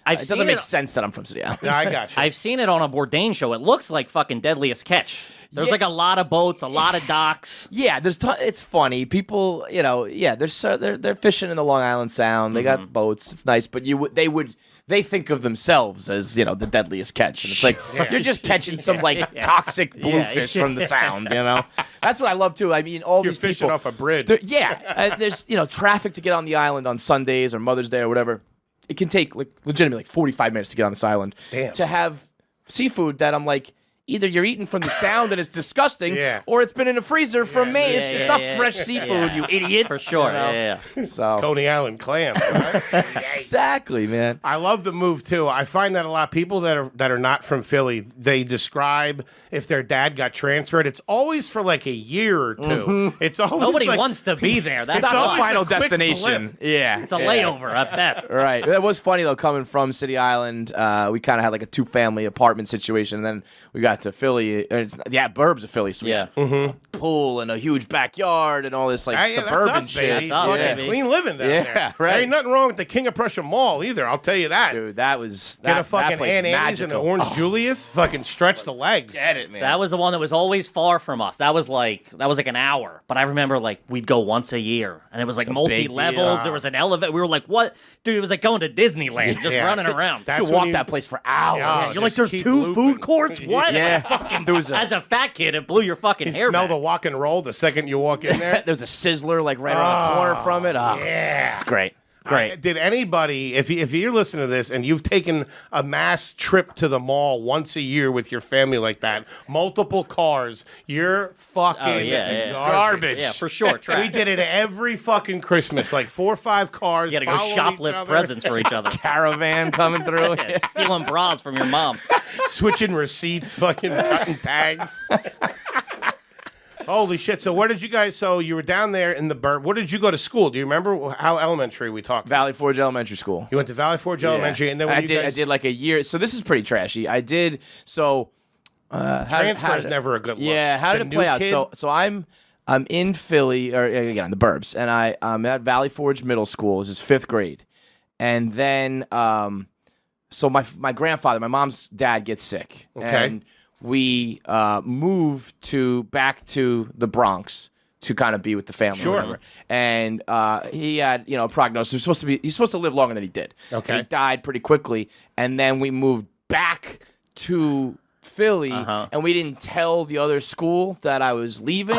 I've it seen doesn't make it- sense that I'm from City Island. Yeah, I got you. I've seen it on a Bourdain show. It looks like fucking Deadliest Catch. There's Yeah. like a lot of boats, a lot of docks. Yeah, it's funny. People, they're fishing in the Long Island Sound. They got boats. It's nice, but they think of themselves as the deadliest catch, and it's like you're just catching some toxic bluefish from the Sound. That's what I love too. I mean, all You're these fishing people, off a bridge. there's traffic to get on the island on Sundays or Mother's Day or whatever. It can take legitimately 45 minutes to get on this island. Damn. To have seafood that I'm like. Either you're eating from the Sound and it's disgusting, Yeah. or it's been in a freezer from Maine. It's not fresh seafood, you idiots. For sure. you know? Yeah. So Coney Island clams. Right? exactly, man. I love the move too. I find that a lot of people that are not from Philly, they describe if their dad got transferred. It's always for like a year or two. It's always Nobody like, wants to be there. That's It's Not always the why. final a quick destination. blip. Yeah, It's a layover at best. Right. That was funny though. Coming from City Island, we kind of had like a 2-family apartment situation, and then we got to Philly. Burbs of Philly, so we Yeah. had pool and a huge backyard and all this like Hey, suburban that's us, shit. baby. That's us, Fucking baby. clean living down Yeah, there. right. There ain't nothing wrong with the King of Prussia Mall either. I'll tell you that. Dude, that was Get that, a fucking that place Aunt Annie's and an magical. Orange Julius. Fucking stretch the legs. Get it, man. That was the one that was always far from us. That was like an hour. But I remember we'd go once a year, and it was like a big multi-levels. deal. There was an elevator. We were like, "What, dude?" It was like going to Disneyland, just Yeah. running around. That's you could when walk you- that place for hours. Yeah. You're like, just "There's keep 2 looping. food courts? What?" Yeah, there was As a fat kid, it blew your fucking You hair smell back. the walk and roll the second you walk in there. there was a Sizzler like right around the corner from it. Oh, yeah. it's great. Great. Did anybody, if you're listening to this and you've taken a mass trip to the mall once a year with your family like that, multiple cars, you're fucking garbage. Yeah, for sure. We Trash. did it every fucking Christmas, like 4 or 5 cars. You gotta go following each shoplift other, presents for each other. Caravan coming through. Yeah, stealing bras from your mom. switching receipts, fucking cutting tags. Holy shit! So where did you guys? So you were down there in the Burb. Where did you go to school? Do you remember how elementary we talked? Valley Forge Elementary School. You went to Valley Forge Elementary, and then when I you did. guys, I did like a year. So this is pretty trashy. I did. So transfer is never a good look. Yeah. How did The it play new out? kid- So I'm in Philly, or again in the Burbs, and I'm at Valley Forge Middle School. This is 5th grade, and then so my grandfather, my mom's dad, gets sick, Okay. and we moved back to the Bronx to kind of be with the family. Sure. Or whatever. And he had a prognosis. He's supposed to live longer than he did. Okay. And he died pretty quickly, and then we moved back to Philly, and we didn't tell the other school that I was leaving.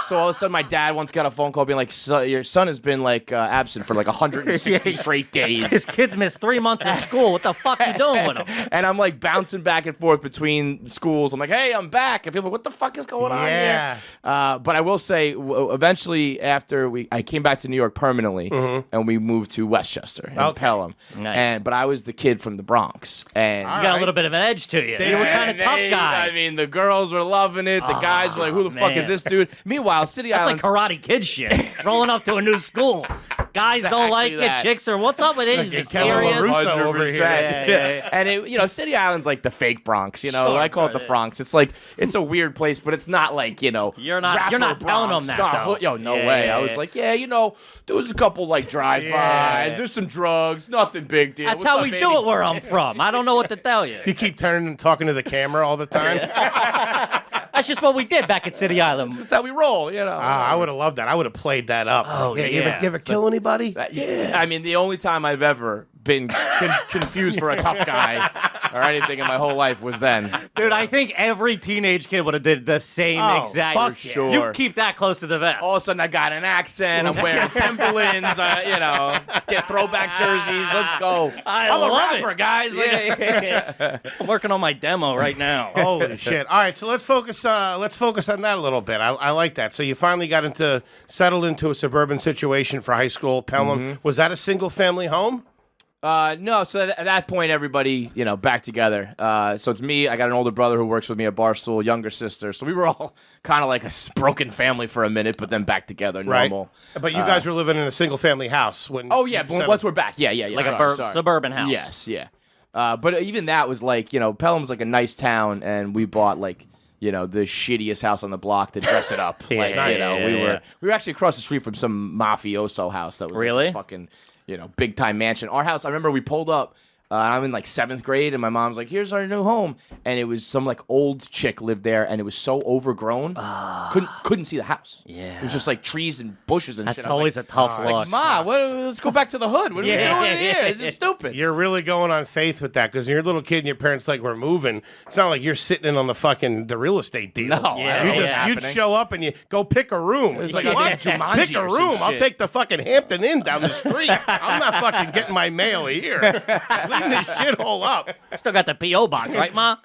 So all of a sudden, my dad once got a phone call being like, "Your son has been absent for 160 straight days." His kids missed 3 months of school. What the fuck you doing with them? And I'm bouncing back and forth between schools. I'm like, "Hey, I'm back," and people are like, "What the fuck is going on Yeah. here?" But I will say, eventually, after I came back to New York permanently, and we moved to Westchester and Okay. Pelham. Nice. But I was the kid from the Bronx, and All You got right. a little bit of an edge to you. They You were did. kind of tough guy. I mean, the girls were loving it. The guys were like, "Who the fuck is man. this dude?" Meanwhile, City That's Island's like Karate Kid shit. Rolling up to a new school. Guys don't like Exactly that. it. Chicks are, what's up with it? He's Kevin mysterious. LaRusso over here. Yeah. And it, City Island's like the fake Bronx. Sure, I call it the yeah. Bronx. It's it's a weird place, but it's not like You're not rapper telling them Bronx. that, No, though. Yo, no Yeah, way. yeah, I was yeah. like, there was a couple drive-bys. Yeah. There's some drugs. Nothing big deal. That's What's how up, we baby? do it where I'm from. I don't know what to tell you. You keep turning and talking to the camera all the time. That's just what we did back at City Island. That's how we roll. I would have loved that. I would have played that up. Oh, You yeah. ever kill anybody? Yeah. I mean, the only time I've ever been confused for a tough guy or anything in my whole life was then. Dude, I think every teenage kid would have did the same Oh, exact. fuck yeah. Sure. You keep that close to the vest. All of a sudden, I got an accent. I'm wearing Timberlands. Get throwback jerseys. Let's go. I I'm love a rapper, it. guys. I'm working on my demo right now. Holy shit! All right, so let's focus. Let's focus on that a little bit. I like that. So you finally got settled into a suburban situation for high school. Pelham. Was that a single family home? No, so at that point, everybody, back together. So it's me. I got an older brother who works with me at Barstool, younger sister. So we were all kind of like a broken family for a minute, but then back together, normal. But you guys were living in a single family house when. Oh, yeah, you but settled. once we're back. Yeah. Like sorry, a sorry. suburban house. Yes, yeah. But even that was Pelham's like a nice town, and we bought the shittiest house on the block to dress it up. Yeah, nice. We were actually across the street from some mafioso house that was Really? like a fucking big time mansion. Our house, I remember we pulled up. I'm in like 7th grade, and my mom's like, "Here's our new home," and it was some like old chick lived there, and it was so overgrown, couldn't see the house. Yeah. It was just like trees and bushes and That's shit. I was always like, a tough look. like, Ma, let's go back to the hood. What are we doing here? This is stupid. You're really going on faith with that because you're a little kid and your parents like we're moving. It's not like you're sitting in on the real estate deal. No, Yeah, you yeah. just you'd show up and you go pick a room. It's like what? Jumanji Pick a or some room. I'll shit. take the fucking Hampton Inn down the street. I'm not fucking getting my mail here. Clean this shit all up. Still got the P.O. box, right, Ma?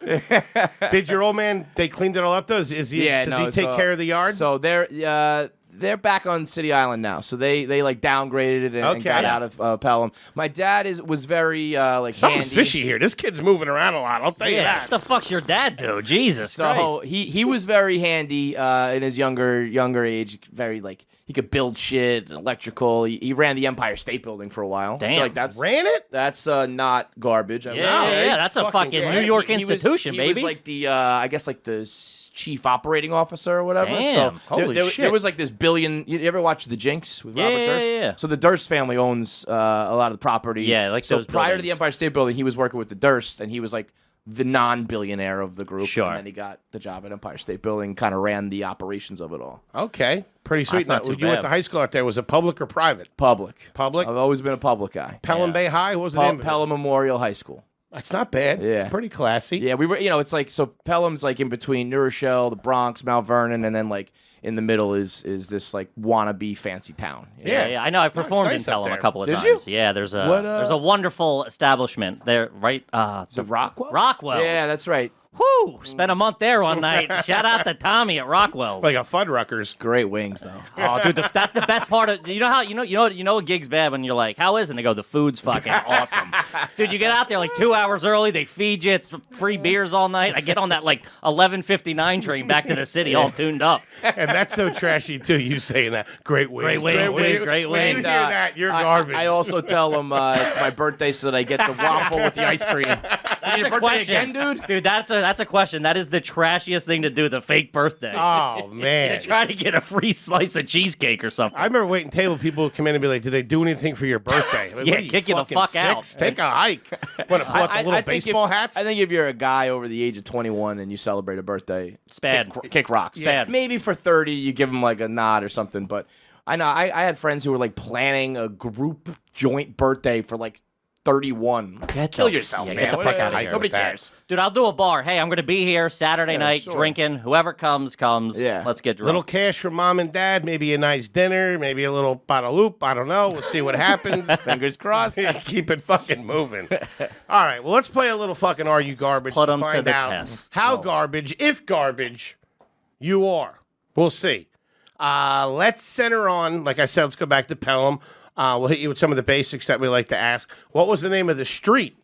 Did your old man? They cleaned it all up. Does he take care of the yard? So they're back on City Island now. So they like downgraded it and got out of Pelham. My dad was very like Something's handy. fishy here. This kid's moving around a lot. I'll tell you Yeah. that. What the fuck's your dad do? Jesus So Christ. he was very handy in his younger age. Very like he could build shit, electrical. He ran the Empire State Building for a while. I feel Damn. like that's Ran it? That's not garbage. I would Yeah, say. yeah, that's a fucking fucking classy. New York He was- institution, he baby. was like the I guess like the chief operating officer or whatever. Damn. So Holy there shit. was like this billion. You ever watch The Jinx with Yeah, Robert yeah, Durst? yeah. So the Durst family owns a lot of the property. Yeah, like so those prior to buildings. the Empire State Building, he was working with the Durst, and he was like the non-billionaire of the group. Sure. And then he got the job at Empire State Building, kind of ran the operations of it all. Okay. Pretty sweet. That's not Now, too when you went bad. to high school out there, was it public or private? Public. Public? I've always been a public guy. Pelham Bay High? What was the name of it? Pelham Memorial High School. That's not bad. Yeah. It's pretty classy. Yeah, we were, it's like, so Pelham's like in between New Rochelle, the Bronx, Mount Vernon, and then like in the middle is this like wannabe fancy town. you know? Yeah, yeah, I know. I've No, it's performed nice in up Pelham there. a couple of Did times. you? Yeah, there's a What, there's a wonderful establishment there, right? The Rockwell? Rockwell's. Yeah, that's right. Whoo! Spent a month there one night. Shout out to Tommy at Rockwell's. Like a Fuddruckers. Great wings, though. Oh, dude, that's the best part of. You know how you know a gig's bad when you're like, how is it? And they go, the food's fucking awesome, dude. You get out there like 2 hours early. They feed you. It's free beers all night. I get on that like 11:59 train back to the city, all tuned up. And that's so trashy, too, you saying that. Great wings. Great wings, When you- dude, great When you wings. hear that, you're garbage. I also tell them it's my birthday so that I get the waffle with the ice cream. That's Your a birthday question, again, dude? Dude, that's a question. That is the trashiest thing to do. The fake birthday. Oh, To man. try to get a free slice of cheesecake or something. I remember waiting table. People would come in and be like, "Did they do anything for your birthday?" Like, Yeah, what are you, kick you the fucking fuck out. six? Take a hike. Want to pull out the little think baseball if, hats? I think if you're a guy over the age of 21 and you celebrate a birthday, It's bad. Kick rocks. bad. Maybe for 30, you give them like a nod or something. But I know I had friends who were like planning a group joint birthday for like 31. Kill yourself, man. Get the fuck out of here. Nobody with that. cares. Dude, I'll do a bar. Hey, I'm going to be here Saturday night sure. drinking. Whoever comes, comes. Yeah. Let's get drunk. Little cash from mom and dad, maybe a nice dinner, maybe a little Guadalupe. I don't know. We'll see what happens. Fingers crossed. Keep it fucking moving. All right. Well, let's play a little fucking Are You Garbage Put to 'em to find the out test. how garbage, if garbage, you are. We'll see. Let's center on, like I said, let's go back to Pelham. We'll hit you with some of the basics that we like to ask. What was the name of the street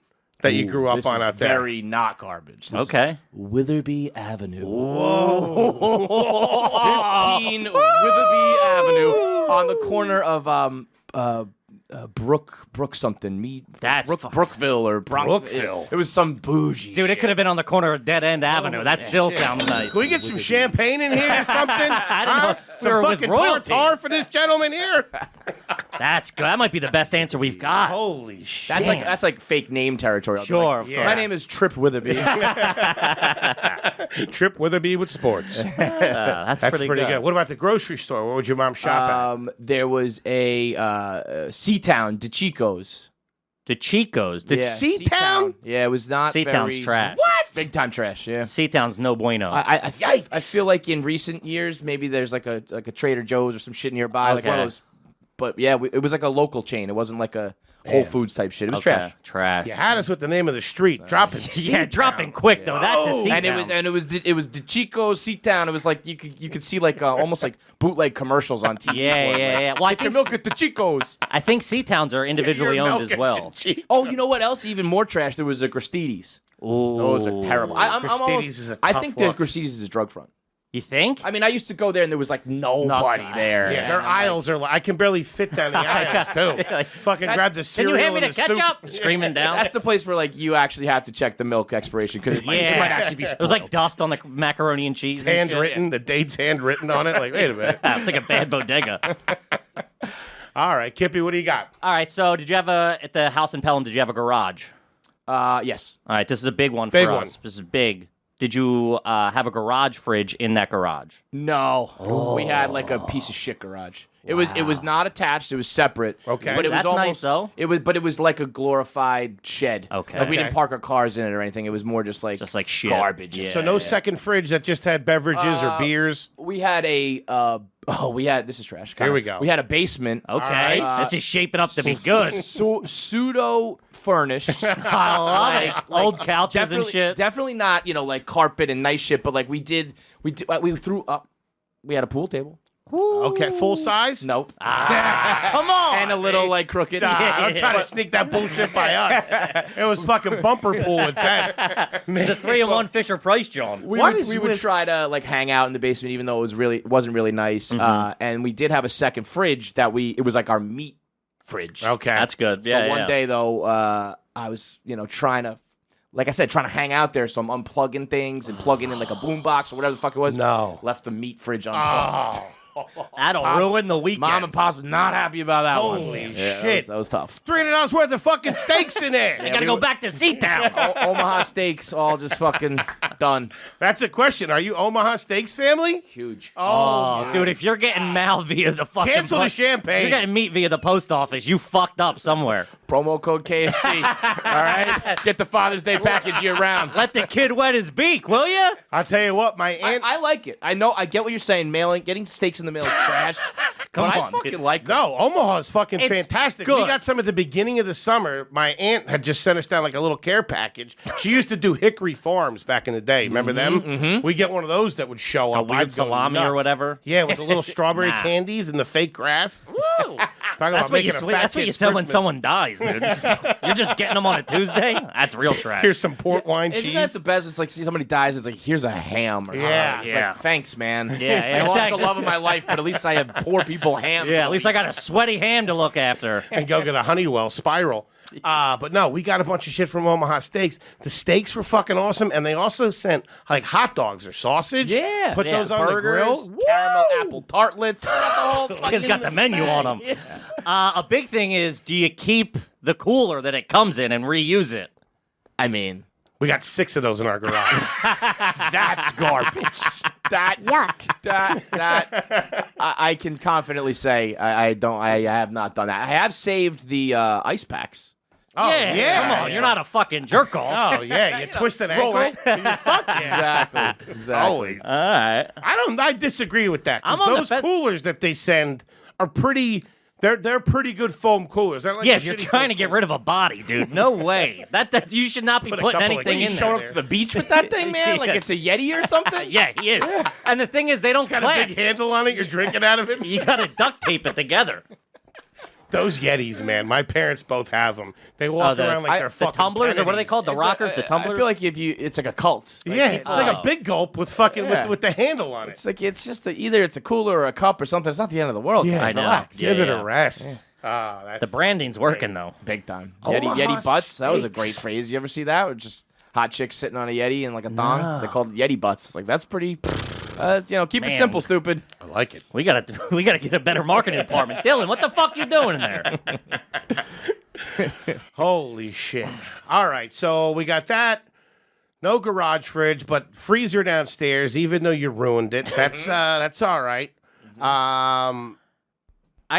that you grew up This on is out there? very not garbage. This is Okay. Witherby Avenue. 15 Witherby Avenue on the corner of Brook something. That's fucking- Brookville or Brookville. It was some bougie. Dude, it could have been on the corner of Dead End Avenue. That still sounds nice. Can we get some champagne in here or something? I don't know. We Some were with fucking royalty. tartar for this gentleman here? That's good. That might be the best answer we've got. Holy shit. That's like fake name territory. I'll be Sure, like, of Yeah. My name is Trip Witherby. Trip Witherby with sports. That's That's pretty good. What about the grocery store? Where would your mom shop There was a Seatown, DeChico's. The Chicos. The Yeah, Seatown? Yeah, it was not Seatown's very... trash. What? Big time trash, yeah. Seatown's no bueno. I Yikes. feel like in recent years, maybe there's like a Trader Joe's or some shit nearby, like one of Okay. those. But yeah, it was like a local chain. It wasn't like a Whole Foods type shit. It was Okay. trash. Trash. You had us with the name of the street. Dropping Yeah, dropping quick though. That's the Seatown. And it was DeChico's Seatown. It was like you could see like almost like bootleg commercials on TV. Yeah, for it, yeah, like, yeah. Well, I Get your think, milk at DeChico's. I think Seatowns are individually Your owned milk as and well. cheese. Oh, you know what else? Even more trash. There was a Gristedes. Ooh. Those are terrible. I'm Gristedes almost, is a I tough think look. that Gristedes is a drug front. You think? I mean, I used to go there and there was like nobody there. Yeah, their aisles are like, I can barely fit down the aisles, too. Fucking grab the Can cereal you hand me and the soup. ketchup? Screaming down. That's the place where like you actually have to check the milk expiration because it might actually be It spoiled. was like dust on the macaroni and cheese. It's and shit. handwritten. The date's handwritten on it. Like, wait a minute. It's like a bad bodega. All right, Kippy, what do you got? All right, so did you have at the house in Pelham, did you have a garage? Yes. All right, this is a big one Big for one. us. This is big. Did you have a garage fridge in that garage? No. We had like a piece of shit garage. It was not attached. It was separate. Okay. But it was That's nice, almost though. It was like a glorified shed. Okay. Like we Okay. didn't park our cars in it or anything. It was more just like shit. garbage. Yeah. So no second fridge that just had beverages or beers. We had a this is trash. Here we go. We had a basement. Okay, right. this is shaping up to be good. Pseudo furnished. I love it. Old couches and definitely, shit. definitly not, like carpet and nice shit, but like we threw up. We had a pool table. Okay, full size. Nope. Come on. And a little like crooked. I'm trying to sneak that bullshit by us. It was fucking bumper pool at best. It's a 3-in-1 Fisher Price, John. We What would, is we would with- try to like hang out in the basement, even though it wasn't really nice. And we did have a second fridge it was like our meat fridge. Okay, That's good. So Yeah, one day though, I was trying to, like I said, trying to hang out there. So I'm unplugging things and plugging in like a boombox or whatever the fuck it was. No. Left the meat fridge unplugged. Oh, That'll ruin the weekend. Mom and Pops were not happy about that one. Holy Yeah, shit. That was tough. $300 worth of fucking steaks in there. I gotta go back to Z-Town. Omaha steaks, all just fucking done. That's a question. Are you Omaha Steaks family? Huge. Oh, dude, if you're getting mal via the fucking Cancel the If champagne. you're getting meat via the post office, you fucked up somewhere. Promo code KFC. All right? Get the Father's Day package year round. Let the kid wet his beak, will you? I'll tell you what, my aunt. I like it. I get what you're saying. Getting steaks in the mail is trash. Come but I on, fucking dude. like it. No, Omaha's fucking It's fantastic. good. We got some at the beginning of the summer. My aunt had just sent us down like a little care package. She used to do Hickory Farms back in the day. Remember them? Mm-hmm. We get one of those that would show up. weird I'd go salami or nuts. whatever? Yeah, with the little strawberry Nah. candies and the fake grass. Woo! Talk about That's what you making a fat that's what you kid's sell when Christmas. someone dies, dude. You're just getting them on a Tuesday? That's real trash. Here's some port wine Isn't cheese. that the best? It's like see somebody dies. It's like here's a ham. Or Yeah. something. It's Yeah. like thanks, man. Yeah, I lost thanks. the love of my life, but at least I have poor people ham. Yeah, at least I got a sweaty ham to look after. and go get a Honeywell spiral. But no, we got a bunch of shit from Omaha Steaks. The steaks were fucking awesome, and they also sent like hot dogs or sausage. Yeah. Put Yeah. those on Burgers, the grill. caramel Woo! apple tartlets. Kids got the menu on them. A big thing is, do you keep the cooler that it comes in and reuse it? I mean, We got 6 of those in our garage. that's garbage. I can confidently say I have not done that. I have saved the ice packs. Oh, yeah. Come on, you're not a fucking jerk off. Oh, yeah. You twist an ankle. right. Fuck yeah. Exactly. Always. All right. I disagree with that. 'Cause I'm on the those fence. coolers that they send are pretty. They're pretty good foam coolers. They're like Yeah, the if you're shitty trying foam to get cooler. rid of a body, dude, no way. That you should not be Put a putting couple of anything keys in showing there. up To the beach with that thing, man? Like Yeah. it's a Yeti or something? Yeah, he is. And the thing is, they don't Got a clack. big handle on it. You're drinking out of it. You gotta duct tape it together. Those Yetis, man. My parents both have them. They walk around like they're the fucking tumblers, or what are they Kennedys. called? The rockers, the tumblers. I feel like it's like a cult. Like, Yeah, it's like a Oh. big gulp with fucking Yeah. with the handle on it. It's like it's just either it's a cooler or a cup or something. It's not the end of the world. Yeah, guys. I know. Relax. Yeah, Give it yeah. a rest. That's the branding's working though. Big time. Omaha Yeti butts. That was a great steaks. phrase. You ever see that? Or just hot chicks sitting on a Yeti and like a thong. No. They called it Yeti butts. Like that's pretty. Keep Man. it simple, stupid. I like it. We gotta get a better marketing department. Dylan, what the fuck you doing in there? Holy shit. All right, so we got that. No garage fridge, but freezer downstairs, even though you ruined it. That's all right. I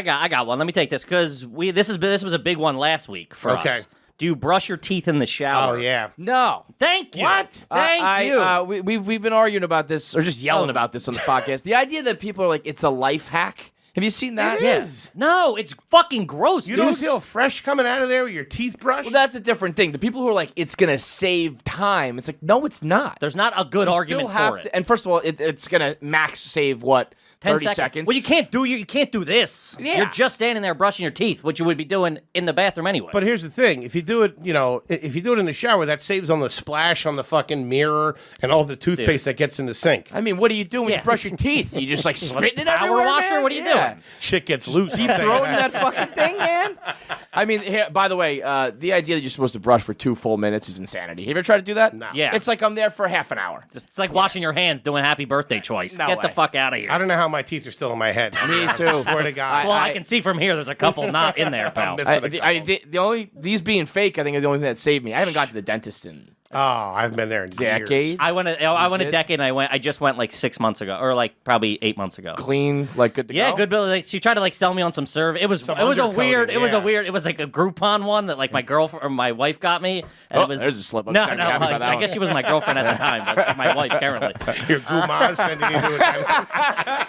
got one. Let me take this because this was a big one last week for Okay. us. Do you brush your teeth in the shower? Oh yeah. No. Thank you. What? Thank you. We've been arguing about this or just yelling about this on the podcast. The idea that people are like it's a life hack. Have you seen that? It is. No, it's fucking gross, You dude. don't feel fresh coming out of there with your teeth brushed? Well, that's a different thing. The people who are like, it's gonna save time. It's like, no, it's not. There's not a good You argument still have for it. to, and first of all, it's gonna max save what 10 30 seconds. Well, you can't do this. Yeah. You're just standing there brushing your teeth, which you would be doing in the bathroom anyway. But here's the thing: if you do it, if you do it in the shower, that saves on the splash on the fucking mirror and all the toothpaste that gets in the sink. I mean, what do you do when Yeah. you brush your teeth? You just like spitting it power everywhere, washer? man? What are you Yeah. doing? Shit gets loose. Keep throwing that fucking thing, man. I mean, here, by the way, the idea that you're supposed to brush for 2 full minutes is insanity. Have you ever tried to do that? No. Yeah. It's like I'm there for half an hour. It's like washing your hands doing happy birthday twice. No Get the way. fuck out of here. I don't know how my teeth are still in my head. Me I too. swear to God. Well, I can see from here. There's a couple not in there, pal. The only these being fake, I think, is the only thing that saved me. I haven't gone to the dentist in Oh, I've been there in decades. years. I went a Shit. decade, and I just went like 6 months ago, or like probably 8 months ago. Clean, like good to Yeah, go. good bill. Like, she tried to like sell me on some service. It was Some a weird. undercoating, It was a yeah. weird. It was like a Groupon one that like my girlfriend or my wife got me. And Oh, it was, there's a slip up. No, Sorry, no. happy about that I one. guess she was my girlfriend at the time, but my wife currently Your grandma sending you to a dentist.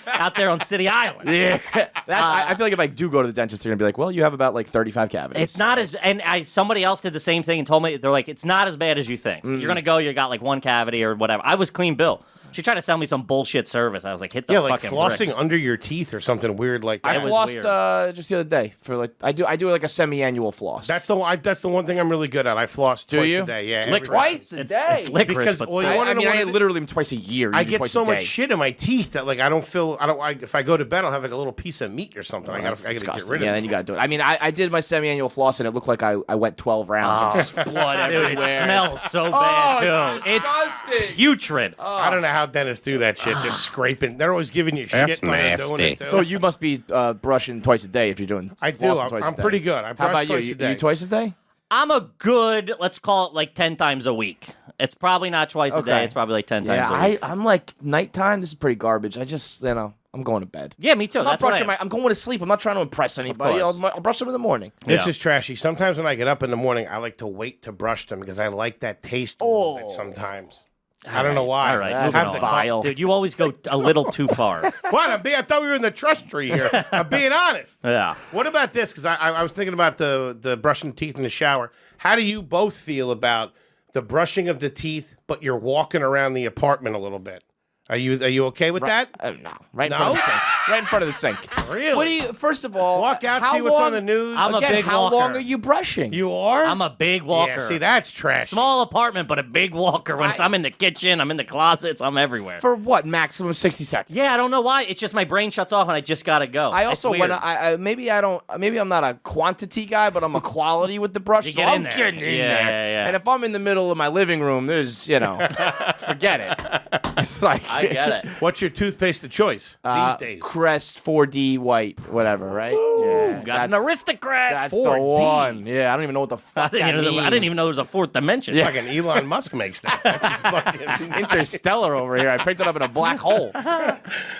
out there on City Island. Yeah, I feel like if I do go to the dentist, they're gonna be like, "Well, you have about like 35 cavities." It's not as, and somebody else did the same thing and told me, they're like, it's not as bad as you think. You're gonna go, you got like one cavity or whatever. I was clean bill. She tried to sell me some bullshit service. I was like, hit the Yeah, like fucking flossing bricks. under your teeth or something weird like I that. was flossed weird. just the other day for like I do like a semi-annual floss. That's the one thing I'm really good at. I floss twice you? a day. Yeah, Lick- every- twice a It's day. licorice, Because, but well, still. you wanna I mean, know what I it is? literally am twice a year. I usually get twice so a day. much shit in my teeth that like I don't feel. If I go to bed, I'll have like a little piece of meat or something. I That's gotta get disgusting. rid of Yeah, it. then you gotta do it. I mean, I did my semi-annual floss and it looked like I went 12 rounds. Just blood Dude, everywhere. it smells so bad, too. It's disgusting. putrid. I don't know how dentists do that shit. Just scraping. They're always giving you That's shit when they're doing it. Too. So you must be brushing twice a day if you're doing. I do. flossing twice I'm a day. pretty good. I How brush about twice you? a day. You twice a day? I'm a good, let's call it like 10 times a week. It's probably not twice a day. Okay. It's probably like 10 Yeah, times a week. I'm like nighttime. This is pretty garbage. I just I'm going to bed. Yeah, me too. I'm not That's what brushing I'm going to sleep. I'm not trying to impress anybody. course. I'll brush them in the morning. This Yeah. is trashy. Sometimes when I get up in the morning, I like to wait to brush them because I like that taste a little bit sometimes. I don't know why. All right, That's moving Have the on. vile. Dude, you always go a little too far. What? I thought we were in the trust tree here. I'm being honest. Yeah. What about this? Because I was thinking about the brushing teeth in the shower. How do you both feel about the brushing of the teeth, but you're walking around the apartment a little bit? Are you okay with that? No, right in No? front of the sink. Right in front of the sink. Really? What do you? First of all, Walk out, how see what's long, on the news. I'm a Again, big how walker. long are you brushing? You are? I'm a big walker. Yeah, see, that's trash. Small apartment, but a big walker. When I'm in the kitchen, I'm in the closets, I'm everywhere. For what? Maximum 60 seconds. Yeah, I don't know why. It's just my brain shuts off and I just gotta go. I It's also weird. when maybe I'm not a quantity guy, but I'm a quality with the brush. You so get I'm in there. getting in Yeah, there. yeah. And if I'm in the middle of my living room, there's forget it. It's like I get it. What's your toothpaste of choice these days? Crest 4D white, whatever, right? Yeah, Got an aristocrat. that's 4D. the one. Yeah, I don't even know what the fuck that means. I didn't even know there was a fourth dimension. Yeah. Fucking Elon Musk makes that. That's fucking Interstellar over here. I picked it up in a black hole.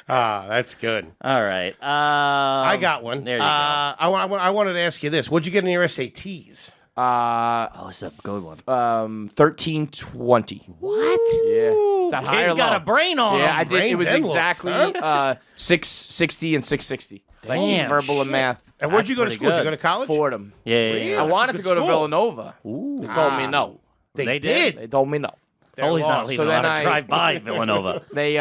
that's good. All right. I got one. There you go. I wanted to ask you this. What'd you get in your SATs? Oh, it's a good one. 1320. What? Yeah. Is that high or Kid's got low? a brain on Yeah, him. I did. It was Brains and looks, exactly huh? 660 and 660. Damn, Verbal and shit. math. And where'd you go to pretty school? Did you good. go to college? Fordham. Yeah. I wanted a to good go to school. Villanova. They told me no. They did? They told me no. They're Foley's not lost. leaving. So So then to I- drive by Villanova. They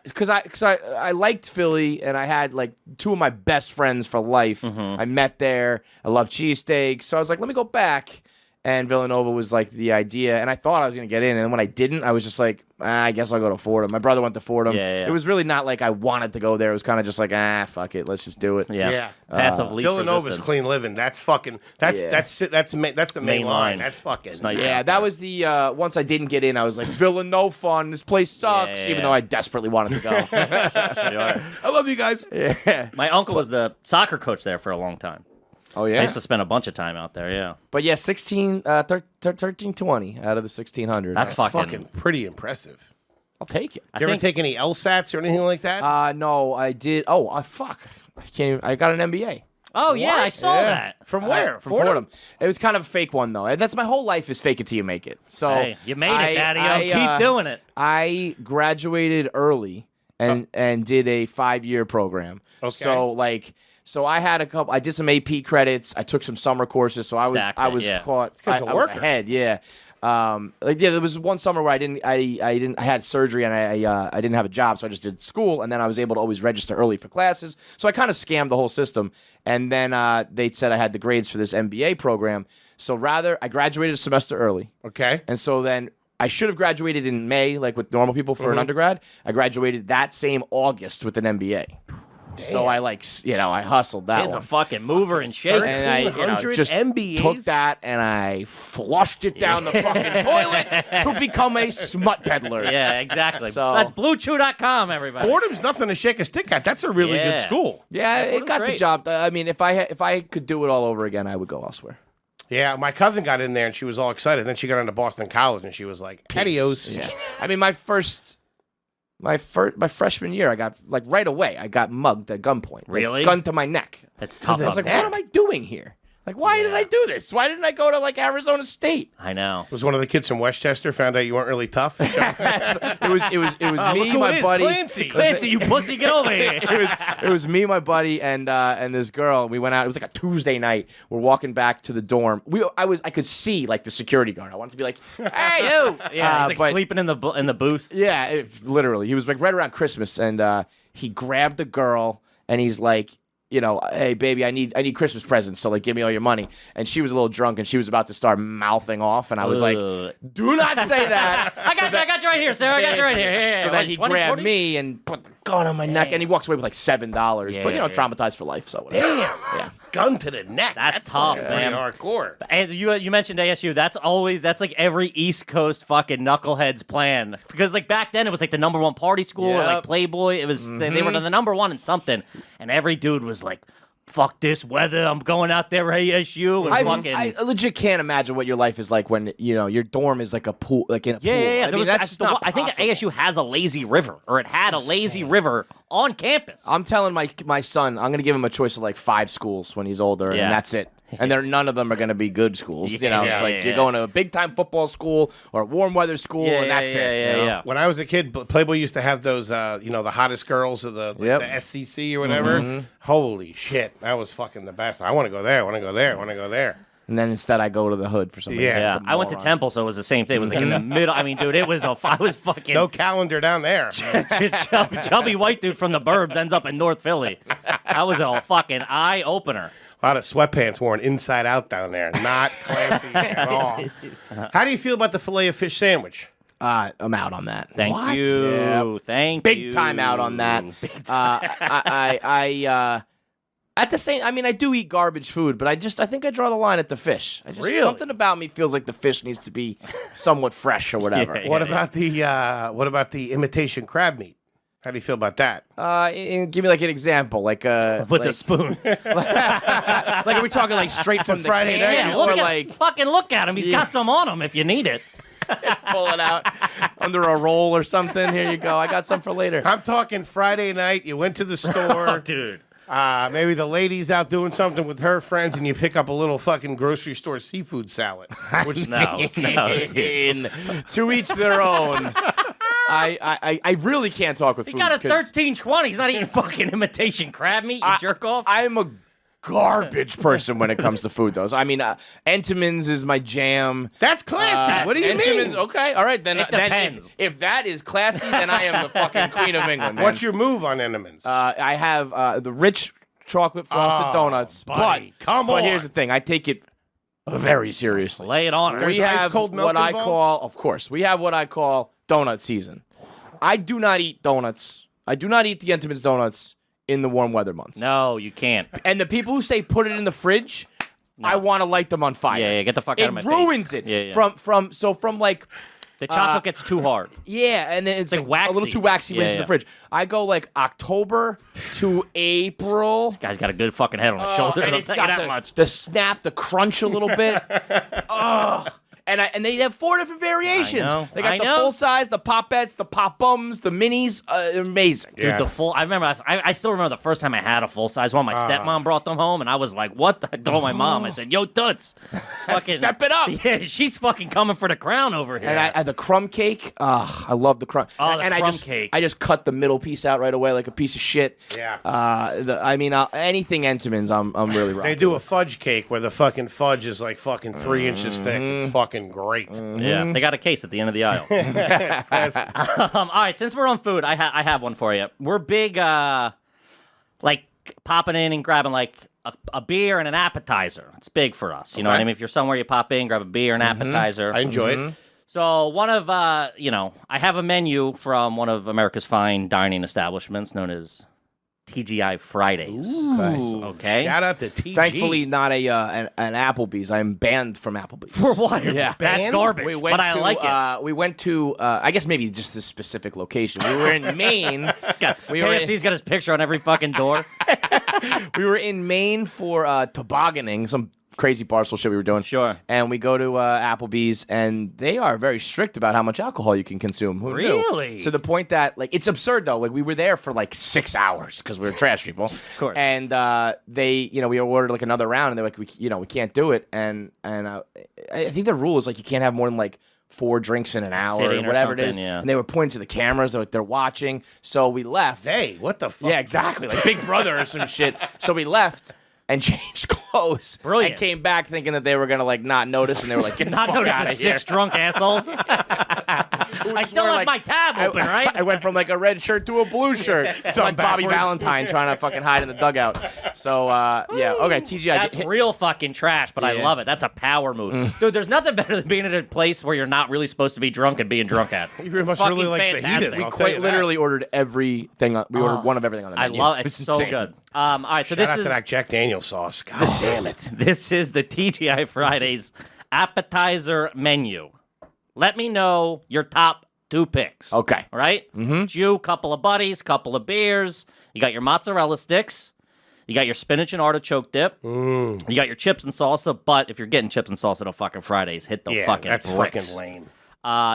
because I liked Philly and I had like two of my best friends for life. I met there. I love cheesesteaks. So I was like, let me go back. And Villanova was like the idea, and I thought I was gonna get in, and then when I didn't, I was just like, I guess I'll go to Fordham. My brother went to Fordham. Yeah. It was really not like I wanted to go there. It was kind of just like, fuck it, let's just do it. Yeah. Yeah. Path of least Villanova's resistance. clean living. That's fucking. That's Yeah. that's that's the main Main line. line. That's fucking. It's nice. Yeah, that was the once I didn't get in, I was like, Villanova fun. This place sucks, Yeah. even though I desperately wanted to go. I love you guys. Yeah. My uncle was the soccer coach there for a long time. Oh I yeah. used to spend a bunch of time out there. Yeah. But yeah, 1320 out of the 1600. That's That's fucking. fucking pretty impressive. I'll take it. I You ever think- take any LSATs or anything like that? No, I did. Oh, fuck. I can't. Even, I got an MBA. Oh yeah, I saw that. From where? From Fordham. It was kind of a fake one though. That's my whole life is fake it till you make it. So Hey, you made it, Daddy. Keep doing it. I graduated early and did a 5-year program. Okay. So I had a couple. I did some AP credits. I took some summer courses. So I was Stacked I it, was yeah. caught. guy's I a was worker. ahead. Yeah. There was one summer where I had surgery and I didn't have a job, so I just did school, and then I was able to always register early for classes. So I kind of scammed the whole system, and then they said I had the grades for this MBA program. So rather, I graduated a semester early, Okay. and so then I should have graduated in May, like with normal people for an undergrad. I graduated that same August with an MBA. So I I hustled that Kid's one. a fucking mover and shaker. And I 100 just MBAs? took that and I flushed it down the fucking toilet to become a smut peddler. Yeah, exactly. So- That's BlueChew.com, everybody. Fordham's nothing to shake a stick at. That's a really Yeah. good school. Yeah, it got the great. job. I mean, if I could do it all over again, I would go elsewhere. Yeah, my cousin got in there and she was all excited. Then she got into Boston College and she was like, adios. Yeah. I mean, my freshman year, I got right away. I got mugged at gunpoint. Really? Gun to my neck. It's tough. I was up like, there. what am I doing here? Like, why did I do this? Why didn't I go to Arizona State? I know. Was one of the kids from Westchester found out you weren't really tough? It was look me, who my it is, buddy. Clancy. Clancy, you pussy, get over here. It was me, my buddy, and this girl. We went out. It was like a Tuesday night. We're walking back to the dorm. I could see the security guard. I wanted to be like, hey, You. Yeah, he's but- sleeping in the booth. yeah, literally. He was right around Christmas, and he grabbed the girl, and he's like, hey baby, I need Christmas presents, so give me all your money. And she was a little drunk, and she was about to start mouthing off, and I was like, Ugh. do not say that. I got you right here, Sarah. I got you right here. Yeah, So yeah, then he 20, grabbed 40? me and put the gun on my neck, and he walks away with $7. Yeah, but yeah. traumatized for life. So whatever. Damn. Gun to the neck. That's tough, pretty man. hardcore. And you mentioned ASU. That's like every East Coast fucking knucklehead's plan. Because back then it was the number one party school or Yep. Playboy. It was they were the number one in something, and every dude was like, "Fuck this weather! I'm going out there ASU and fucking." I legit can't imagine what your life is like when your dorm is like a pool, in a pool. yeah. I mean, that's just not I think possible. ASU has a lazy river, or it had a lazy river on campus. I'm telling my son, I'm gonna give him a choice of 5 schools when he's older, Yeah. and that's it. And none of them are gonna be good schools. Yeah, It's yeah. you're going to a big time football school or a warm weather school, and that's it. you know? Yeah. When I was a kid, Playboy used to have those, the hottest girls of the Yep. SCC or whatever. Holy shit, that was fucking the best. I want to go there. I want to go there. I want to go there. And then instead, I go to the hood for something. Yeah. Yeah, I went to Temple, so it was the same thing. It was in the middle. I mean, dude, I was fucking No calendar down there. chubby white dude from the burbs ends up in North Philly. That was a fucking eye opener. A lot of sweatpants worn inside out down there. Not classy at all. How do you feel about the filet of fish sandwich? I'm out on that. Thank What? you. Yeah. Thank Big you. time out on that. At the same, I mean, I do eat garbage food, but I think I draw the line at the fish. Really? Something about me feels like the fish needs to be somewhat fresh or whatever. Yeah. What about the imitation crab meat? How do you feel about that? Give me an example, with a spoon. are we talking straight from the Friday can, night. Yeah, or fucking look at him. He's got some on him if you need it. pull it out under a roll or something? Here you go. I got some for later. I'm talking Friday night. You went to the store. Oh, dude. Maybe the lady's out doing something with her friends, and you pick up a little fucking grocery store seafood salad. Which No. To each their own. I really can't talk with He food. got a 'cause 1320. He's not eating fucking imitation crab meat, you jerk off. I'm a garbage person when it comes to food, though. So, I mean, Entenmann's is my jam. That's classy. What do you Entenmann's, mean? okay, all right. Then, It depends. if that is classy, then I am the fucking queen of England. Man. What's your move on Entenmann's? I have the rich chocolate frosted donuts, buddy, but come on. here's the thing: I take it very seriously. Lay it on her. There's We ice have cold milk what I involved? call, of course, we have what I call donut season. I do not eat donuts. I do not eat the Entenmann's donuts in the warm weather months. No, you can't. And the people who say put it in the fridge, I want to light them on fire. Yeah, get the fuck out of my It face. ruins it. Yeah. From The chocolate gets too hard. yeah, and then it's like a little waxy. too waxy when it's in Yeah, the fridge. I go October to April. Guy's got a good fucking head on his shoulders. And I'll it's tell you got that much. the snap, the crunch a little bit. And they have 4 different variations. I know. They got I the know. full size, the popettes, the pop bums, the minis. They're amazing. Dude, Yeah. the full. I remember. I still remember the first time I had a full size one. My stepmom brought them home, and I was like, "What?" I told my mom. I said, "Yo, Toots, fucking Step it up. Yeah, she's fucking coming for the crown over here. And the crumb cake, I love the crumb. Oh, the and crumb I just, cake. I just cut the middle piece out right away like a piece of shit. Yeah. Anything Entenmann's, I'm really They rocking. do a fudge cake where the fucking fudge is like fucking 3 inches thick. It's fucking great. Yeah, they got a case at the end of the aisle. All right, since we're on food, I have one for you. We're big, popping in and grabbing a beer and an appetizer. It's big for us. You know what I mean? If you're somewhere, you pop in, grab a beer and appetizer. I enjoy it. So one of, I have a menu from one of America's fine dining establishments known as TGI Fridays. Okay. Shout out to TG. Thankfully, not an Applebee's. I'm banned from Applebee's. For what? Yeah. That's Banned? garbage. We went But I to, like it. We went to, I guess maybe just this specific location. We were in Maine. we were in- KFC's got his picture on every fucking door. we were in Maine for tobogganing, some crazy Barstool shit we were doing. Sure. And we go to Applebee's, and they are very strict about how much alcohol you can consume. Who knew? Really? To the point that, like, it's absurd, though. Like, we were there for, like, 6 hours because we were trash people. Of course. And they, we ordered, like, another round, and they're like, we can't do it. And I think the rule is, like, you can't have more than, like, 4 drinks in an hour Sitting or or whatever it is. something, yeah. And they were pointing to the cameras, they're watching. So we left. Hey, what the fuck? Yeah, exactly. Like Big Brother or some shit. So we left and changed clothes. Brilliant. And came back thinking that they were gonna like not notice, and they were like, "Get the Not fuck notice out the of here." 6 drunk assholes. I still have my tab open, right? I went from like a red shirt to a blue shirt. It's like Bobby backwards. Valentine trying to fucking hide in the dugout. So yeah, okay, TGI. That's real fucking trash, but I Yeah. love it. That's a power move. Dude, there's nothing better than being at a place where you're not really supposed to be drunk and being drunk at. You must Fucking really like fantastic. fajitas. We I'll tell Quite you literally ordered everything. We ordered one of everything on the I menu. love it. It's It's so insane. good. All right, so Shout this out is to that Jack Daniel sauce. God damn it. this is the TGI Fridays appetizer menu. Let me know your top 2 picks. Okay. All right? Mm-hmm. Jew, couple of buddies, couple of beers. You got your mozzarella sticks. You got your spinach and artichoke dip. You got your chips and salsa. But if you're getting chips and salsa on fucking Fridays, hit the Yeah, fucking that's bricks. fucking lame.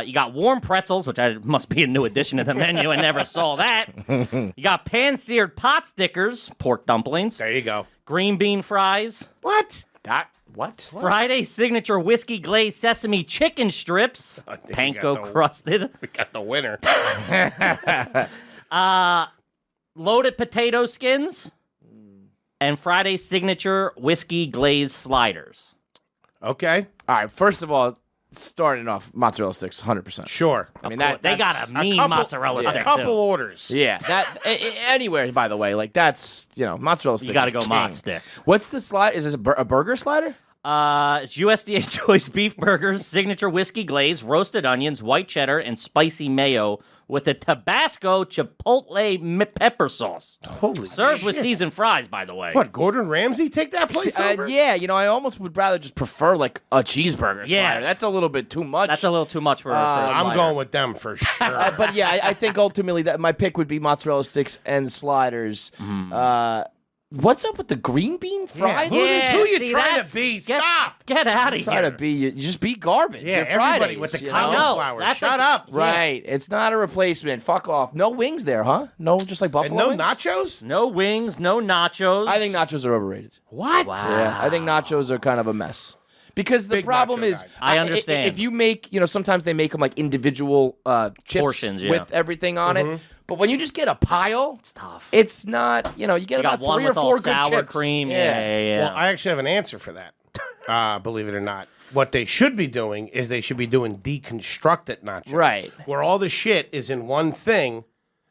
You got warm pretzels, which must be a new addition to the menu. I never saw that. You got pan-seared pot stickers, pork dumplings, There you go. green bean fries, What? What? Friday signature whiskey glazed sesame chicken strips, I think we got panko the- crusted, We got the winner. loaded potato skins, and Friday signature whiskey glazed sliders. Okay. All right. First of all, starting off mozzarella sticks, 100%. Sure. I mean They got a mean mozzarella A stick, couple too. orders. Yeah, that anywhere. By the way, like that's mozzarella sticks. You got to is go king. mozz sticks. What's the slide? Is this a burger slider? It's USDA choice beef burgers, signature whiskey glaze, roasted onions, white cheddar, and spicy mayo with a Tabasco chipotle pepper sauce. Holy Served with shit. seasoned fries, by the way. What, Gordon Ramsay take that place over? Yeah, I almost would rather just prefer like a cheeseburger Yeah. slider. That's a little bit too much. That's a little too much for a I'm slider. going with them for sure. But yeah, I think ultimately that my pick would be mozzarella sticks and sliders. What's up with the green bean fries? Yeah, Who you see, trying that's- to be? Get, Stop. Get out of Try here. to be you just be garbage. Yeah, You're everybody Fridays, with the you know? cauliflower. that's Shut like- up. Right, it's not a replacement. Fuck off. No wings there, huh? No, just like And buffalo no wings? nachos? No wings, no nachos. I think nachos are overrated. What? Yeah, I think nachos are kind of a mess. Because the Big problem nacho is, guy. I understand. If you make, sometimes they make them like individual chips Portions, yeah. with everything on it. But when you just get a pile, It's tough. it's not. You get You about got one 3 or with 4 all good sour chips. cream. Yeah. Well, I actually have an answer for that. Believe it or not. What they should be doing is they should be doing deconstructed nachos. Right. Where all the shit is in one thing,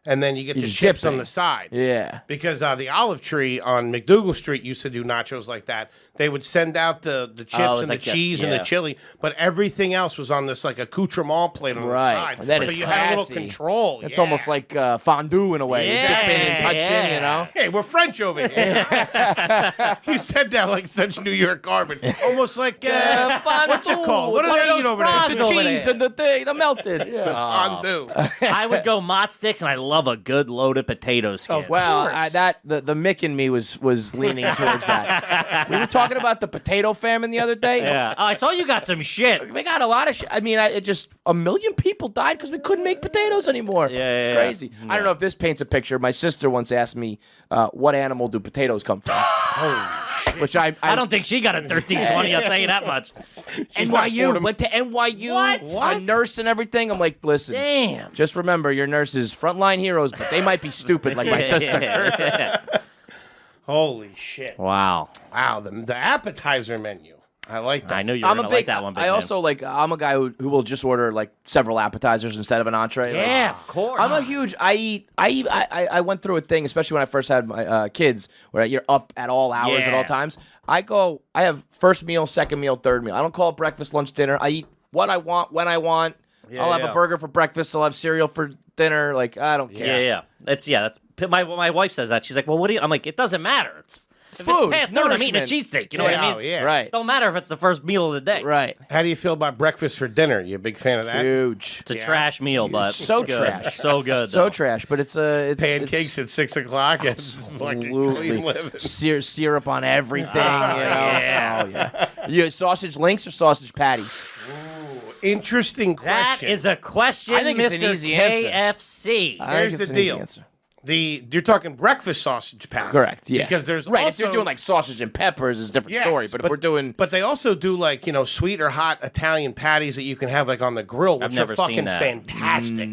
and then you get the just chips dip on it. the side. Yeah. Because the Olive Tree on McDougal Street used to do nachos like that. They would send out the chips it's and like the this, cheese and yeah. the chili, but everything else was on this like accoutrement plate on Right. the side. And that so is you had a little classy. control. It's yeah. almost like fondue in a way. You dip in and touch in, Yeah. Hey, we're French over here. You said that like such New York garbage. Almost like what's it called? What One are of they those eating over there? frogs The over cheese there. and the thing, the melted. Yeah. fondue. I would go mozz sticks, and I love a good loaded potato skin. Well, course. the Mick in me was leaning towards that. We were talking about the potato famine the other day. Yeah. Oh, I saw you got some shit. We got a lot of shit. I mean, it just 1 million people died because we couldn't make potatoes anymore. Yeah, it's yeah, crazy. I don't know if this paints a picture. My sister once asked me, what animal do potatoes come from? Which I I don't think she got a 1320, I'll tell you that much. NYU went to NYU. What? She's a nurse and everything. I'm like, listen, Damn. just remember your nurses, frontline heroes, but they might be stupid like my sister. Holy shit! Wow. Wow, the appetizer menu. I like that. I knew you were I'm going a to like big. that one, big I man. also like. I'm a guy who will just order like several appetizers instead of an entree. Like, Yeah, of course. I'm a huge. I went through a thing, especially when I first had my kids, where you're up at all hours at all Yeah. times. I have first meal, second meal, third meal. I don't call it breakfast, lunch, dinner. I eat what I want when I want. I'll have yeah. a burger for breakfast. I'll have cereal for dinner. Like, I don't care. Yeah. That's my wife says that. She's like, well, what do you? I'm like, it doesn't matter. It's if food, it's it's past noon, I'm eating a nourishment. cheesesteak. You know what I mean? Oh, yeah. Right. Don't matter if it's the first meal of the day. Right. How do you feel about breakfast for dinner? You a big fan of that? Huge. It's a trash meal, but So it's good. trash. So good. So though. trash, but it's Pancakes it's at 6 o'clock. It's fucking clean living. syrup on everything. yeah. Oh yeah. You sausage links or sausage patties? Interesting That question. is a question, I think Mr. it's an easy answer. KFC. I Here's think the it's an easy deal. answer. You're talking breakfast sausage patty. Correct. Yeah. Because there's right. also If you're doing like sausage and peppers, it's a different Yes, story. But if we're doing But they also do like, sweet or hot Italian patties that you can have like on the grill, which I've never are fucking seen that. fantastic.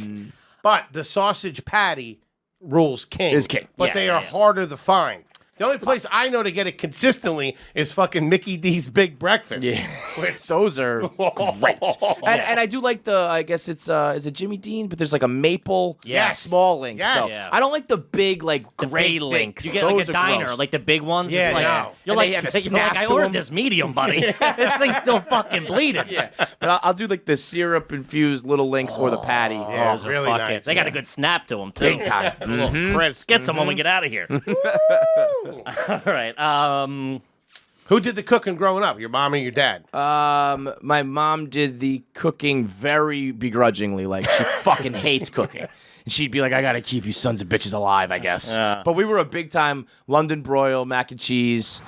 But the sausage patty rules king. Is king. But Yeah, they yeah, are yeah. harder to find. The only place I know to get it consistently is fucking Mickey D's Big Breakfast. Yeah. Which- those are great. And I do like I guess it's is it Jimmy Dean? But there's like a maple Yes. small link. Yes. So Yeah. I don't like the big like The gray big links. thing. You get like Those a are diner, gross. like the big ones. Yeah, it's like, no. You're And like, they have a you're like, snap I to ordered 'em. this medium, buddy. This thing's still fucking bleeding. Yeah, but I'll do like the syrup infused little links or the patty. yeah. Those are Really fucking- nice. They got a good snap to them too. Big time. A little crisp. Get some when we get out of here. All right. Who did the cooking growing up? Your mom or your dad? My mom did the cooking very begrudgingly. Like she fucking hates cooking. And she'd be like, I gotta keep you sons of bitches alive, I guess. Yeah. But we were a big time London broil, mac and cheese,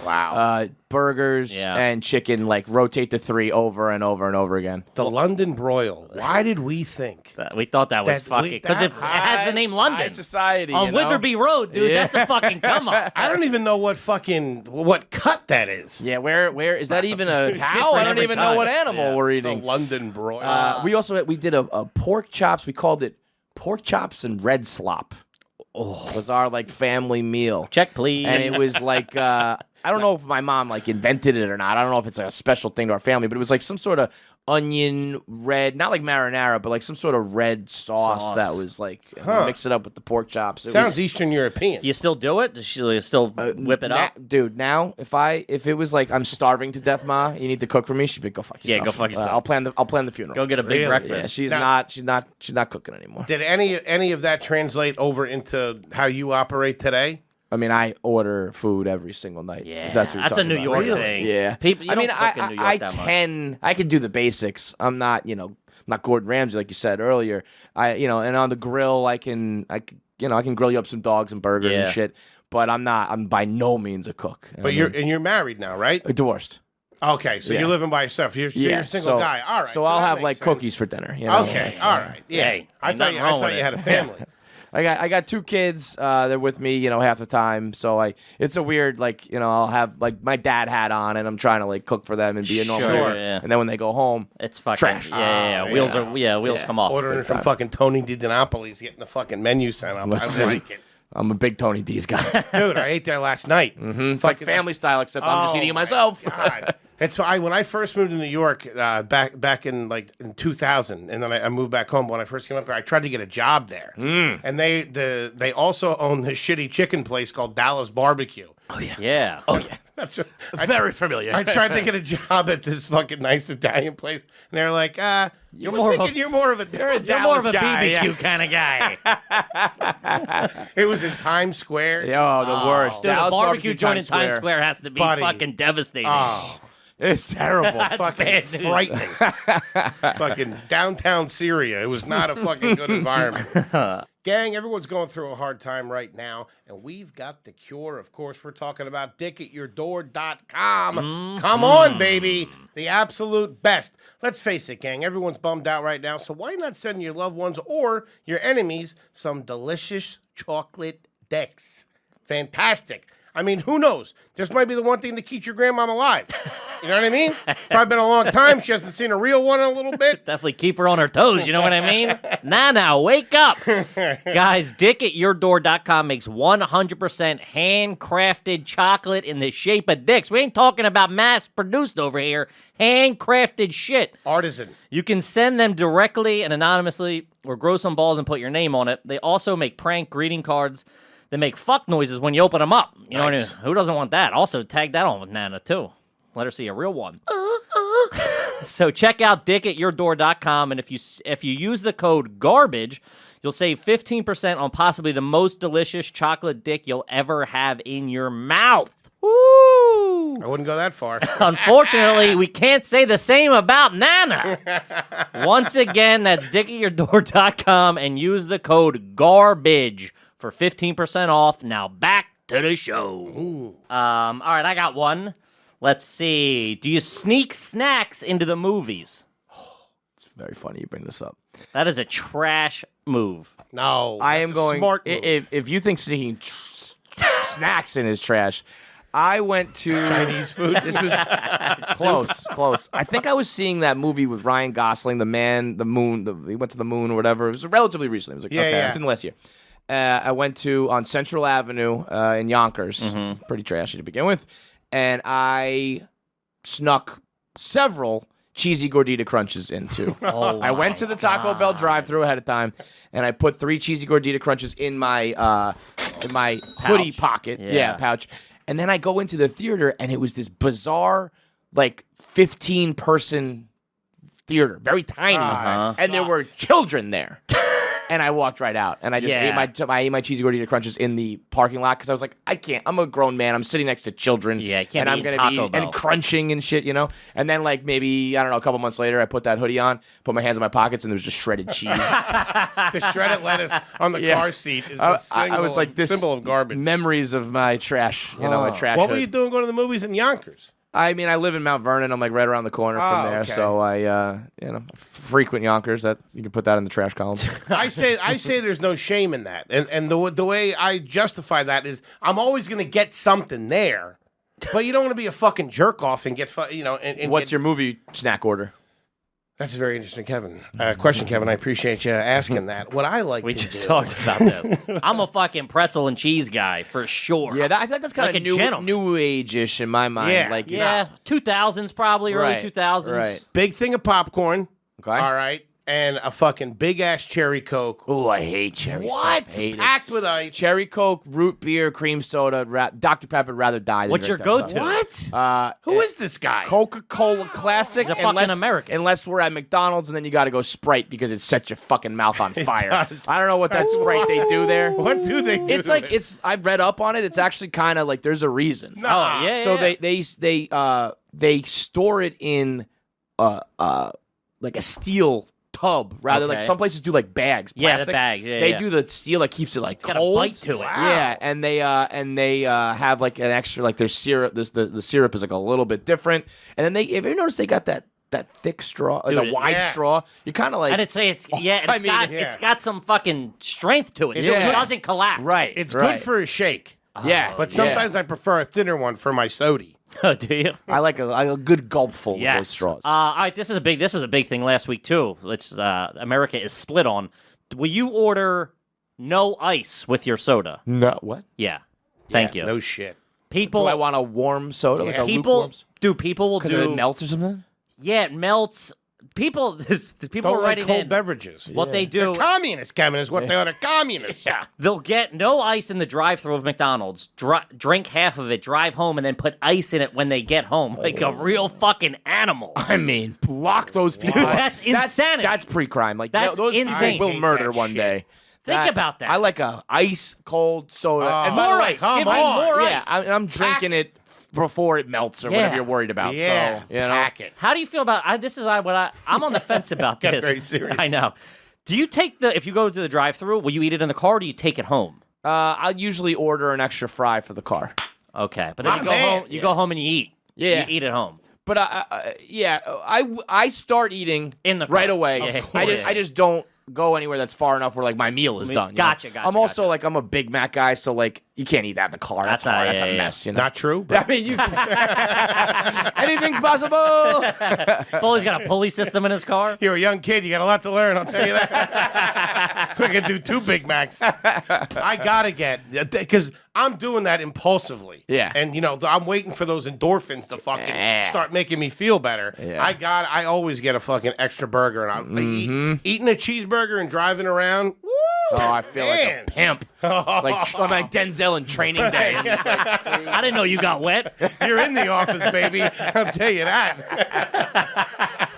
burgers, Yeah. and chicken, like rotate the 3 over and over and over again. The London broil. Why did we think? We thought that was That- fucking because that it has the name London High society. on you know? Witherby Road, dude. Yeah. That's a fucking come up. I don't even know what cut that is. Yeah, where is that even a cow? I different don't every even time. know what animal Yeah. we're The eating. London broil. We did a pork chops. We called it pork chops and red slop. Was our like family meal. Check, please. And it was like I don't know if my mom like invented it or not. I don't know if it's like a special thing to our family, but it was like some sort of onion red, not like marinara, but like some sort of red sauce. That was like mix it up with the pork chops. It Sounds was, Eastern European. Do you still do it? Does she still whip it up? Dude, now if it was like I'm starving to death, Ma, you need to cook for me, she'd be go fuck yourself. Yeah, go fuck yourself. I'll plan the funeral. Go get a big Really? breakfast. Yeah, she's not cooking anymore. Did any of that translate over into how you operate today? I mean, I order food every single night. Yeah, if that's what you're that's a talking New about. York Really? thing. Yeah, People, you I mean, don't cook in New York I that much. I can do the basics. I'm not, not Gordon Ramsay like you said earlier. And on the grill, I can grill you up some dogs and burgers Yeah. and shit. But I'm by no means a cook. But you're married now, right? divorced. Okay, so Yeah. you're living by yourself. You're a single guy. All right. So I'll that have makes like sense. cookies for dinner. You know? Okay, all right. Yeah. Hey, I ain't thought nothing wrong you with had it. a family. I got 2 kids. They're with me, half the time. So it's a weird I'll have like my dad hat on, and I'm trying to like cook for them and be a normal. Sure, neighbor. yeah. And then when they go home, It's fucking Trash. Yeah. Wheels come off. Ordering from fucking Tony DiNapoli's, getting the fucking menu sent up. Listen. I like it. I'm a big Tony D's guy. Dude, I ate there last night. It's like family style, except I'm just eating it myself. God. It's when I first moved to New York back in 2000, and then I moved back home. When I first came up here, I tried to get a job there, and they also own this shitty chicken place called Dallas Barbecue. Yeah. Oh yeah, That's what, very familiar. I tried to get a job at this fucking nice Italian place, and they're like, You're more of a you're more of a You're more of Dallas a guy, BBQ kind of guy. It was in Times Square. Yo, the worst. Dude, a Dallas barbecue joint in Times Square has to be Buddy. fucking devastating. Oh, It's terrible. fucking bad news. frightening. Fucking downtown Syria. It was not a fucking good environment. Gang, everyone's going through a hard time right now, and we've got the cure. Of course, we're talking about dickatyourdoor.com. Come on, baby. The absolute best. Let's face it, gang. Everyone's bummed out right now, so why not send your loved ones or your enemies some delicious chocolate dicks? Fantastic. I mean, who knows? This might be the one thing to keep your grandmom alive. You know what I mean? Probably been a long time. She hasn't seen a real one in a little bit. Definitely keep her on her toes, you know what I mean? Now, wake up. Guys, dickatyourdoor.com makes 100% handcrafted chocolate in the shape of dicks. We ain't talking about mass-produced over here. Handcrafted shit. Artisan. You can send them directly and anonymously or grow some balls and put your name on it. They also make prank greeting cards that make fuck noises when you open them up. You know what I mean? Nice. Who doesn't want that? Also, tag that on with Nana, too. Let her see a real one. So check out dickatyourdoor.com, and if you use the code GARBAGE, you'll save 15% on possibly the most delicious chocolate dick you'll ever have in your mouth. Woo! I wouldn't go that far. Unfortunately, we can't say the same about Nana. Once again, that's dickatyourdoor.com and use the code GARBAGE for 15% off. Now back to the show. All right, I got one. Let's see. Do you sneak snacks into the movies? It's very funny you bring this up. That is a trash move. No, I am that's a going. smart move. If you think sneaking snacks in is trash, I went to Chinese food. This was close. I think I was seeing that movie with Ryan Gosling, The Man, the Moon. He went to the moon or whatever. It was relatively recently. It was like Yeah. within the last year. I went to on Central Avenue in Yonkers. Pretty trashy to begin with, and I snuck several cheesy gordita crunches into. I went to the Taco Bell drive-thru ahead of time, and I put 3 cheesy gordita crunches in my hoodie pocket, pouch. And then I go into the theater, and it was this bizarre, like 15-person theater, very tiny, and there were children there. And I walked right out, and I just ate my cheesy gordita crunches in the parking lot because I was like, I can't. I'm a grown man. I'm sitting next to children. Yeah, you can't and be I'm eating gonna Taco be Bell. and crunching and shit, you know. And then like maybe I don't know, a couple months later, I put that hoodie on, put my hands in my pockets, and there was just shredded cheese. The shredded lettuce on the car seat is the I was like this symbol of garbage. memories of my trash, my trash. What were hood. you doing going to the movies in Yonkers? I mean, I live in Mount Vernon. I'm like right around the corner from there, okay. so I, frequent Yonkers. That you can put that in the trash column. I say there's no shame in that, and the way I justify that is I'm always going to get something there, but you don't want to be a fucking jerk off and get And What's your movie snack order? That's very interesting, Kevin. Question, Kevin. I appreciate you asking that. What I like We to just do, talked about that. I'm a fucking pretzel and cheese guy for sure. Yeah, I think that's kind Like a of gentleman. new age-ish in my mind. Yeah. Like Yeah, 2000s probably, early Right, 2000s. right. big thing of popcorn. Okay. All right, and a fucking big ass cherry Coke. Oh, I hate cherry. What? Stuff. Hate it. Packed with ice. Cherry Coke, root beer, cream soda, Dr. Pepper. Would rather die than What's drink your that go-to? stuff. What? Who is this guy? Coca-Cola Classic. He's a fucking American. Unless we're at McDonald's, and then you got to go Sprite because it sets your fucking mouth on fire. does. I don't know what that Sprite they do there. What do they do? It's like I've read up on it. It's actually kind of like there's a reason. Nah. Oh, yeah. So they store it in like a steel tub rather like Okay. some places do like bags. Yeah, the Plastic. bags, yeah, they yeah. do the steel that keeps it like got a cold. bite to it. Yeah, and they have like an extra like their syrup. The syrup is like a little bit different. And then have you noticed they got that thick straw, Dude, the wide yeah. straw? You kind of like And it's yeah. got some fucking strength to it. Yeah. It doesn't collapse. right. It's right. good for a shake. Yeah, But sometimes I prefer a thinner one for my sody. Oh, do you? I like a good gulpful Yes. with those straws. All right, this was a big thing last week too. It's America is split on. Will you order no ice with your soda? no, what? Yeah. Thank you. No shit. People Do I want a warm soda? Like a people lukewarm? people will Because do it melts or something? Yeah, it melts. People the people Don't are like writing cold in beverages. what they do. Communist, Kevin, is what they are. Communists. Yeah. They'll get no ice in the drive-thru of McDonald's. Drink half of it, drive home, and then put ice in it when they get home, like a real fucking animal. I mean, block those people. Dude, that's insanity. That's pre-crime. Like That's those insane. people I will hate murder that one shit. day. Think about that. I like a ice cold soda. and by more the way, ice. Give me on. more yeah, ice. I'm drinking it before it melts or Yeah. whatever you're worried about. Yeah. So, you know. Pack it. How do you feel about? I'm on the fence about Got this. very serious. I know. Do you take if you go to the drive-thru, will you eat it in the car or do you take it home? I'll usually order an extra fry for the car. Okay, but then My you go man. home. You go home and you eat. Yeah. You eat at home. But I start eating In the car. right away. Of I just don't go anywhere that's far enough where like my meal is done. you know? Gotcha. I'm also like I'm a Big Mac guy, so like you can't eat that in the car. That's That's hard. not- That's yeah, a yeah. mess. You know. Not true. I mean, you anything's possible. Foley's got a pulley system in his car. You're a young kid. You got a lot to learn. I'll tell you that. We can do 2 Big Macs. I gotta get because I'm doing that impulsively. Yeah. And I'm waiting for those endorphins to fucking start making me feel better. Yeah. I always get a fucking extra burger, and I'm eating a cheeseburger and driving around. Woo, Oh, I feel like man. a pimp. It's like I'm like Denzel in Training Day. It's like, I didn't know you got wet. You're in the office, baby. I'll tell you that.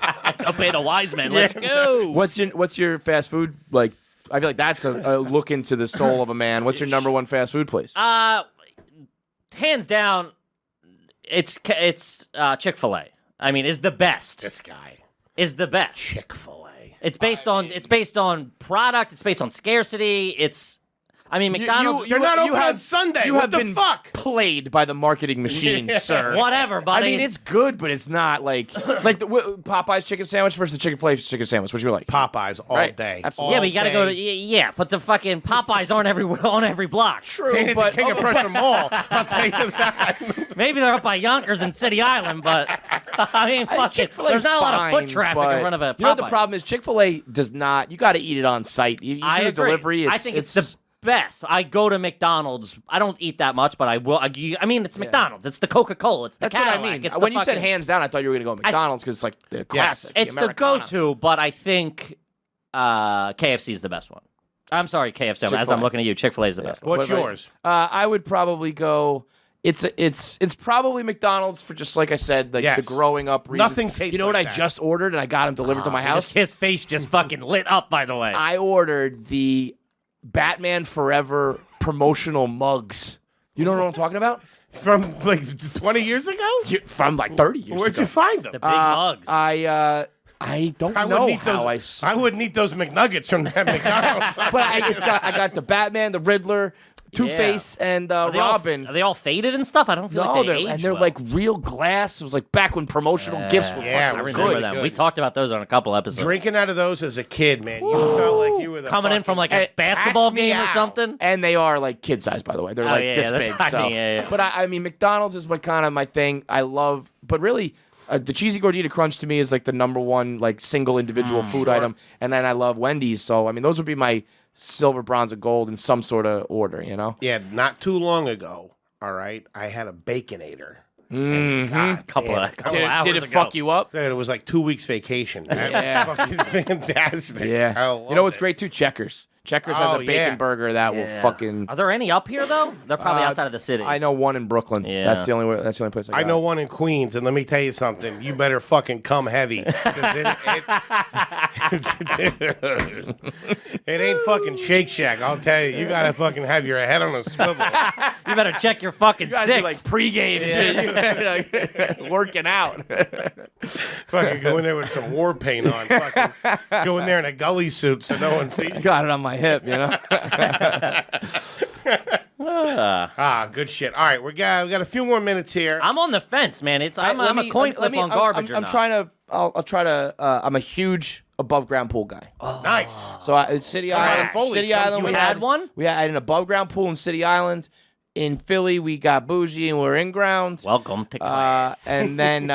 pay the wise men. Let's go. What's your fast food like? I feel like that's a look into the soul of a man. What's your number one fast food place? Hands down, it's Chick-fil-A. I mean, is the best. This guy. Is the best. Chick-fil-A. It's based on product. It's based on scarcity. I mean, McDonald's. You're not open on Sunday. You What have the been fuck? played by the marketing machine, sir. Whatever, I buddy. mean, it's good, but it's not like the Popeye's chicken sandwich versus the Chick-fil-A chicken sandwich. What you like? Popeyes all Right. day. Absolutely. yeah, but you got to go to but the fucking Popeyes aren't on every block. True, Ain't it the but king of Preston Mall? I'll tell you that. Maybe they're up by Yonkers and City Island, but I mean, fuck it. Chick-fil-A's There's not a lot of foot fine, traffic but in front of a Popeye. You know what the problem is? Chick-fil-A does not. You got to eat it on site. You I do a agree. delivery. I think it's the best. I go to McDonald's. I don't eat that much, but I will. I mean, it's McDonald's. It's the Coca-Cola. It's the That's what I Cadillac. mean. It's When the you said fucking- hands down, I thought you were going to go with McDonald's because it's like the classic. it's the Americana. go-to, but I think KFC is the best one. I'm sorry, KFC. As Chick-fil-A. I'm looking at you, Chick-fil-A is the best one. What's What about yours? I would probably go. It's probably McDonald's for just like I said, like Yes. the growing up reasons. Nothing tastes You know like what I that. just ordered and I got them delivered to my house. His face just fucking lit up. By the way, I ordered the Batman Forever promotional mugs. You know what I'm talking about? From like 20 years ago? From like 30 years Where'd ago. you find them? the big mugs. I don't I know wouldn't eat how those. I. s- I wouldn't eat those McNuggets from that McDonald's. But I got the Batman, the Riddler, Two-Face, and Robin. Are they all faded and stuff? I don't feel No, like they they're age and they're well. like real glass. It was like back when promotional gifts were Yeah, fucking I it was remember good. them. good. We talked about those on a couple episodes. Drinking out of those as a kid, man, you felt like you were the Coming in from like a basketball Hats me game or out. something. And they are like kid size, by the way. They're Oh, like yeah, this that's big. tiny, So, yeah. but I mean, McDonald's is kind of my thing. I love, but really, the cheesy gordita crunch to me is like the number one like single individual food item, and then I love Wendy's. So I mean, those would be my silver, bronze, and gold in some sort of order. You know. Yeah, not too long ago. All right, I had a Baconator. Couple of hours Did it ago. fuck you up? Dude, it was like 2 weeks vacation. That was fucking fantastic. I Yeah. loved You know what's it. great too? Checkers. Checkers has Oh, a bacon yeah. burger that will fucking. Are there any up here though? They're probably outside of the city. I know one in Brooklyn. Yeah. That's the only place I I got know it. one in Queens, and let me tell you something. You better fucking come heavy. 'Cause it ain't fucking Shake Shack, I'll tell you. You gotta fucking have your head on a swivel. You better check your fucking You guys six. do like pregame and shit. You working out. Fucking go in there with some war paint on. Fucking go in there in a gully suit so no one sees you. Got it on my hip, you know. Good shit. All right, we got a few more minutes here. I'm on the fence, man. I'm a coin flip on garbage. I'm trying to. I'll try to. I'm a huge above ground pool guy. Nice. So City Come on, Island. Foley's City comes Island. to We you. had one? We had an above ground pool in City Island. In Philly, we got bougie and we're in ground. Welcome to class. And then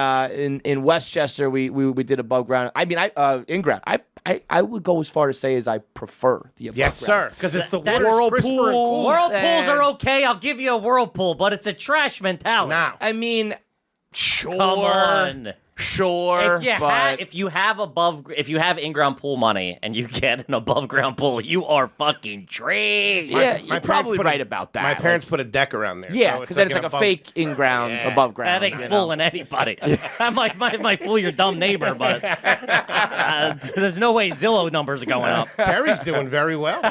in Westchester, we did above ground. I mean, in ground. I would go as far to say as I prefer the above Yes, ground. sir. Because it's the That's water's crisper and cool. Whirlpools are okay. I'll give you a whirlpool, but it's a trash mentality. Now, I mean, sure. Come on. Sure. If you have in-ground pool money and you get an above-ground pool, you are fucking trained. yeah, you're parents probably put right about that. my parents put a deck around there. Yeah, so because then it's like an a fake in-ground, Yeah. above ground. That ain't you know? fooling anybody. That might fool your dumb neighbor, but there's no way Zillow numbers are going up. Terry's doing very well.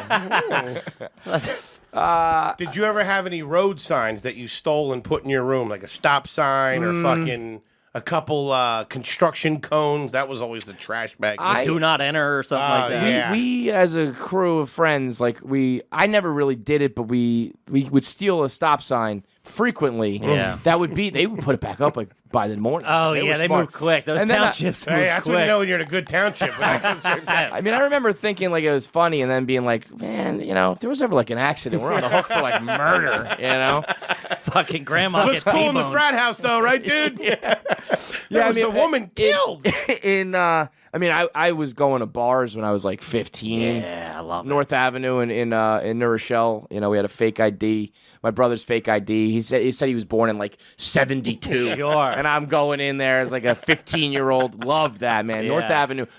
Did you ever have any road signs that you stole and put in your room, like a stop sign or fucking a couple construction cones? That was always the trash bag. Do not enter or something like that. yeah. We as a crew of friends, I never really did it, but we would steal a stop sign frequently. Yeah. They would put it back up like by the morning. Oh, were yeah, they smart. move quick. Those And then townships move Hey, that's when quick. you know you're in a good township. When that comes to- I mean, I remember thinking like it was funny, and then being like, "Man, if there was ever like an accident, we're on the hook for like murder." Fucking grandma Looks gets cool in the T-boned. frat house, though, right, dude? There was a woman killed. I was going to bars when I was like 15. Yeah, I love it. North Avenue in New Rochelle. We had a fake ID. My brother's fake ID. He said he was born in like 72. Sure. And I'm going in there as like a 15-year-old. Loved that, man. Yeah.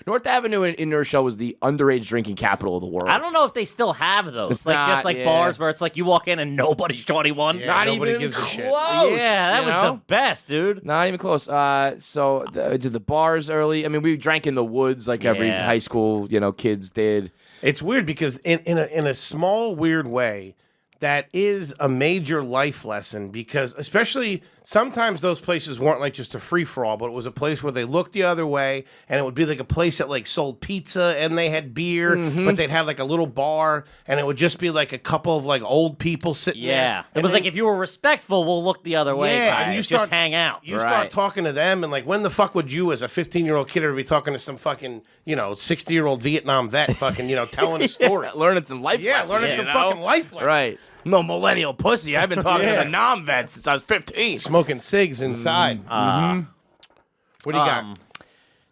North Avenue in New Rochelle was the underage drinking capital of the world. I don't know if they still have those. It's just not, like yeah. bars where it's like you walk in and nobody's 21. Yeah. Not nobody even gives a close. shit. Yeah, that you was know? the best, dude. Not even close. else? Did the bars early? I mean, we drank in the woods like every Yeah. high school, kids did. It's weird because in a small weird way, that is a major life lesson because especially sometimes those places weren't like just a free for all, but it was a place where they looked the other way and it would be like a place that like sold pizza and they had beer, but they'd have like a little bar and it would just be like a couple of like old people sitting there. Yeah. It And was then- like, if you were respectful, we'll look the other way. Yeah, guys. and you Just start- hang out. You start talking to them, and like, when the fuck would you, as a 15-year-old kid, ever be talking to some fucking, 60-year-old Vietnam vet, fucking, telling a story? Learning some life Yeah, lessons. learning some fucking life lessons. Right. No millennial pussy. I've been talking to the non-vets since I was 15. Smoking cigs inside. What do you got?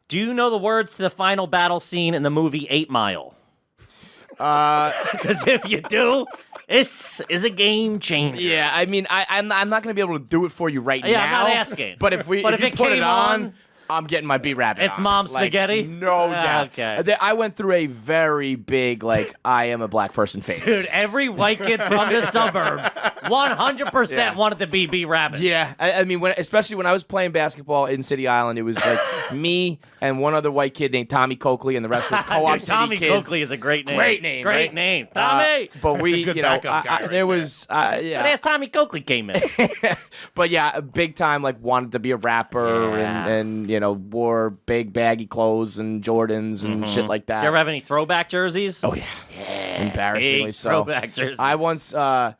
Do you know the words to the final battle scene in the movie 8 Mile? Because if you do, this is a game changer. Yeah, I mean, I'm not going to be able to do it for you right Yeah, now. I'm not asking. But if you it put came it on, I'm getting my B-Rabbit It's on. Mom's spaghetti? No doubt. Okay. I went through a very big, I am a black person face. Dude, every white kid from the suburbs 100% wanted to be B-Rabbit. Yeah, I mean, especially when I was playing basketball in City Island, it was like me and one other white kid named Tommy Coakley, and the rest were co-op Dude, City Tommy kids. Coakley is a great name. Great name, Great right? name. Tommy! But we, a good backup guy right there was, But yeah. as Tommy Coakley came in. But yeah, a big time, wanted to be a rapper Yeah. and wore big baggy clothes and Jordans and shit like that. Do you ever have any throwback jerseys? Oh, yeah. Embarrassingly Big so. throwback jerseys. I once, I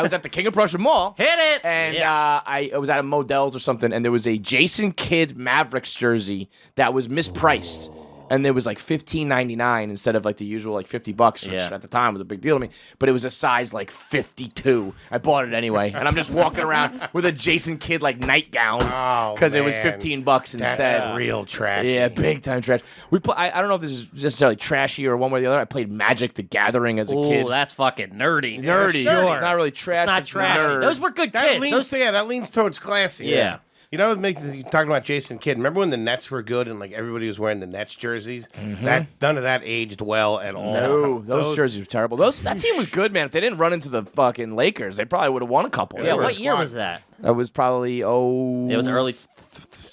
was at the King of Prussia Mall. Hit it! And Yeah. I was at a Modell's or something, and there was a Jason Kidd Mavericks jersey that was mispriced. And there was like $15.99 instead of like the usual like $50, which Yeah. at the time was a big deal to me. But it was a size like 52. I bought it anyway, and I'm just walking around with a Jason Kidd like nightgown Oh, because it was man. $15 instead. That's real trash. Yeah, big time trash. I don't know if this is necessarily trashy or one way or the other. I played Magic the Gathering as a kid. Ooh, that's fucking nerdy. Nerdy. Sure. It's not really trash. It's not it's trashy. nerd. Those were good That kids. leans, that leans towards classy. Yeah. You know what makes you talking about Jason Kidd? Remember when the Nets were good and like everybody was wearing the Nets jerseys? That none of that aged well at all. No, those jerseys were terrible. That team was good, man. If they didn't run into the fucking Lakers, they probably would have won a couple. Yeah, They were- what year was that? That was probably It was early.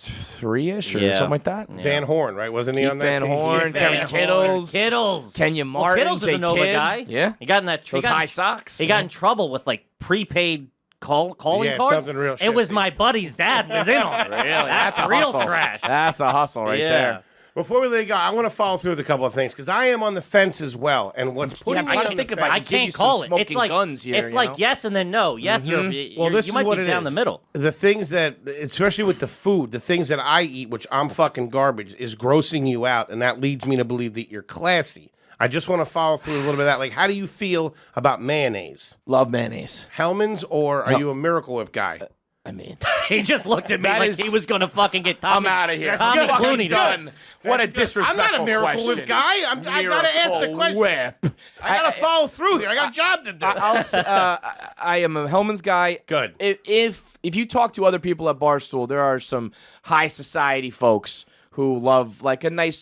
3-ish or Yeah. something like that. Van Horn, right? Wasn't he Keith on that Van team? Horn, Yeah. Kevin Kittles, Kittles. Kenya Well, Martin, Kittles was Jay a Nova Kidd. guy. Yeah, He got in that. those high socks. He got in trouble with like prepaid calling Yeah, cards. something real It was shifty. my buddy's dad was in on it. Really? That's a real hustle. trash. That's a hustle right Yeah. there. Before we let you go, I want to follow through with a couple of things because I am on the fence as well. And what's putting I'm me trying on to the think if fence, I I give you can't some call it. It's smoking like guns here, it's you like know? yes and then no. Yes, well, you this might is what be it down is. the middle. The things that, especially with the food, the things that I eat, which I'm fucking garbage, is grossing you out, and that leads me to believe that you're classy. I just want to follow through a little bit of that. Like, how do you feel about mayonnaise? Love mayonnaise. Hellman's, or are you a Miracle Whip guy? I mean, He just looked at me That like is- he was gonna fucking get Tommy. I'm out of here. Tommy Fucking Clooney done. What a I'm disrespectful not a Miracle question. Whip guy. I gotta ask the Miracle question. Whip. I gotta follow through here. I got a job to do. I am a Hellman's guy. Good. If you talk to other people at Barstool, there are some high society folks who love like a nice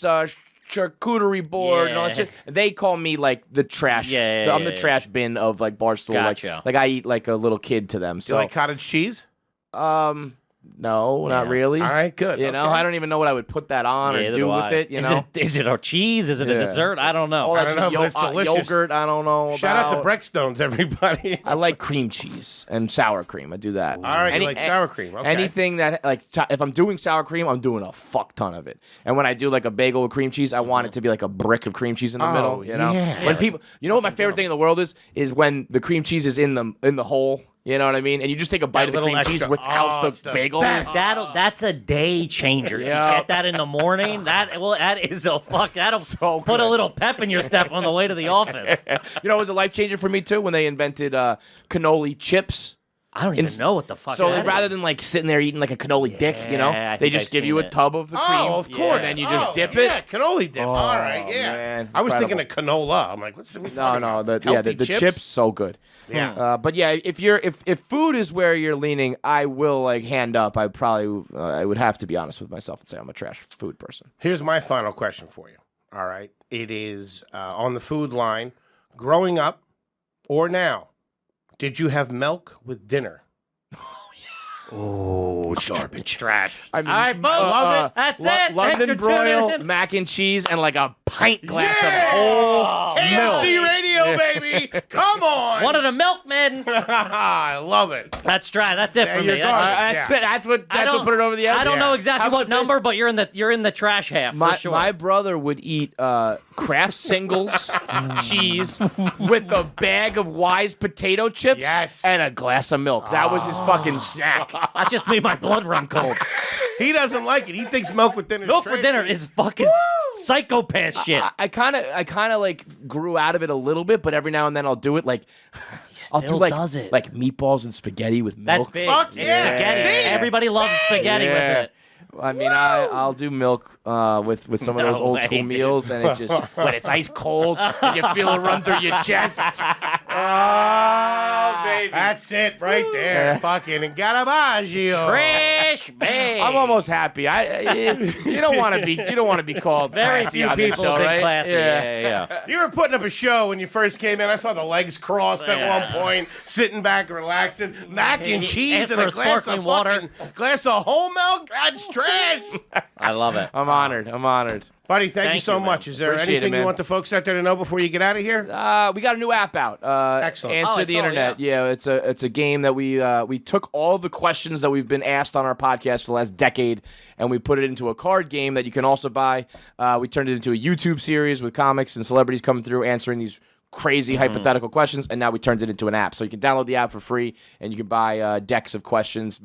charcuterie board and all that Yeah. shit. They call me like the trash. Yeah, I'm the trash bin of like Barstool. Gotcha. Like I eat like a little kid to them. Do So you like cottage cheese? no, not Yeah. really. All right, good. You know, Okay. I don't even know what I would put that on or Neither do do with I. it. You Is know, is it a cheese? Is it a Yeah. dessert? I don't know. all that I don't know, shit, but it's delicious. yogurt. I don't know. Shout out to about. Breckstones, everybody. I like cream cheese and sour cream. I do that. All right, you like sour cream. Okay. Anything that if I'm doing sour cream, I'm doing a fuck ton of it. And when I do like a bagel with cream cheese, I want it to be like a brick of cream cheese in the middle. You know, yeah. when people, you know what my favorite thing in the world is when the cream cheese is in the hole. You know what I mean? And you just take a bite of the little cream cheese extra- without it's the the bagel. best. That's a day changer. If Yeah. you get that in the morning, that is a fuck. That'll So put a good. little pep in your step on the way to the office. You know, it was a life changer for me too when they invented cannoli chips. I don't even Ins- know what the fuck. So that rather is. than like sitting there eating like a cannoli dick, you know, I they think just I've give you seen a it. tub of the cream. Oh, of course. And then you just Oh, dip it. Yeah, cannoli dip. All right, yeah. man, I was incredible. thinking of canola. I'm like, what's we No, talking no, about? the Healthy chips so good. Yeah. But yeah, if food is where you're leaning, I will like hand up. I would have to be honest with myself and say I'm a trash food person. Here's my final question for you. All right. It is on the food line. Growing up or now, did you have milk with dinner? Oh, garbage. Trash. I mean, All right, folks. love it. That's it. Thanks London for broil, tuning in. mac and cheese, and like a pint glass Yeah! of whole KFC milk. Radio, baby. Come on. One of the milkmen. I love it. That's trash. That's it There for you me. go. That's Yeah. That's what I don't- put it over the edge. I don't know Yeah. exactly How what about number, this? but you're in the trash half My, for sure. my brother would eat Kraft Singles cheese with a bag of Wise potato chips Yes. and a glass of milk. That was his fucking snack. That just made my blood run cold. He doesn't like it. He thinks milk with dinner. Milk for dinner is fucking psychopath shit. I kind of like grew out of it a little bit, but every now and then I'll do it. Like I'll do still like does it. like meatballs and spaghetti with milk. That's big. Fuck It's yeah. spaghetti. See? Everybody loves spaghetti Yeah. with it. I mean, I'll do milk with some of those No old way, school dude. meals, and it just when it's ice cold, and you feel it run through your chest. Oh, baby! That's it right there. Fucking Garbaggio. Trash bag. I'm almost happy. You don't want to be called Very classy few on this people show, have been right? classy. Yeah. You were putting up a show when you first came in. I saw the legs crossed at Yeah. one point, sitting back, relaxing, mac and cheese, asked and a for glass of sparkling water. glass of whole milk. That's trash. I love it. I'm honored. Buddy, thank you Thank so you, man. much. Is there Appreciate it, anything you man. want the folks out there to know before you get out of here? We got a new app out. Excellent. Answer Oh, I the saw, internet. Yeah, it's a game that we took all the questions that we've been asked on our podcast for the last decade, and we put it into a card game that you can also buy. We turned it into a YouTube series with comics and celebrities coming through answering these crazy hypothetical questions, and now we turned it into an app. So you can download the app for free, and you can buy decks of questions.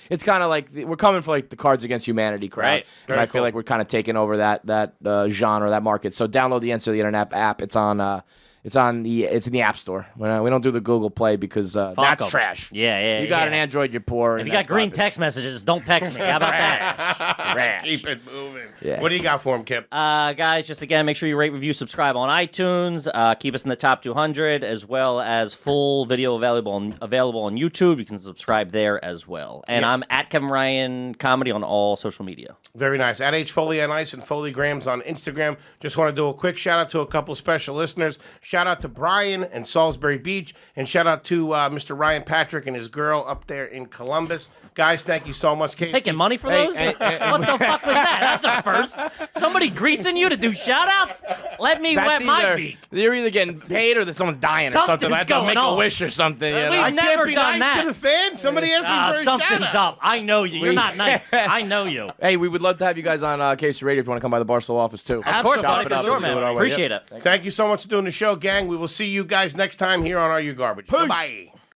It's kind of like we're coming for like the Cards Against Humanity crowd, Right. and I feel like we're kind of taking over that genre, that market. So download the Answer the Internet app. It's in the App Store. We don't do the Google Play because that's 'em. trash. Yeah. You got yeah. an Android, you're poor. If and you got that's green garbage. text messages, don't text me. How about that? Trash. Keep it moving. Yeah. What do you got for him, Kip? Guys, just again, make sure you rate, review, subscribe on iTunes. Keep us in the top 200, as well as full video available on YouTube. You can subscribe there as well. And Yeah. I'm at Kevin Ryan Comedy on all social media. Very nice. At H Foley on Ice and Foleygrams on Instagram. Just want to do a quick shout out to a couple special listeners. Shout out to Brian and Salisbury Beach, and shout out to Mr. Ryan Patrick and his girl up there in Columbus. Guys, thank you so much. Casey. Taking money for Hey, those? hey, What the fuck was that? That's a first. Somebody greasing you to do shout-outs? Let me That's wet my either beak. you're either getting paid or that someone's dying or something. Something's That's to going make a on. wish or something. You We've know? I never can't be done nice that. to the fans. Somebody asked me for a shout Something's out. up. I know you. You're not nice. I know you. Hey, we would love to have you guys on KC Radio if you want to come by the Barstool office too. Of course, Chop buddy, it for up sure, and do man. it our way. Appreciate Yep. it. Thank you so much for doing the show, gang. We will see you guys next time here on Are You Garbage. Bye-bye.